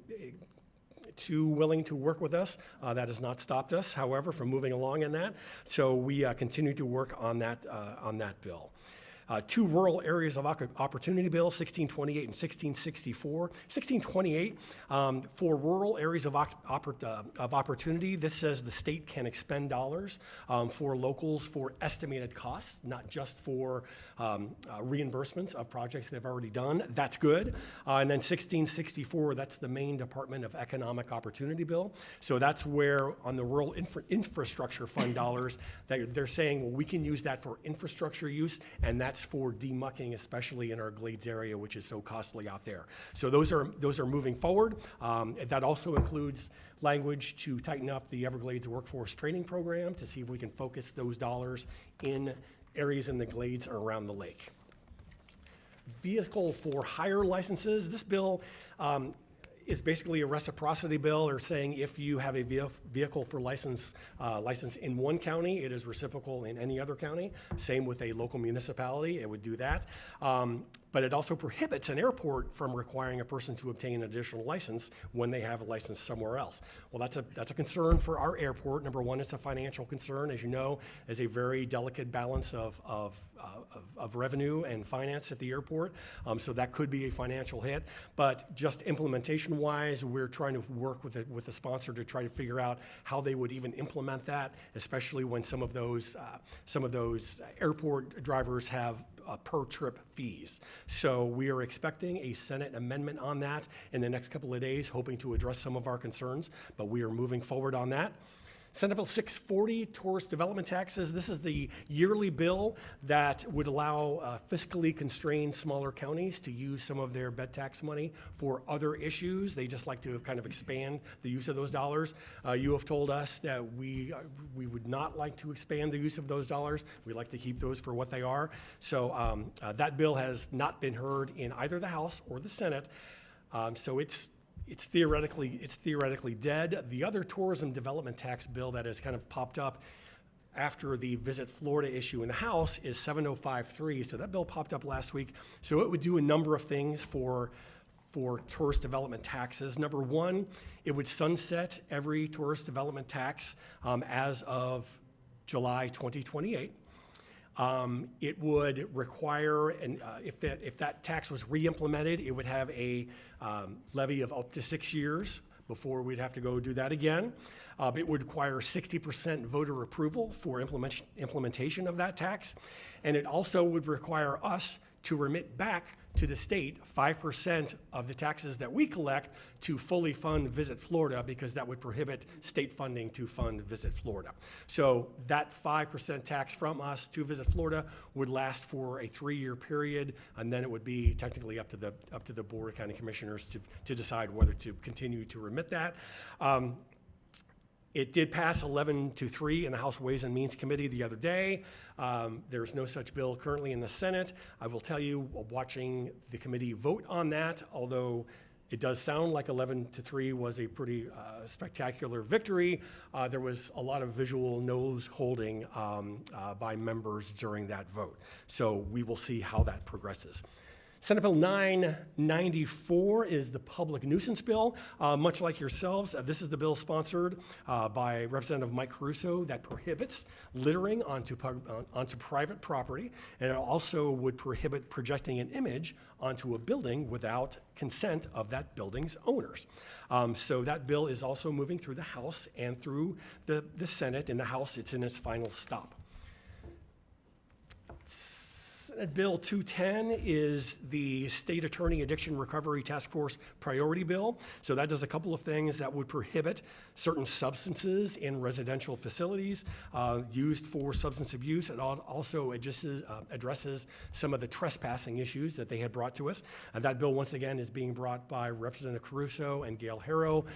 too willing to work with us. That has not stopped us, however, from moving along in that. So we continue to work on that bill. 2 rural areas of opportunity bills, 1628 and 1664. 1628, for rural areas of opportunity, this says the state can expend dollars for locals for estimated costs, not just for reimbursements of projects they've already done. That's good. And then 1664, that's the Maine Department of Economic Opportunity bill. So that's where on the rural infrastructure fund dollars, they're saying, well, we can use that for infrastructure use, and that's for demucking, especially in our Glades area, which is so costly out there. So those are moving forward. That also includes language to tighten up the Everglades Workforce Training Program to see if we can focus those dollars in areas in the Glades or around the lake. Vehicle for hire licenses. This bill is basically a reciprocity bill, or saying if you have a vehicle for license in one county, it is reciprocal in any other county. Same with a local municipality, it would do that. But it also prohibits an airport from requiring a person to obtain an additional license when they have a license somewhere else. Well, that's a concern for our airport. Number one, it's a financial concern. As you know, there's a very delicate balance of revenue and finance at the airport. So that could be a financial hit. But just implementation-wise, we're trying to work with the sponsor to try to figure out how they would even implement that, especially when some of those airport drivers have per trip fees. So we are expecting a Senate amendment on that in the next couple of days, hoping to address some of our concerns, but we are moving forward on that. Senate Bill 640, tourist development taxes. This is the yearly bill that would allow fiscally constrained smaller counties to use some of their bed tax money for other issues. They just like to kind of expand the use of those dollars. You have told us that we would not like to expand the use of those dollars. We like to keep those for what they are. So that bill has not been heard in either the House or the Senate. So it's it's theoretically dead. The other tourism development tax bill that has kind of popped up after the Visit Florida issue in the House is 7053. So that bill popped up last week. So it would do a number of things for tourist development taxes. Number one, it would sunset every tourist development tax as of July 2028. It would require, and if that tax was re-implemented, it would have a levy of up to 6 years before we'd have to go do that again. It would require 60% voter approval for implementation of that tax. And it also would require us to remit back to the state 5% of the taxes that we collect to fully fund Visit Florida, because that would prohibit state funding to fund Visit Florida. So that 5% tax from us to Visit Florida would last for a 3-year period, and then it would be technically up to the Board of County Commissioners to decide whether to continue to remit that. It did pass 11-3 in the House Ways and Means Committee the other day. There's no such bill currently in the Senate. I will tell you, watching the committee vote on that, although it does sound like 11-3 was a pretty spectacular victory, there was a lot of visual nose holding by members during that vote. So we will see how that progresses. Senate Bill 994 is the public nuisance bill. Much like yourselves, this is the bill sponsored by Representative Mike Caruso that prohibits littering onto private property, and it also would prohibit projecting an image onto a building without consent of that building's owners. So that bill is also moving through the House and through the Senate. In the House, it's in its final stop. Senate Bill 210 is the State Attorney Addiction Recovery Task Force Priority Bill. So that does a couple of things that would prohibit certain substances in residential facilities used for substance abuse. It also addresses some of the trespassing issues that they had brought to us. And that bill, once again, is being brought by Representative Caruso and Gail Harrow.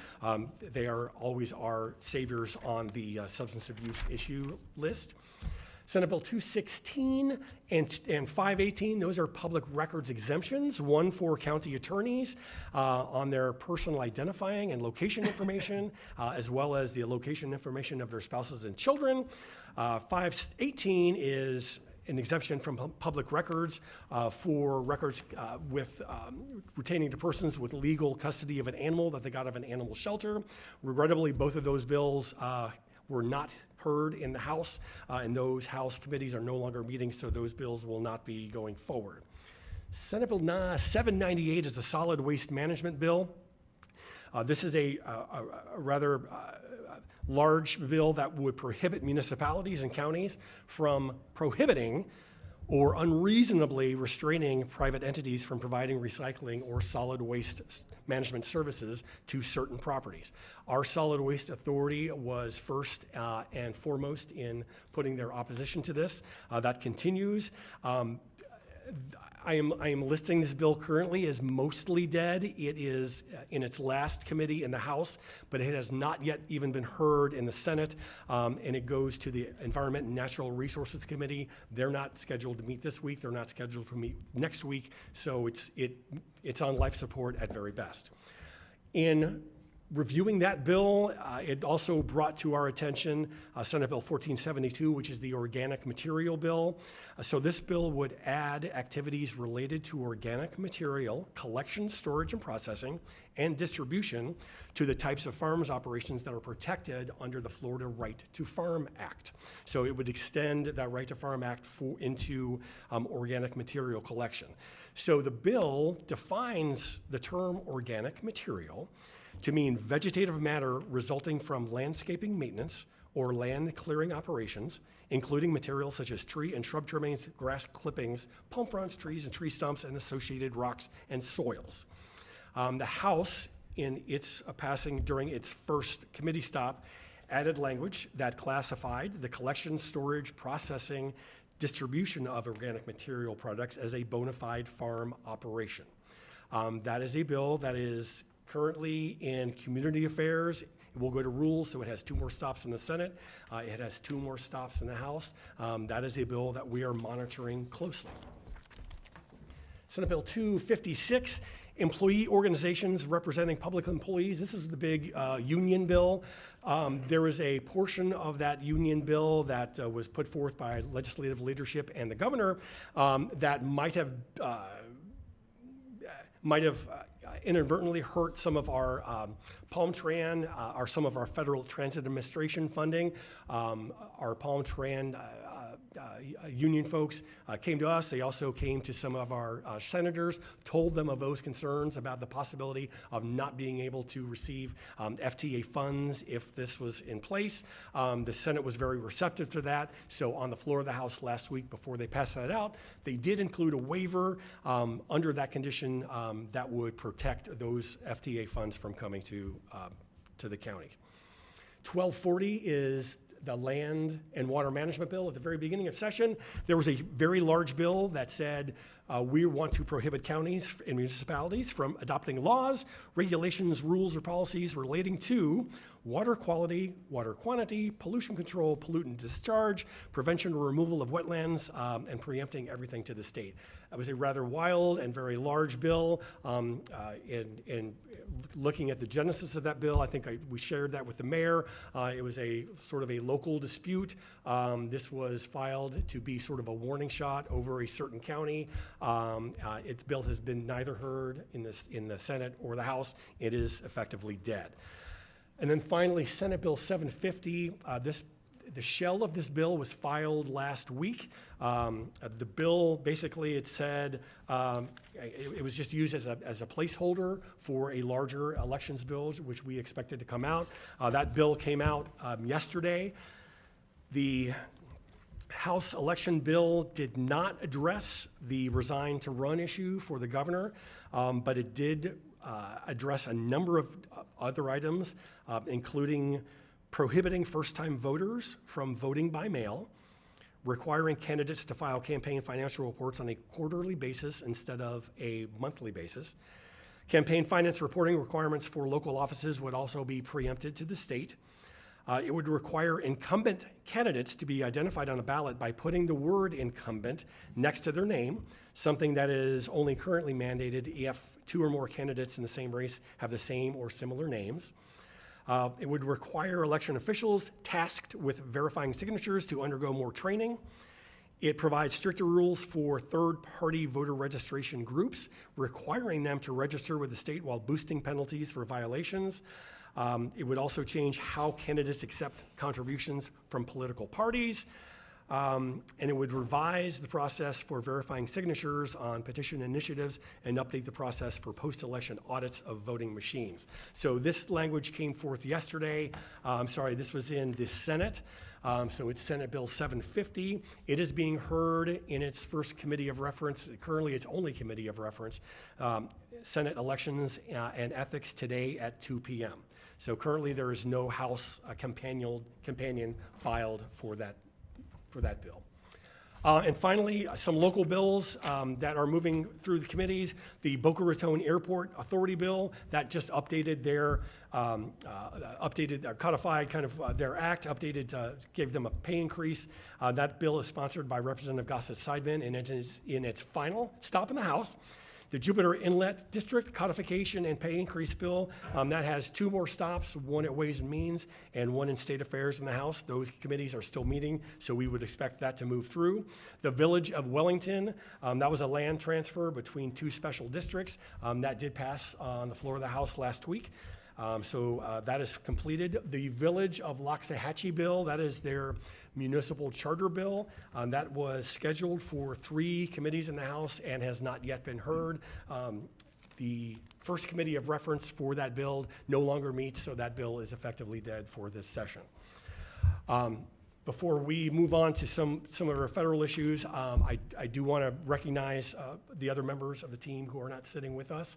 They are always our saviors on the substance abuse issue list. Senate Bill 216 and 518, those are public records exemptions, one for county attorneys on their personal identifying and location information, as well as the location information of their spouses and children. 518 is an exemption from public records for records with retaining to persons with legal custody of an animal that they got of an animal shelter. Regrettably, both of those bills were not heard in the House, and those House committees are no longer meeting, so those bills will not be going forward. Senate Bill 798 is the solid waste management bill. This is a rather large bill that would prohibit municipalities and counties from prohibiting or unreasonably restraining private entities from providing recycling or solid waste management services to certain properties. Our Solid Waste Authority was first and foremost in putting their opposition to this. That continues. I am listing this bill currently as mostly dead. It is in its last committee in the House, but it has not yet even been heard in the Senate, and it goes to the Environment and Natural Resources Committee. They're not scheduled to meet this week. They're not scheduled to meet next week, so it's on life support at very best. In reviewing that bill, it also brought to our attention Senate Bill 1472, which is the organic material bill. So this bill would add activities related to organic material collection, storage, and processing, and distribution to the types of farms operations that are protected under the Florida Right to Farm Act. So it would extend that Right to Farm Act into organic material collection. So the bill defines the term organic material to mean vegetative matter resulting from landscaping maintenance or land clearing operations, including materials such as tree and shrub trimmings, grass clippings, palm fronds, trees and tree stumps, and associated rocks and soils. The House, in its passing during its first committee stop, added language that classified the collection, storage, processing, distribution of organic material products as a bona fide farm operation. That is a bill that is currently in Community Affairs. It will go to Rules, so it has 2 more stops in the Senate. It has 2 more stops in the House. That is a bill that we are monitoring closely. Senate Bill 256 Employee organizations representing public employees, this is the big union bill. There was a portion of that union bill that was put forth by legislative leadership and the governor that might have inadvertently hurt some of our Palm Tran or some of our Federal Transit Administration funding. Our Palm Tran union folks came to us. They also came to some of our senators, told them of those concerns about the possibility of not being able to receive FTA funds if this was in place. The Senate was very receptive to that. So on the floor of the House last week, before they passed that out, they did include a waiver under that condition that would protect those FTA funds from coming to the county. 1240 is the Land and Water Management Bill. At the very beginning of session, there was a very large bill that said we want to prohibit counties and municipalities from adopting laws, regulations, rules, or policies relating to water quality, water quantity, pollution control, pollutant discharge, prevention or removal of wetlands, and preempting everything to the state. It was a rather wild and very large bill. In looking at the genesis of that bill, I think we shared that with the mayor. It was a sort of a local dispute. This was filed to be sort of a warning shot over a certain county. Its bill has been neither heard in the Senate or the House. It is effectively dead. And then finally, Senate Bill 750. The shell of this bill was filed last week. The bill, basically, it said it was just used as a placeholder for a larger elections bill, which we expected to come out. That bill came out yesterday. The House election bill did not address the resign to run issue for the governor, but it did address a number of other items, including prohibiting first-time voters from voting by mail, requiring candidates to file campaign financial reports on a quarterly basis instead of a monthly basis. Campaign finance reporting requirements for local offices would also be preempted to the state. It would require incumbent candidates to be identified on a ballot by putting the word incumbent next to their name, something that is only currently mandated if two or more candidates in the same race have the same or similar names. It would require election officials tasked with verifying signatures to undergo more training. It provides stricter rules for third-party voter registration groups, requiring them to register with the state while boosting penalties for violations. It would also change how candidates accept contributions from political parties. And it would revise the process for verifying signatures on petition initiatives and update the process for post-election audits of voting machines. So this language came forth yesterday. This was in the Senate. So it's Senate Bill 750. It is being heard in its first committee of reference, currently its only committee of reference, Senate Elections and Ethics today at 2 p.m. So currently there is no House companion filed for that bill. And finally, some local bills that are moving through the committees. The Boca Raton Airport Authority bill that just updated their codified kind of their act, gave them a pay increase. That bill is sponsored by Representative Gossett Seidman, and it is in its final stop in the House. The Jupiter Inlet District Codification and Pay Increase Bill, that has two more stops, one at Ways and Means and one in State Affairs in the House. Those committees are still meeting, so we would expect that to move through. The Village of Wellington, that was a land transfer between two special districts. That did pass on the floor of the House last week. So that is completed. The Village of Loxahatchee bill, that is their municipal charter bill. That was scheduled for 3 committees in the House and has not yet been heard. The first committee of reference for that bill no longer meets, so that bill is effectively dead for this session. Before we move on to some of our federal issues, I do want to recognize the other members of the team who are not sitting with us.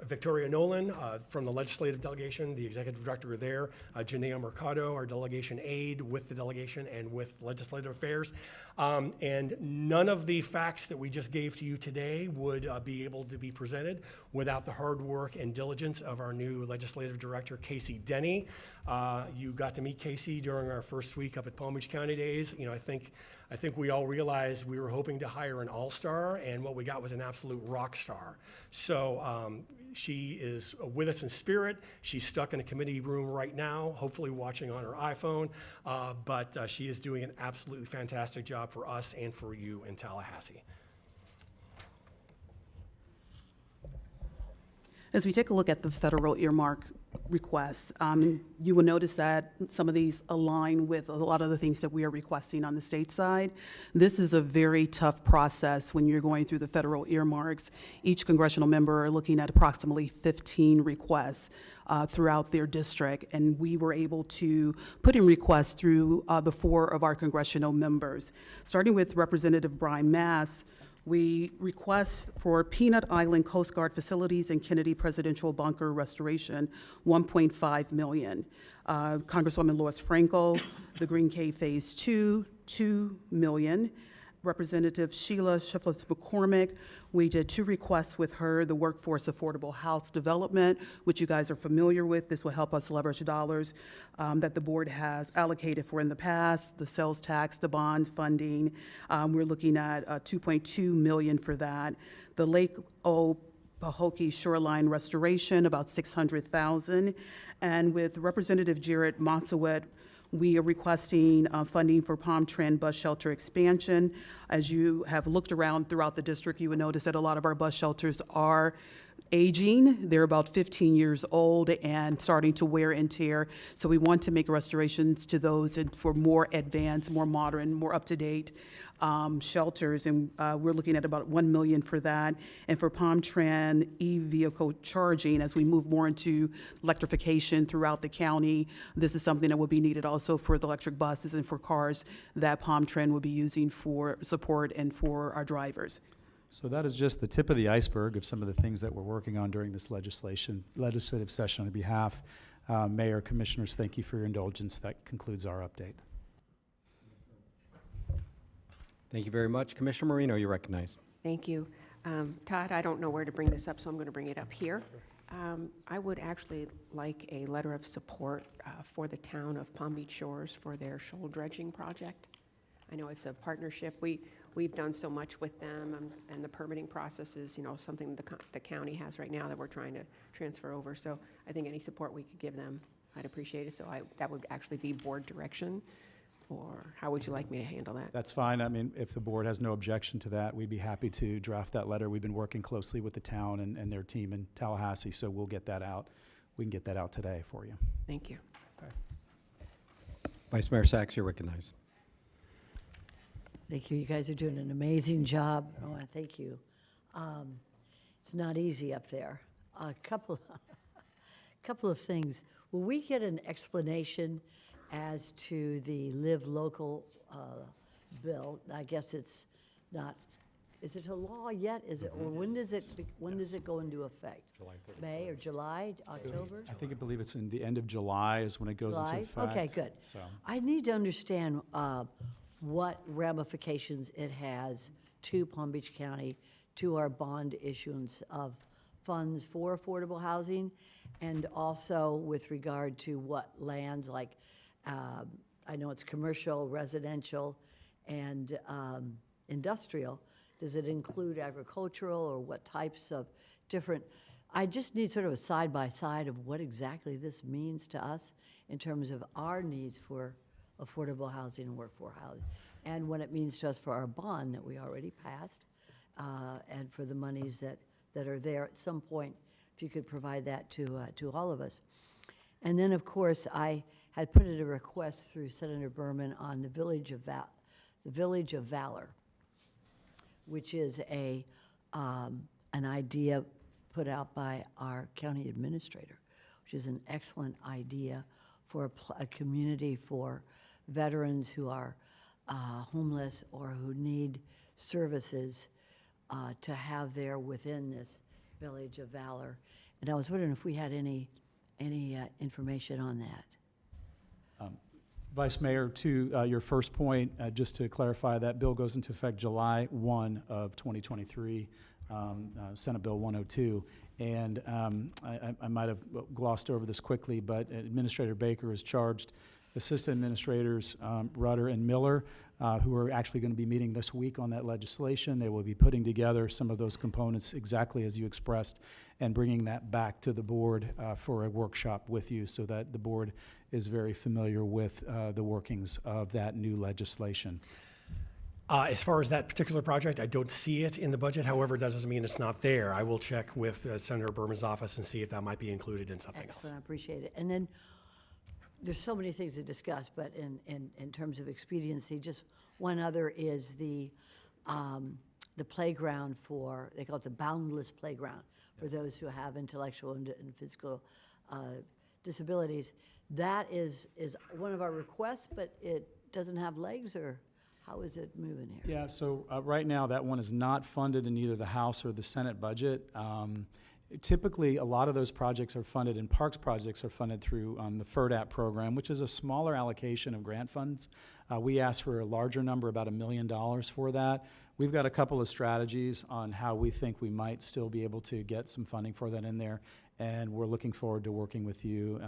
Victoria Nolan from the legislative delegation, the executive director there, Janea Mercado, our delegation aide with the delegation and with legislative affairs. And none of the facts that we just gave to you today would be able to be presented without the hard work and diligence of our new legislative director, Casey Denny. You got to meet Casey during our first week up at Palm Beach County Days. You know, I think I think we all realized we were hoping to hire an all-star, and what we got was an absolute rock star. So she is with us in spirit. She's stuck in a committee room right now, hopefully watching on her iPhone, but she is doing an absolutely fantastic job for us and for you in Tallahassee. As we take a look at the federal earmark requests, you will notice that some of these align with a lot of the things that we are requesting on the state side. This is a very tough process when you're going through the federal earmarks. Each congressional member are looking at approximately 15 requests throughout their district, and we were able to put in requests through the 4 of our congressional members. Starting with Representative Brian Mass, we request for Peanut Island Coast Guard facilities and Kennedy Presidential Bunker restoration, $1.5 million. Congresswoman Lois Frankel, the Green Cave Phase 2, $2 million. Representative Sheila Shiflett-McCormick, we did 2 requests with her, the Workforce Affordable House Development, which you guys are familiar with. This will help us leverage dollars that the board has allocated for in the past, the sales tax, the bond funding. We're looking at $2.2 million for that. The Lake Pahokee Shoreline Restoration, about $600,000. And with Representative Jarrett Motsawet, we are requesting funding for Palm Trend Bus Shelter expansion. As you have looked around throughout the district, you would notice that a lot of our bus shelters are aging. They're about 15 years old and starting to wear and tear. So we want to make restorations to those and for more advanced, more modern, more up-to-date shelters, and we're looking at about $1 million for that. And for Palm Trend e-vehicle charging, as we move more into electrification throughout the county, this is something that will be needed also for the electric buses and for cars that Palm Trend will be using for support and for our drivers. So that is just the tip of the iceberg of some of the things that we're working on during this legislative session on behalf. Mayor, Commissioners, thank you for your indulgence. That concludes our update. Thank you very much. Commissioner Marino, you're recognized. Thank you. Todd, I don't know where to bring this up, so I'm going to bring it up here. I would actually like a letter of support for the town of Palm Beach Shores for their shoal dredging project. I know it's a partnership. We've done so much with them, and the permitting process is, something the county has right now that we're trying to transfer over. So I think any support we could give them, I'd appreciate it. So that would actually be board direction. Or how would you like me to handle that? That's fine. I mean, if the board has no objection to that, we'd be happy to draft that letter. We've been working closely with the town and their team in Tallahassee, so we'll get that out. We can get that out today for you. Thank you. Okay. Vice Mayor Sachs, you're recognized. Thank you. You guys are doing an amazing job. Oh, I thank you. It's not easy up there. A couple of things. Will we get an explanation as to the Live Local bill? I guess it's not. Is it a law yet? Is it, or when does it go into effect? July 31st. May or July, October? I believe it's in the end of July is when it goes into effect. Okay, good. So. I need to understand what ramifications it has to Palm Beach County, to our bond issuance of funds for affordable housing, and also with regard to what lands, like I know it's commercial, residential, and industrial. Does it include agricultural, or what types of different? I just need sort of a side-by-side of what exactly this means to us in terms of our needs for affordable housing and workforce housing, and what it means to us for our bond that we already passed, and for the monies that are there at some point, if you could provide that to all of us. And then, of course, I had put in a request through Senator Berman on the Village of Valor, which is an idea put out by our county administrator, which is an excellent idea for a community for veterans who are homeless or who need services to have there within this Village of Valor. And I was wondering if we had any information on that. Vice Mayor, to your first point, just to clarify, that bill goes into effect July 1 of 2023, Senate Bill 102. And I might have glossed over this quickly, but Administrator Baker is charged Assistant Administrators Rudder and Miller, who are actually going to be meeting this week on that legislation. They will be putting together some of those components exactly as you expressed and bringing that back to the board for a workshop with you so that the board is very familiar with the workings of that new legislation. As far as that particular project, I don't see it in the budget. However, that doesn't mean it's not there. I will check with Senator Berman's office and see if that might be included in something Excellent, I else. appreciate it. And then, there's so many things to discuss, but in terms of expediency, just one other is the playground for, they call it the boundless playground, for those who have intellectual and physical disabilities. That is one of our requests, but it doesn't have legs, or how is it moving here? Yeah, so right now, that one is not funded in either the House or the Senate budget. Typically, a lot of those projects are funded, and parks projects are funded through the FERDAP program, which is a smaller allocation of grant funds. We asked for a larger number, about $1 million for that. We've got a couple of strategies on how we think we might still be able to get some funding for that in there, and we're looking forward to working with you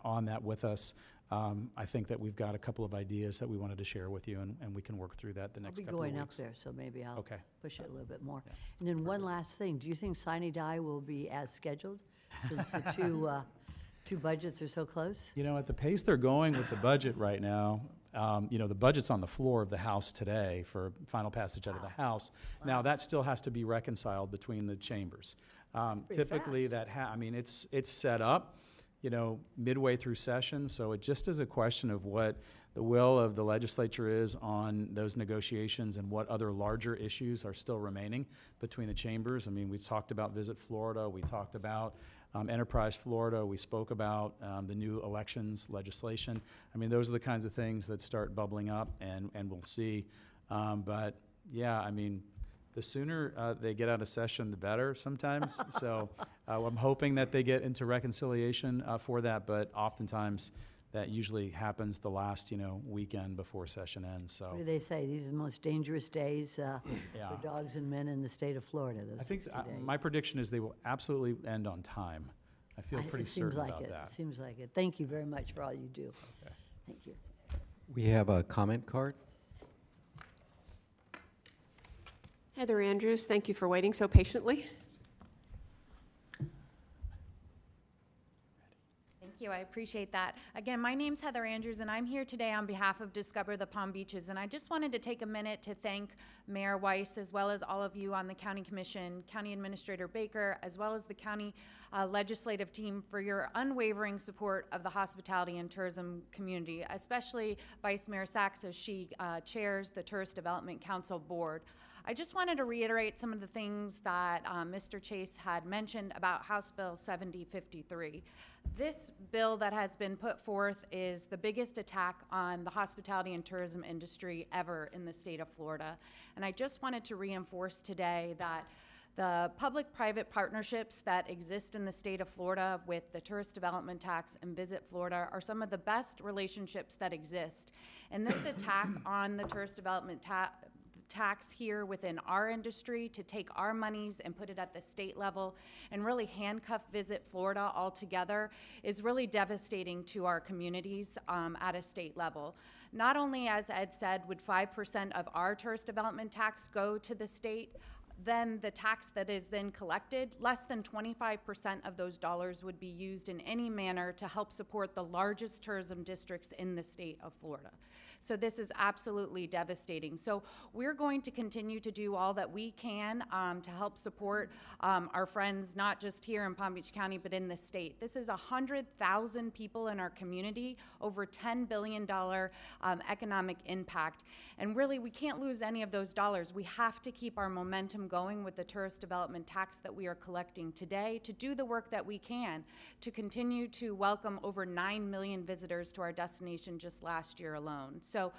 on that with us. I think that we've got a couple of ideas that we wanted to share with you, and we can work through that the next couple of weeks. I'll be going up there, so maybe I'll Okay. push it a little bit more. And then one last thing, do you think Sine Die will be as scheduled, since the two budgets are so close? You know, at the pace they're going with the budget right now, the budget's on the floor of the House today for final passage out of the House. Now, that still has to be reconciled between the chambers. Typically, it's set up, midway through session, so it just is a question of what the will of the legislature is on those negotiations and what other larger issues are still remaining between the chambers. I mean, we talked about Visit Florida, we talked about Enterprise Florida, we spoke about the new elections legislation. I mean, those are the kinds of things that start bubbling up, and we'll see. But yeah, I mean, the sooner they get out of session, the better sometimes. So I'm hoping that they get into reconciliation for that, but oftentimes that usually happens the last, weekend before session ends, so. What do they say? These are the most dangerous days for dogs and men in the state of Florida, those I think 60 days. my prediction is they will absolutely end on time. I feel pretty certain about that. It seems like it. Thank you very much for all you do. Okay. Thank you. We have a comment card. Heather Andrews, thank you for waiting so patiently. Thank you, I appreciate that. Again, my name's Heather Andrews, and I'm here today on behalf of Discover the Palm Beaches. And I just wanted to take a minute to thank Mayor Weiss, as well as all of you on the County Commission, County Administrator Baker, as well as the county legislative team for your unwavering support of the hospitality and tourism community, especially Vice Mayor Sachs as she chairs the Tourist Development Council Board. I just wanted to reiterate some of the things that Mr. Chase had mentioned about House Bill 7053. This bill that has been put forth is the biggest attack on the hospitality and tourism industry ever in the state of Florida. And I just wanted to reinforce today that the public-private partnerships that exist in the state of Florida with the Tourist Development Tax and Visit Florida are some of the best relationships that exist. And this attack on the Tourist Development Tax here within our industry to take our monies and put it at the state level and really handcuff Visit Florida altogether is really devastating to our communities at a state level. Not only, as Ed said, would 5% of our tourist development tax go to the state, then the tax that is then collected, less than 25% of those dollars would be used in any manner to help support the largest tourism districts in the state of Florida. So this is absolutely devastating. So we're going to continue to do all that we can to help support our friends, not just here in Palm Beach County, but in the state. This is 100,000 people in our community, over $10 billion economic impact. And really, we can't lose any of those dollars. We have to keep our momentum going with the tourist development tax that we are collecting today to do the work that we can to continue to welcome over 9 million visitors to our destination just last year alone. So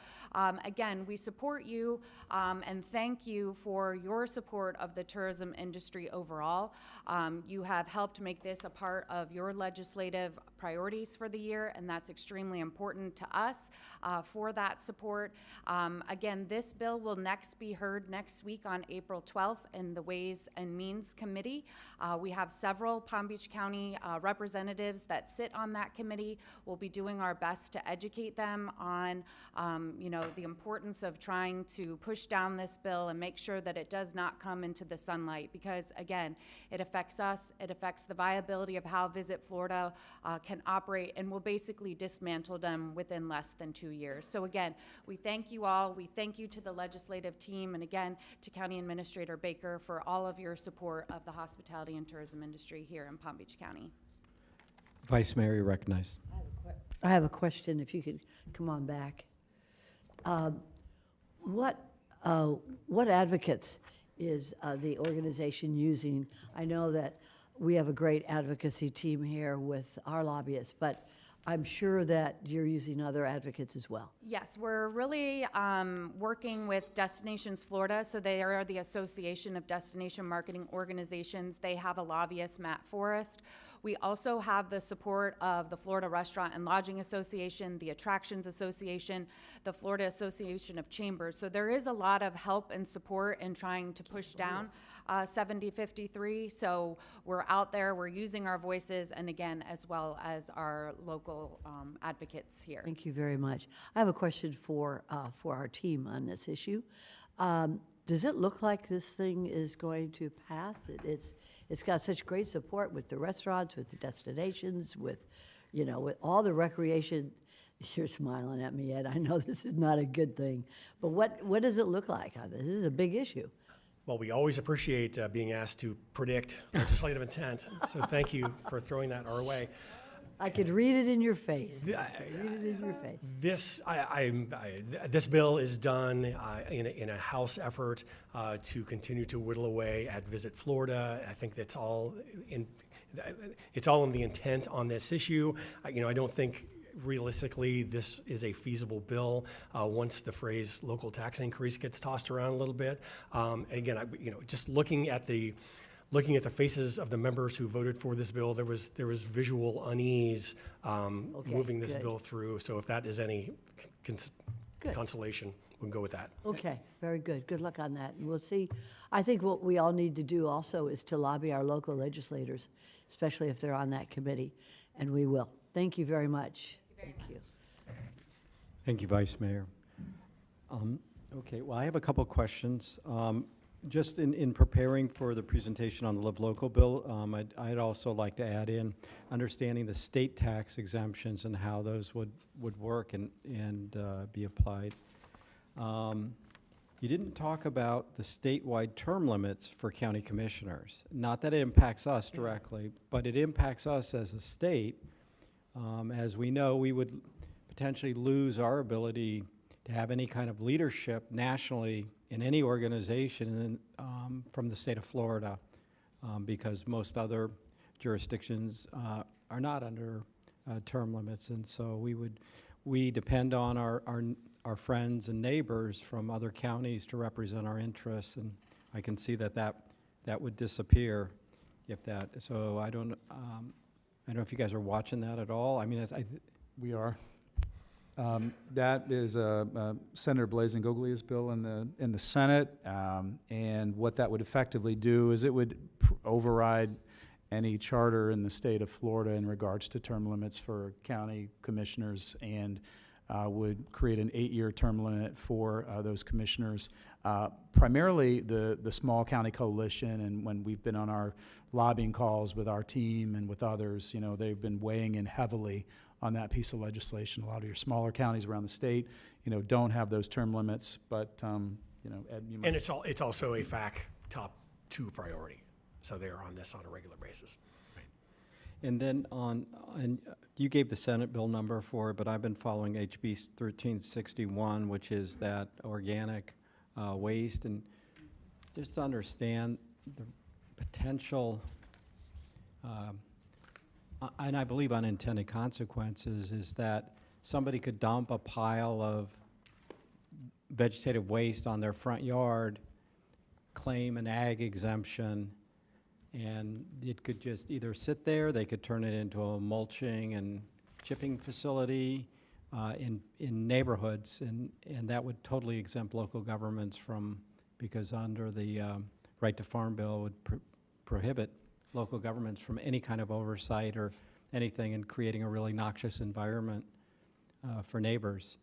again, we support you and thank you for your support of the tourism industry overall. You have helped make this a part of your legislative priorities for the year, and that's extremely important to us for that support. Again, this bill will next be heard next week on April 12th in the Ways and Means Committee. We have several Palm Beach County representatives that sit on that committee. We'll be doing our best to educate them on the importance of trying to push down this bill and make sure that it does not come into the sunlight, because again, it affects us, it affects the viability of how Visit Florida can operate, and will basically dismantle them within less than 2 years. So again, we thank you all. We thank you to the legislative team, and again, to County Administrator Baker for all of your support of the hospitality and tourism industry here in Palm Beach County. Vice Mayor, you're recognized. I have a question, if you could come on back. What advocates is the organization using? I know that we have a great advocacy team here with our lobbyists, but I'm sure that you're using other advocates as well. Yes, we're really working with Destinations Florida. So they are the Association of Destination Marketing Organizations. They have a lobbyist, Matt Forrest. We also have the support of the Florida Restaurant and Lodging Association, the Attractions Association, the Florida Association of Chambers. So there is a lot of help and support in trying to push down 7053. So we're out there, we're using our voices, and again, as well as our local advocates here. Thank you very much. I have a question for our team on this issue. Does it look like this thing is going to pass? It's got such great support with the restaurants, with the destinations, with all the recreation. You're smiling at me, Ed. I know this is not a good thing, but what does it look like on this? This is a big issue. Well, we always appreciate being asked to predict legislative intent, so thank you for throwing that our way. I could read it in your face. This bill is done in a House effort to continue to whittle away at Visit Florida. I think it's all in the intent on this issue. I don't think realistically this is a feasible bill once the phrase local tax increase gets tossed around a little bit. Again, just looking at the faces of the members who voted for this bill, there was visual unease moving this bill through. So if that is any consolation, we can go with that. Okay, very good. Good luck on that. And we'll see. I think what we all need to do also is to lobby our local legislators, especially if they're on that committee, and we will. Thank you very much. Thank you. Thank you, Vice Mayor. Okay, well, I have a couple questions. Just in preparing for the presentation on the Live Local bill, I'd also like to add in understanding the state tax exemptions and how those would work and be applied. You didn't talk about the statewide term limits for county commissioners. Not that it impacts us directly, but it impacts us as a state. As we know, we would potentially lose our ability to have any kind of leadership nationally in any organization from the state of Florida, because most other jurisdictions are not under term limits, and so we depend on our friends and neighbors from other counties to represent our interests, and I can see that would disappear if that. So I don't know if you guys are watching that at all. I mean, We are. That is Senator Blazen-Goglia's bill in the Senate, and what that would effectively do is it would override any charter in the state of Florida in regards to term limits for county commissioners, and would create an 8-year term limit for those commissioners. Primarily the small county coalition, and when we've been on our lobbying calls with our team and with others, they've been weighing in heavily on that piece of legislation. A lot of your smaller counties around the state, don't have those term limits, but, Ed, you might. And it's also a FAC top 2 priority, so they are on this on a regular basis. And then and you gave the Senate bill number for it, but I've been following HB 1361, which is that organic waste, and just to understand the potential, and I believe unintended consequences, is that somebody could dump a pile of vegetative waste on their front yard claim an ag exemption, and it could just either sit there, they could turn it into a mulching and chipping facility in neighborhoods, and that would totally exempt local governments from, because under the Right to Farm Bill would prohibit local governments from any kind of oversight or anything, and creating a really noxious environment for neighbors.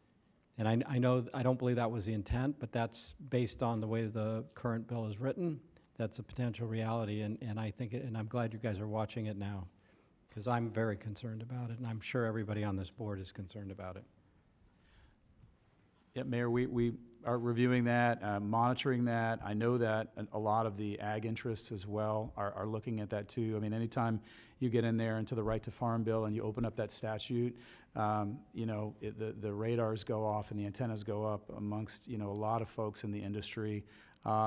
And I know, I don't believe that was the intent, but that's based on the way the current bill is written. That's a potential reality, and I think, and I'm glad you guys are watching it now, because I'm very concerned about it, and I'm sure everybody on this board is concerned about it. Yeah, Mayor, we are reviewing that, monitoring that. I know that a lot of the ag interests as well are looking at that too. I mean, anytime you get in there into the Right to Farm Bill and you open up that statute, you know, the radars go off and the antennas go up amongst, you know, a lot of folks in the industry.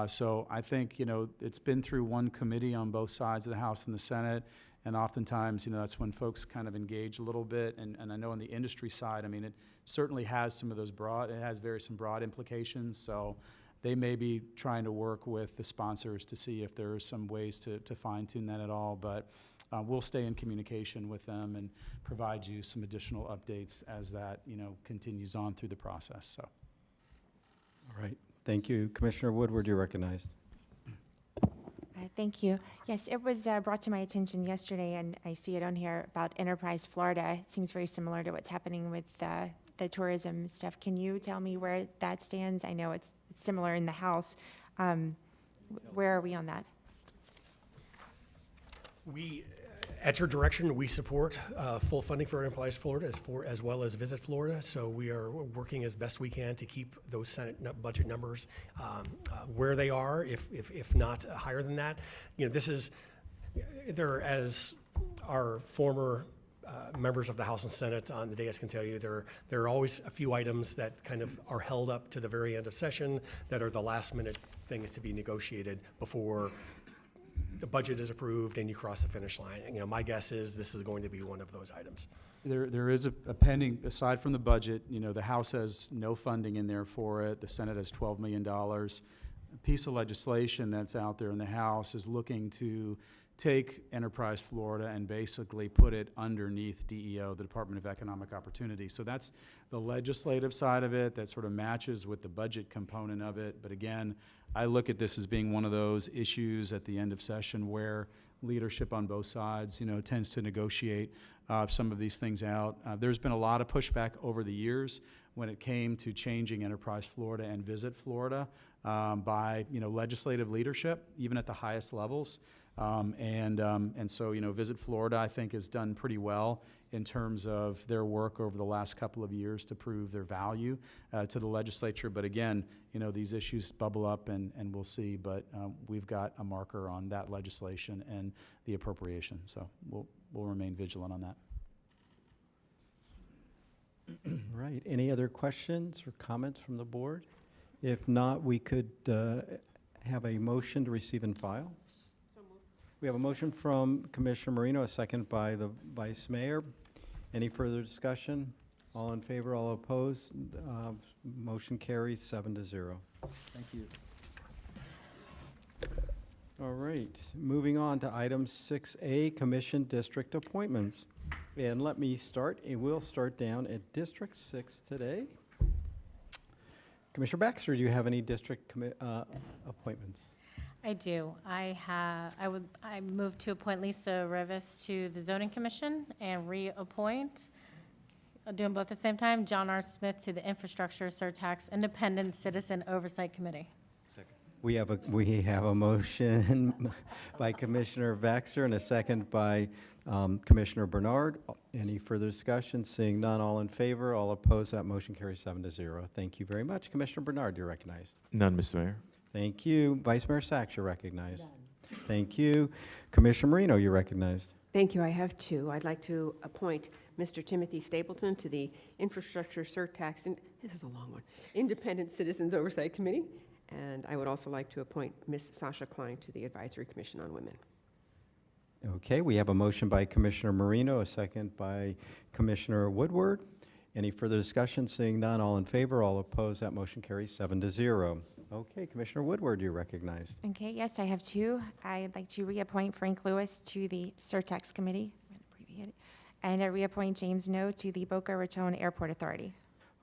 So I think, you know, it's been through one committee on both sides of the House and the Senate. And oftentimes, you know, that's when folks kind of engage a little bit. And I know on the industry side, I mean, it certainly has some of those some broad implications. So they may be trying to work with the sponsors to see if there are some ways to fine tune that at all. But we'll stay in communication with them and provide you some additional updates as that, you know, continues on through the process. So. All right, thank you. Commissioner Woodward, you're recognized. Thank you. Yes, it was brought to my attention yesterday, and I see it on here about Enterprise Florida. It seems very similar to what's happening with the tourism stuff. Can you tell me where that stands? I know it's similar in the House. Where are we on that? We, at your direction, we support full funding for Enterprise Florida as well as Visit Florida. So we are working as best we can to keep those Senate budget numbers where they are, if not higher than that. You know, this is, there, as our former members of the House and Senate on the dais can tell you, there are always a few items that kind of are held up to the very end of session that are the last minute things to be negotiated before the budget is approved and you cross the finish line. And, you know, my guess is this is going to be one of those items. There is a pending, aside from the budget, you know, the House has no funding in there for it. The Senate has $12 million. A piece of legislation that's out there in the House is looking to take Enterprise Florida and basically put it underneath DEO, the Department of Economic Opportunity. So that's the legislative side of it that sort of matches with the budget component of it. But again, I look at this as being one of those issues at the end of session where leadership on both sides, you know, tends to negotiate some of these things out. There's been a lot of pushback over the years when it came to changing Enterprise Florida and Visit Florida by, you know, legislative leadership, even at the highest levels. And so, you know, Visit Florida, I think, has done pretty well in terms of their work over the last couple of years to prove their value to the legislature. But again, you know, these issues bubble up and we'll see. But we've got a marker on that legislation and the appropriation. So we'll remain vigilant on that. Right. Any other questions or comments from the board? If not, we could have a motion to receive and file. We have a motion from Commissioner Marino, a second by the Vice Mayor. Any further discussion? All in favor, all opposed? Motion carries 7-0. Thank you. All right, moving on to item 6A, Commission District Appointments. And let me start, and we'll start down at District 6 today. Commissioner Baxter, do you have any district appointments? I do. I move to appoint Lisa Revis to the Zoning Commission and reappoint, I'll do them both at the same time, John R. Smith to the Infrastructure Surtax Independent Citizen Oversight Committee. Second. We have a motion by Commissioner Baxter and a second by Commissioner Bernard. Any further discussion? Seeing none, all in favor, all opposed, that motion carries 7-0. Thank you very much. Commissioner Bernard, you're recognized. None, Mr. Mayor. Thank you. Vice Mayor Sachs, you're recognized. Thank you. Commissioner Marino, you're recognized. Thank you. I have two. I'd like to appoint Mr. Timothy Stapleton to the Infrastructure Surtax, and this is a long one, Independent Citizens Oversight Committee. And I would also like to appoint Ms. Sasha Klein to the Advisory Commission on Women. Okay, we have a motion by Commissioner Marino, a second by Commissioner Woodward. Any further discussion? Seeing none, all in favor, all opposed, that motion carries 7-0. Okay, Commissioner Woodward, you're recognized. Okay, yes, I have two. I'd like to reappoint Frank Lewis to the Surtax Committee, and I reappoint James No to the Boca Raton Airport Authority.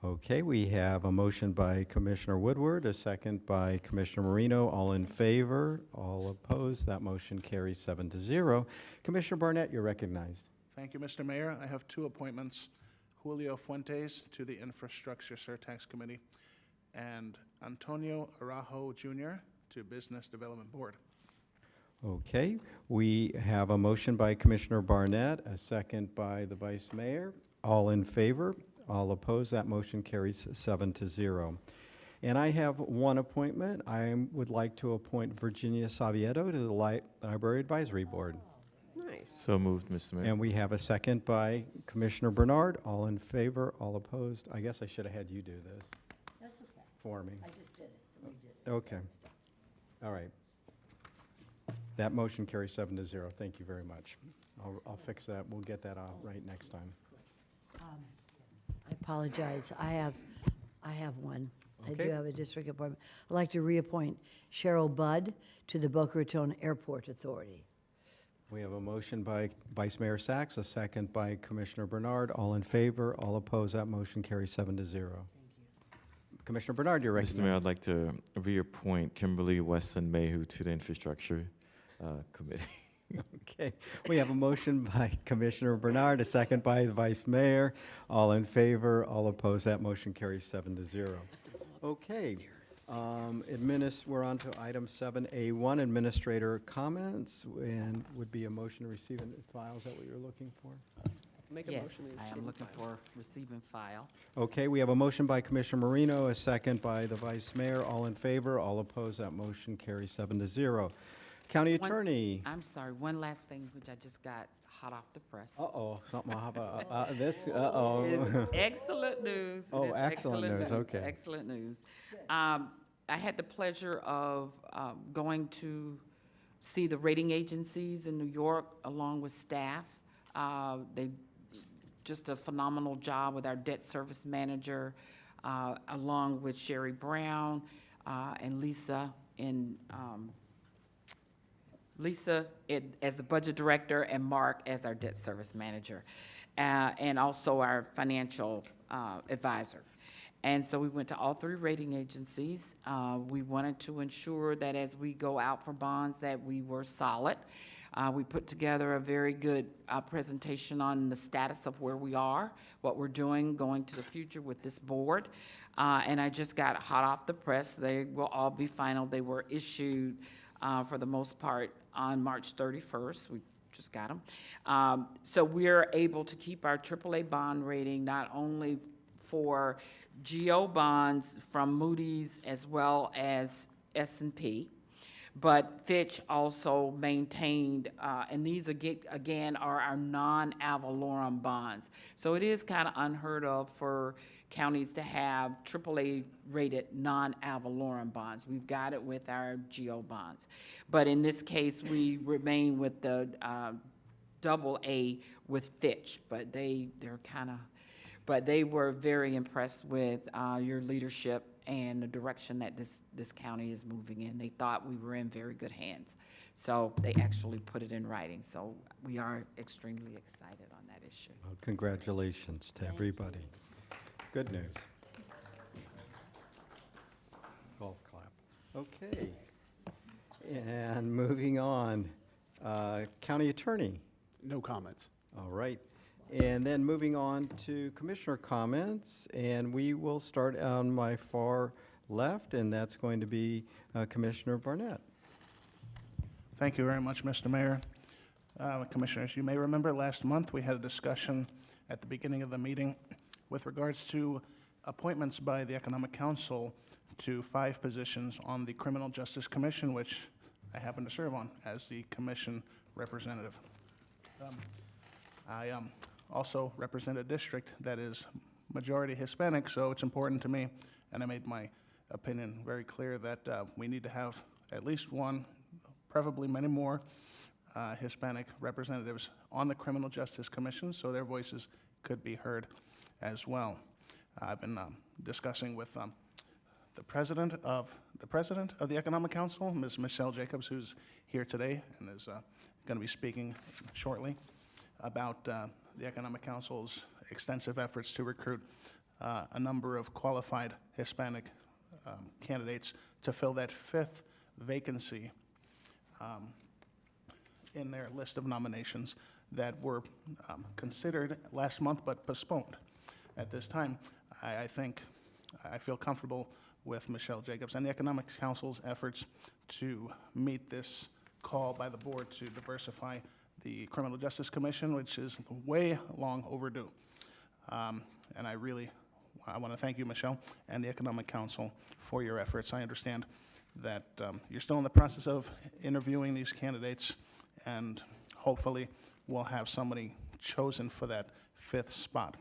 Okay, we have a motion by Commissioner Woodward, a second by Commissioner Marino. All in favor, all opposed, that motion carries 7-0. Commissioner Barnett, you're recognized. Thank you, Mr. Mayor. I have two appointments. Julio Fuentes to the Infrastructure Surtax Committee and Antonio Araujo Jr. to Business Development Board. Okay, we have a motion by Commissioner Barnett, a second by the Vice Mayor. All in favor, all opposed, that motion carries 7-0. And I have one appointment. I would like to appoint Virginia Savieto to the Library Advisory Board. Nice. So moved, Mr. Mayor. And we have a second by Commissioner Bernard. All in favor, all opposed. I guess I should have had you do this That's okay. for me. I just did it. We did it. Okay. All right. That motion carries 7-0. Thank you very much. I'll fix that. We'll get that out right next time. I apologize. I have one. I Okay. do have a district appointment. I'd like to reappoint Cheryl Budd to the Boca Raton Airport Authority. We have a motion by Vice Mayor Sachs, a second by Commissioner Bernard. All in favor, all opposed, that motion carries 7-0. Commissioner Bernard, you're Mr. Mayor, recognized. I'd like to reappoint Kimberly Weston Mayhew to the Infrastructure Committee. Okay, we have a motion by Commissioner Bernard, a second by the Vice Mayor. All in favor, all opposed, that motion carries 7-0. Okay, we're on to item 7A1, Administrator Comments, and would be a motion to receive and file. Is that what you're looking for? Make a Yes, motion. we I receive am and looking file. for receiving file. Okay, we have a motion by Commissioner Marino, a second by the Vice Mayor. All in favor, all opposed, that motion carries 7-0. County One- Attorney. I'm sorry, one last thing, which I just got hot off the press. Uh-oh, something, how about this? Uh-oh. It's excellent news. It Oh, is excellent news, okay. Excellent news. I had the pleasure of going to see the rating agencies in New York along with staff. They just a phenomenal job with our debt service manager, along with Sherry Brown and Lisa as the budget director and Mark as our debt service manager, and also our financial advisor. And so we went to all three rating agencies. We wanted to ensure that as we go out for bonds that we were solid. We put together a very good presentation on the status of where we are, what we're doing going to the future with this board. And I just got hot off the press. They will all be final. They were issued for the most part on March 31st. We just got them. So we're able to keep our AAA bond rating not only for GO bonds from Moody's as well as S&P, but Fitch also maintained, and these again are our non-ad valorem bonds. So it is kind of unheard of for counties to have AAA rated non-ad valorem bonds. We've got it with our GO bonds. But in this case, we remain with the AA with Fitch, but but they were very impressed with your leadership and the direction that this county is moving in. They thought we were in very good hands. So they actually put it in writing. So we are extremely excited on that issue. Well, congratulations to everybody. Good news. Golf clap. Okay. And moving on, County Attorney. No comments. All right. And then moving on to Commissioner comments, and we will start on my far left, and that's going to be Commissioner Barnett. Thank you very much, Mr. Mayor. Commissioners, you may remember last month we had a discussion at the beginning of the meeting with regards to appointments by the Economic Council to 5 positions on the Criminal Justice Commission, which I happen to serve on as the commission representative. I also represent a district that is majority Hispanic, so it's important to me, and I made my opinion very clear that we need to have at least one, preferably many more, Hispanic representatives on the Criminal Justice Commission so their voices could be heard. as well. I've been discussing with the president of the Economic Council, Ms. Michelle Jacobs, who's here today and is going to be speaking shortly, about the Economic Council's extensive efforts to recruit a number of qualified Hispanic candidates to fill that 5th vacancy in their list of nominations that were considered last month but postponed. At this time, I feel comfortable with Michelle Jacobs and the Economic Council's efforts to meet this call by the board to diversify the Criminal Justice Commission, which is way long overdue. And I want to thank you, Michelle, and the Economic Council for your efforts. I understand that you're still in the process of interviewing these candidates, and hopefully we'll have somebody chosen for that 5th spot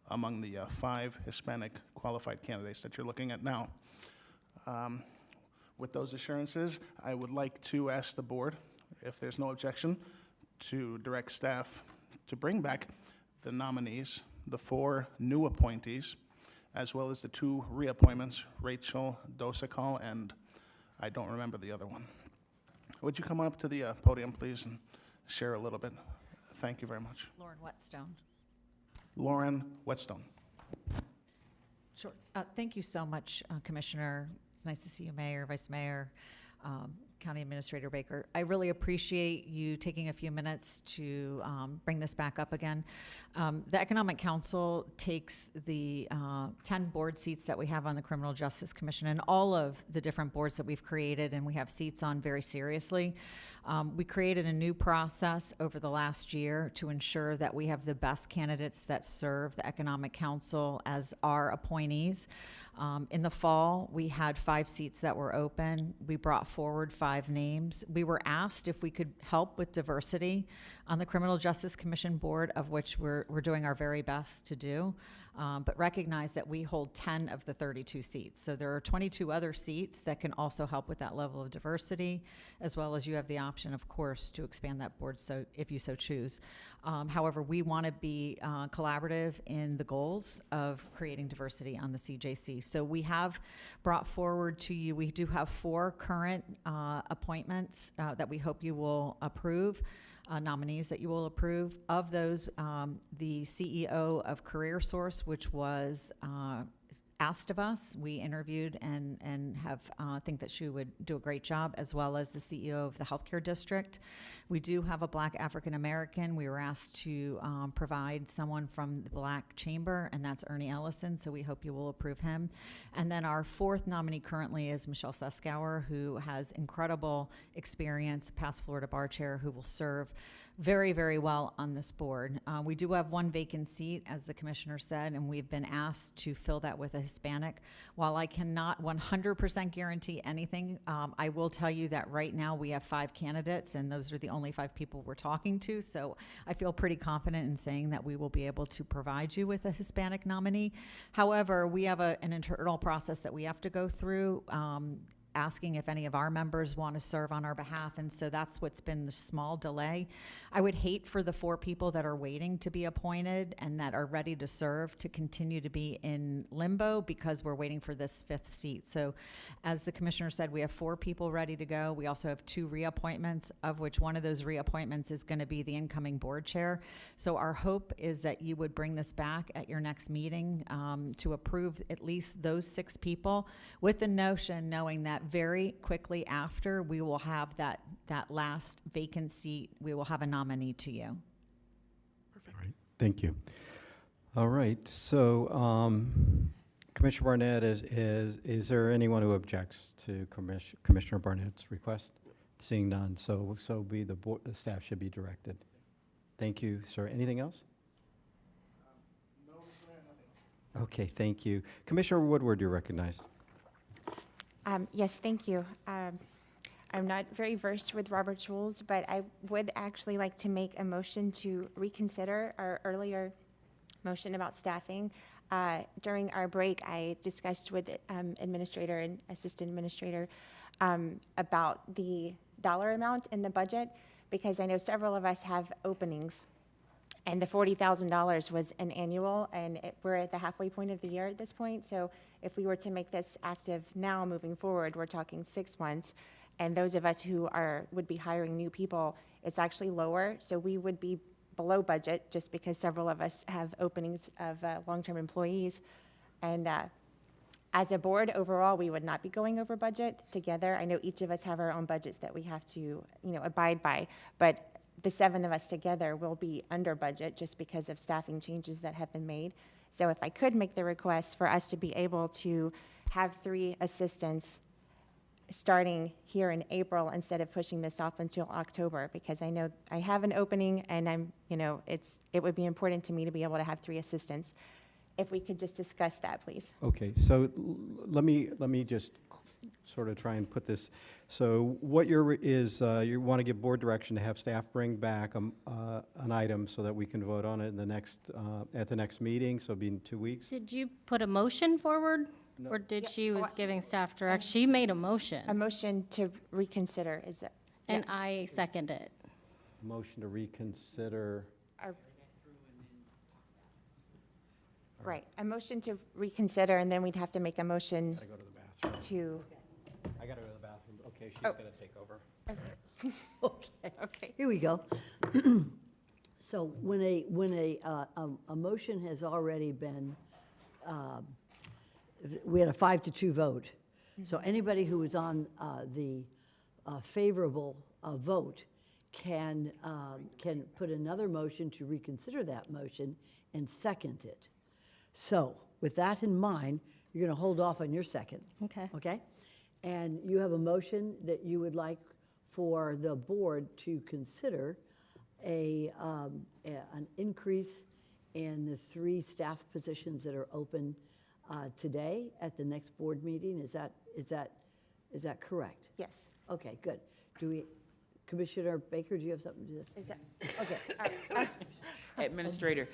among the 5 Hispanic qualified candidates that you're looking at now. With those assurances, I would like to ask the board, if there's no objection, to direct staff to bring back the nominees, the 4 new appointees, as well as the 2 reappointments, Rachel Dosakal, and I don't remember the other one. Would you come up to the podium, please, and share a little bit? Thank you very much. Lauren Whetstone. Lauren Whetstone. Sure. Thank you so much, Commissioner. It's nice to see you, Mayor, Vice Mayor, County Administrator Baker. I really appreciate you taking a few minutes to bring this back up again. The Economic Council takes the 10 board seats that we have on the Criminal Justice Commission and all of the different boards that we've created and we have seats on very seriously. We created a new process over the last year to ensure that we have the best candidates that serve the Economic Council as our appointees. In the fall, we had 5 seats that were open. We brought forward 5 names. We were asked if we could help with diversity on the Criminal Justice Commission board, of which we're doing our very best to do, but recognize that we hold 10 of the 32 seats. So there are 22 other seats that can also help with that level of diversity, as well as you have the option, of course, to expand that board so if you so choose. However, we want to be collaborative in the goals of creating diversity on the CJC. So we have brought forward to you, we do have 4 current appointments that we hope you will approve. Nominees that you will approve. Of those, the CEO of CareerSource, which was asked of us, we interviewed and have think that she would do a great job, as well as the CEO of the Healthcare District. We do have a Black African American. We were asked to provide someone from the Black Chamber, and that's Ernie Ellison, so we hope you will approve him. And then our 4th nominee currently is Michelle Suskauer, who has incredible experience, past Florida Bar Chair, who will serve very, very well on this board. We do have 1 vacant seat, as the commissioner said, and we've been asked to fill that with a Hispanic. While I cannot 100% guarantee anything, I will tell you that right now we have 5 candidates, and those are the only 5 people we're talking to. So I feel pretty confident in saying that we will be able to provide you with a Hispanic nominee. However, we have an internal process that we have to go through, asking if any of our members want to serve on our behalf, and so that's what's been the small delay. I would hate for the 4 people that are waiting to be appointed and that are ready to serve to continue to be in limbo because we're waiting for this 5th seat. So as the commissioner said, we have 4 people ready to go. We also have 2 reappointments, of which one of those reappointments is going to be the incoming board chair. So our hope is that you would bring this back at your next meeting to approve at least those 6 people, with the notion knowing that very quickly after we will have that last vacant seat, we will have a nominee to you. Perfect. All right. Thank you. All right. So, Commissioner Barnett, is there anyone who objects to Commissioner Barnett's request? Seeing none, so the staff should be directed. Thank you, sir. Anything else? No, nothing. Okay. Thank you, Commissioner Woodward. You're recognized. Yes, thank you. I'm not very versed with Robert's rules, but I would actually like to make a motion to reconsider our earlier motion about staffing. During our break, I discussed with administrator and assistant administrator about the dollar amount in the budget, because I know several of us have openings. And the $40,000 was an annual, and we're at the halfway point of the year at this point. So if we were to make this active now moving forward, we're talking 6 months. And those of us who would be hiring new people, it's actually lower. So we would be below budget just because several of us have openings of long-term employees. And as a board overall, we would not be going over budget together. I know each of us have our own budgets that we have to, abide by, but the 7 of us together will be under budget just because of staffing changes that have been made. So if I could make the request for us to be able to have 3 assistants starting here in April instead of pushing this off until October, because I know I have an opening and it would be important to me to be able to have 3 assistants. If we could just discuss that, please. Okay, so let me just sort of try and put this. So what you want to give board direction to have staff bring back an item so that we can vote on it in at the next meeting, so it'll be in 2 weeks? Did you put a motion forward? No. Or did she was giving staff direction? She made a motion. A motion to reconsider is that? And I second it. Motion to reconsider. Right, a motion to reconsider, and then we'd have to make a motion I go to the bathroom. to, I got to go to the bathroom. Okay, she's Oh. going to take over. Okay, here we go. So when a motion has already been, we had a 5-2 vote. So anybody who was on the favorable vote can put another motion to reconsider that motion and second it. So with that in mind, you're going to hold off on your second. Okay. Okay? And you have a motion that you would like for the board to consider an increase in the 3 staff positions that are open today at the next board meeting. Is that correct? yes. Okay, good. Commissioner Baker, do you have something to do? Is that, Okay. all right. Administrator,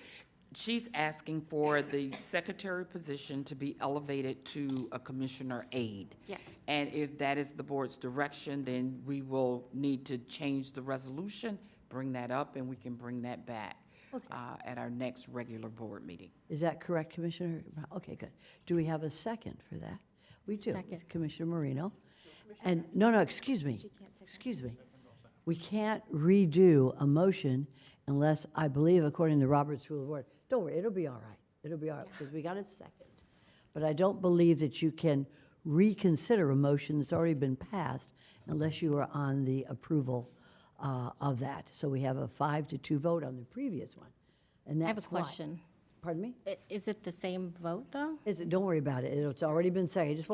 she's asking for the secretary position to be elevated to a commissioner aide. Yes. And if that is the board's direction, then we will need to change the resolution, bring that up, and we can bring that back at our next regular board meeting. Is that correct, Commissioner? Okay, good. Do we have a second for that? We do. Second. Commissioner Marino. And, no, excuse me. Excuse me. We can't redo a motion unless, I believe, according to Robert's Rule of Order. Don't worry, it'll be all right. It'll be all right, because we got a second. But I don't believe that you can reconsider a motion that's already been passed unless you are on the approval of that. So we have a 5-2 vote on the previous one. And I have a that's why. question. Pardon me? Is it the same vote, though? Don't worry about it. It's already been said.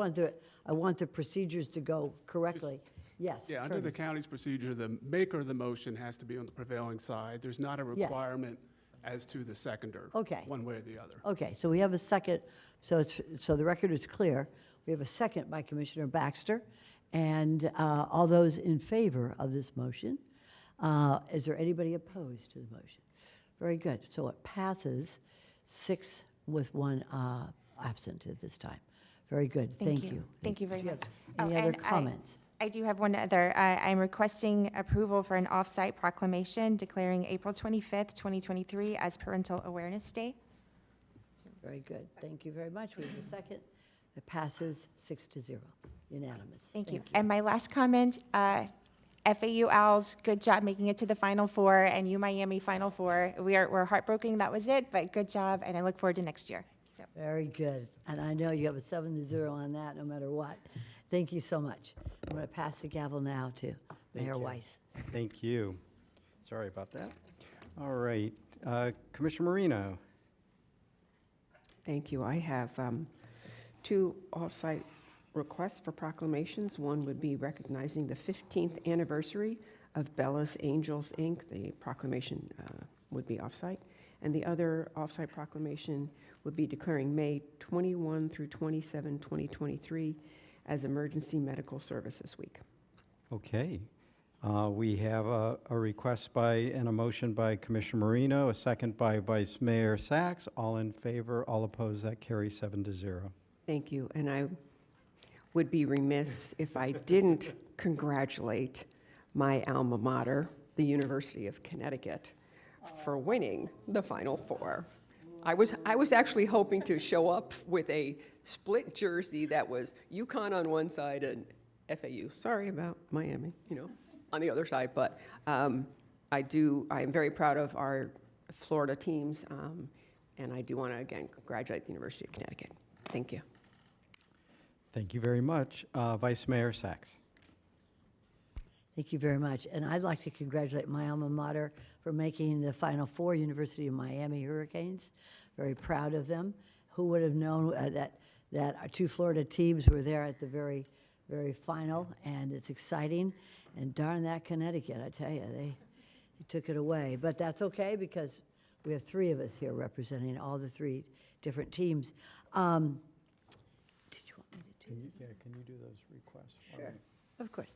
I want the procedures to go correctly. Yes. Yeah, under the county's procedure, the maker of the motion has to be on the prevailing side. There's not a Yes. requirement as to the seconder. Okay. One way or the other. Okay, so we have a second, so the record is clear. We have a second by Commissioner Baxter, and all those in favor of this motion. Is there anybody opposed to the motion? Very good. So it passes 6 with 1 absent at this time. Very good. Thank you. Thank you very much. Any Oh, other and comments? I do have one other. I'm requesting approval for an off-site proclamation declaring April 25th, 2023 as Parental Awareness Day. Very good. Thank you very much. We have a second. It passes 6-0, unanimous. Thank you. And my last comment, FAU Owls, good job making it to the Final Four, and U Miami Final Four. We're heartbroken that was it, but good job, and I look forward to next year. So. Very good. And I know you have a 7-0 on that, no matter what. Thank you so much. I'm going to pass the gavel now to Mayor you. Weiss. Thank you. Sorry about that. All right, Commissioner Marino. Thank you. I have 2 off-site requests for proclamations. One would be recognizing the 15th anniversary of Bella's Angels, Inc. The proclamation would be off-site. And the other off-site proclamation would be declaring May 21 through 27, 2023 as Emergency Medical Services Week. Okay. We have a request and a motion by Commissioner Marino, a second by Vice Mayor Sachs. All in favor, all opposed, that carries 7-0. Thank you. And I would be remiss if I didn't congratulate my alma mater, the University of Connecticut, for winning the Final Four. I was actually hoping to show up with a split jersey that was UConn on one side and FAU, sorry about Miami, on the other side. But I am very proud of our Florida teams, and I do want to, again, congratulate the University of Connecticut. Thank you. Thank you very much. Vice Mayor Sachs. Thank you very much. And I'd like to congratulate my alma mater for making the Final Four, University of Miami Hurricanes. Very proud of them. Who would have known that our two Florida teams were there at the very, very final, and it's exciting. And darn that Connecticut, I tell you, they took it away. But that's okay, because we have three of us here representing all the three different teams. Did you want me to do this? Can you do those requests? Sure, of course.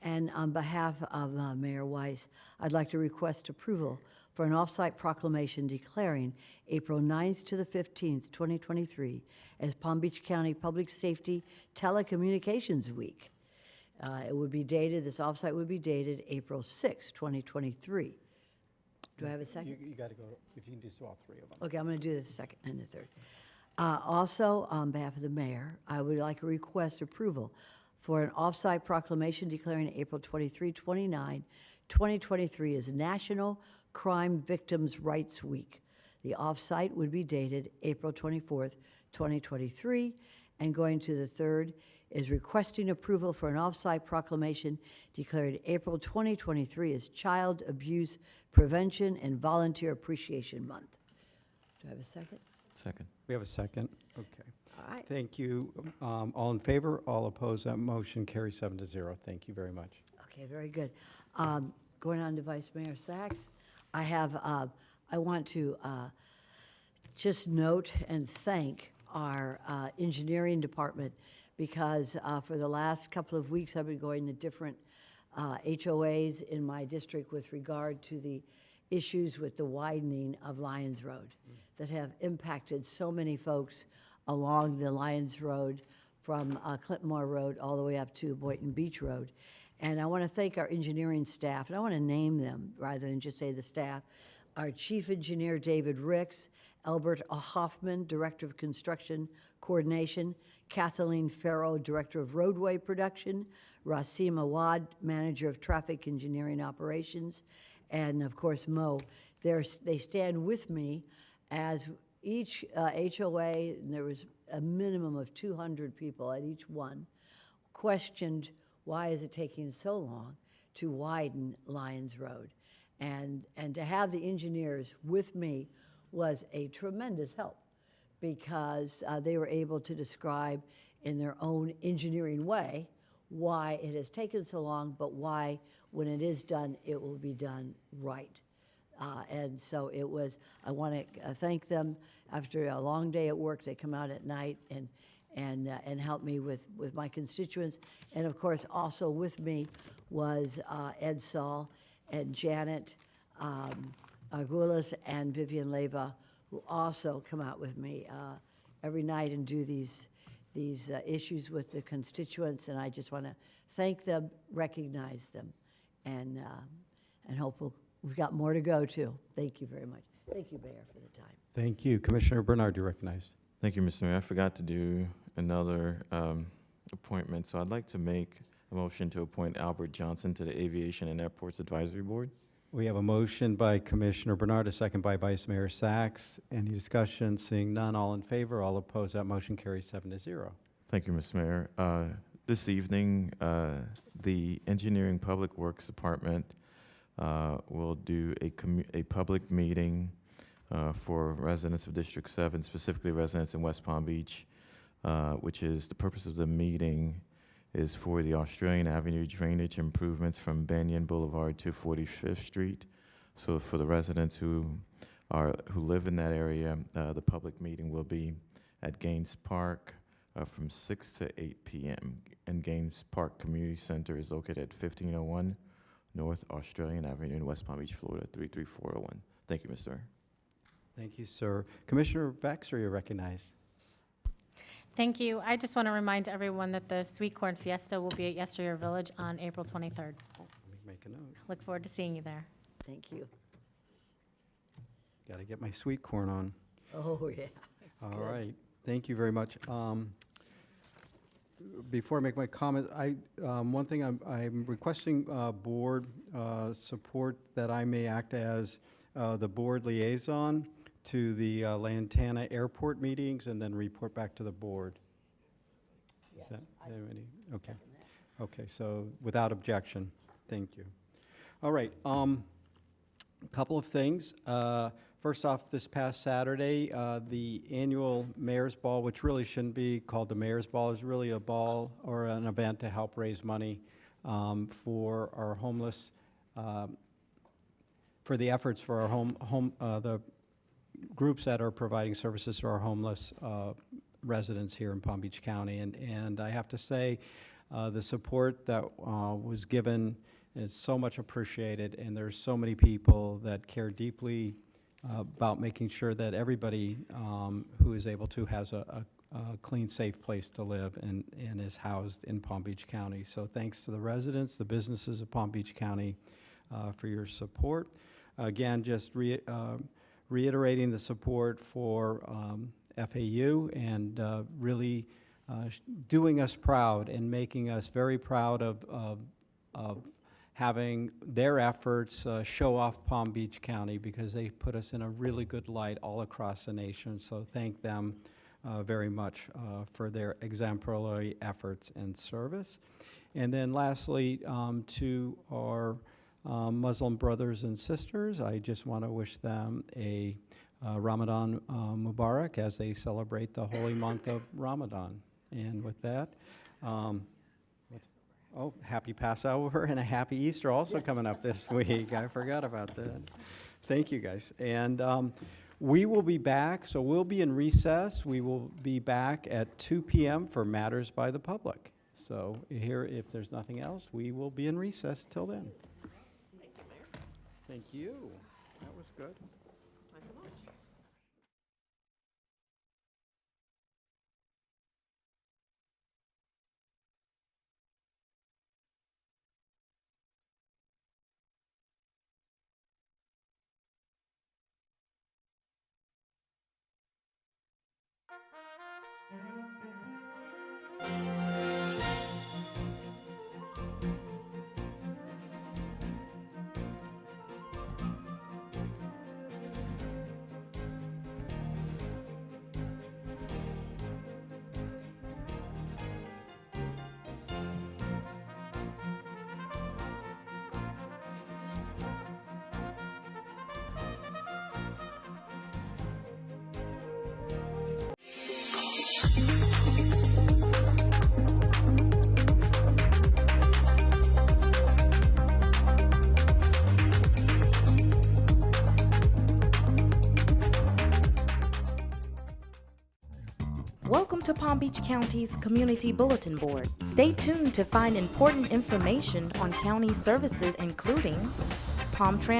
And on behalf of Mayor Weiss, I'd like to request approval for an off-site proclamation declaring April 9th to the 15th, 2023 as Palm Beach County Public Safety Telecommunications Week. It would be dated, this off-site would be dated April 6th, 2023. Do I have a second? You got to go, if you can do all three of them. Okay, I'm going to do the second and the third. Also, on behalf of the mayor, I would like to request approval for an off-site proclamation declaring April 23, 29, 2023 as National Crime Victims' Rights Week. The off-site would be dated April 24th, 2023. And going to the third is requesting approval for an off-site proclamation declaring April 2023 as Child Abuse Prevention and Volunteer Appreciation Month. Do I have a second? Second. We have a second? Okay. All right. Thank you. All in favor? All opposed? That motion carries 7-0. Thank you very much. Okay, very good. Going on to Vice Mayor Sachs, I want to just note and thank our engineering department, because for the last couple of weeks, I've been going to different HOAs in my district with regard to the issues with the widening of Lyons Road that have impacted so many folks along the Lyons Road from Clintonmore Road all the way up to Boynton Beach Road. And I want to thank our engineering staff, and I want to name them rather than just say the staff. Our Chief Engineer, David Ricks, Albert Hoffman, Director of Construction Coordination, Kathleen Farrow, Director of Roadway Production, Rasim Awad, Manager of Traffic Engineering Operations, and of course Mo. They stand with me as each HOA, and there was a minimum of 200 people at each one, questioned why is it taking so long to widen Lyons Road. And to have the engineers with me was a tremendous help, because they were able to describe in their own engineering way why it has taken so long, but why, when it is done, it will be done right. And so it was, I want to thank them. After a long day at work, they come out at night and help me with my constituents. And of course, also with me was Ed Saul and Janet Argulas and Vivian Leva, who also come out with me every night and do these issues with the constituents. And I just want to thank them, recognize them, and hope we've got more to go too. Thank you very much. Thank you, Mayor, for the time. Thank you. Commissioner Bernard, you're recognized. Thank you, Mr. Mayor. I forgot to do another appointment, so I'd like to make a motion to appoint Albert Johnson to the Aviation and Airports Advisory Board. We have a motion by Commissioner Bernard, a second by Vice Mayor Sachs. Any discussion? Seeing none, all in favor, all opposed, that motion carries 7-0. Thank you, Mr. Mayor. This evening, the Engineering Public Works Department will do a public meeting for residents of District 7, specifically residents in West Palm Beach, which is the purpose of the meeting is for the Australian Avenue drainage improvements from Banyan Boulevard to 45th Street. So for the residents who live in that area, the public meeting will be at Gaines Park from 6 to 8 p.m. And Gaines Park Community Center is located at 1501 North Australian Avenue in West Palm Beach, Florida, 33401. Thank you, Mr. Mayor. Thank you, sir. Commissioner Baxter, you're recognized. Thank you. I just want to remind everyone that the Sweet Corn Fiesta will be at Yesteryear Village on April 23rd. Let me make a note. Look forward to seeing you there. Thank you. Got to get my sweet corn on. Oh, yeah. All right, thank you very much. Before I make my comment, one thing I'm requesting board support that I may act as the board liaison to the Lantana Airport meetings and then report back to the board. Is that anybody? Okay. Okay, so without objection, thank you. All right, a couple of things. First off, this past Saturday, the annual Mayor's Ball, which really shouldn't be called the Mayor's Ball, is really a ball or an event to help raise money for our homeless, for the efforts for our the groups that are providing services to our homeless residents here in Palm Beach County. And I have to say, the support that was given is so much appreciated, and there's so many people that care deeply about making sure that everybody who is able to has a clean, safe place to live and is housed in Palm Beach County. So thanks to the residents, the businesses of Palm Beach County for your support. Again, just reiterating the support for FAU and really doing us proud and making us very proud of having their efforts show off Palm Beach County, because they put us in a really good light all across the nation. So thank them very much for their exemplary efforts and service. And then lastly, to our Muslim brothers and sisters, I just want to wish them a Ramadan Mubarak as they celebrate the holy month of Ramadan. And with that, oh, happy Passover and a happy Easter also coming up this week. I forgot about that. Thank you, guys. And we will be back, so we'll be in recess. We will be back at 2 p.m. for Matters by the Public. So here, if there's nothing else, we will be in recess till then. Thank you, Mayor. Thank you. That was good. Time for lunch. Welcome to Palm Beach County's Community Bulletin Board. Stay tuned to find important information on county services, including Palm Trans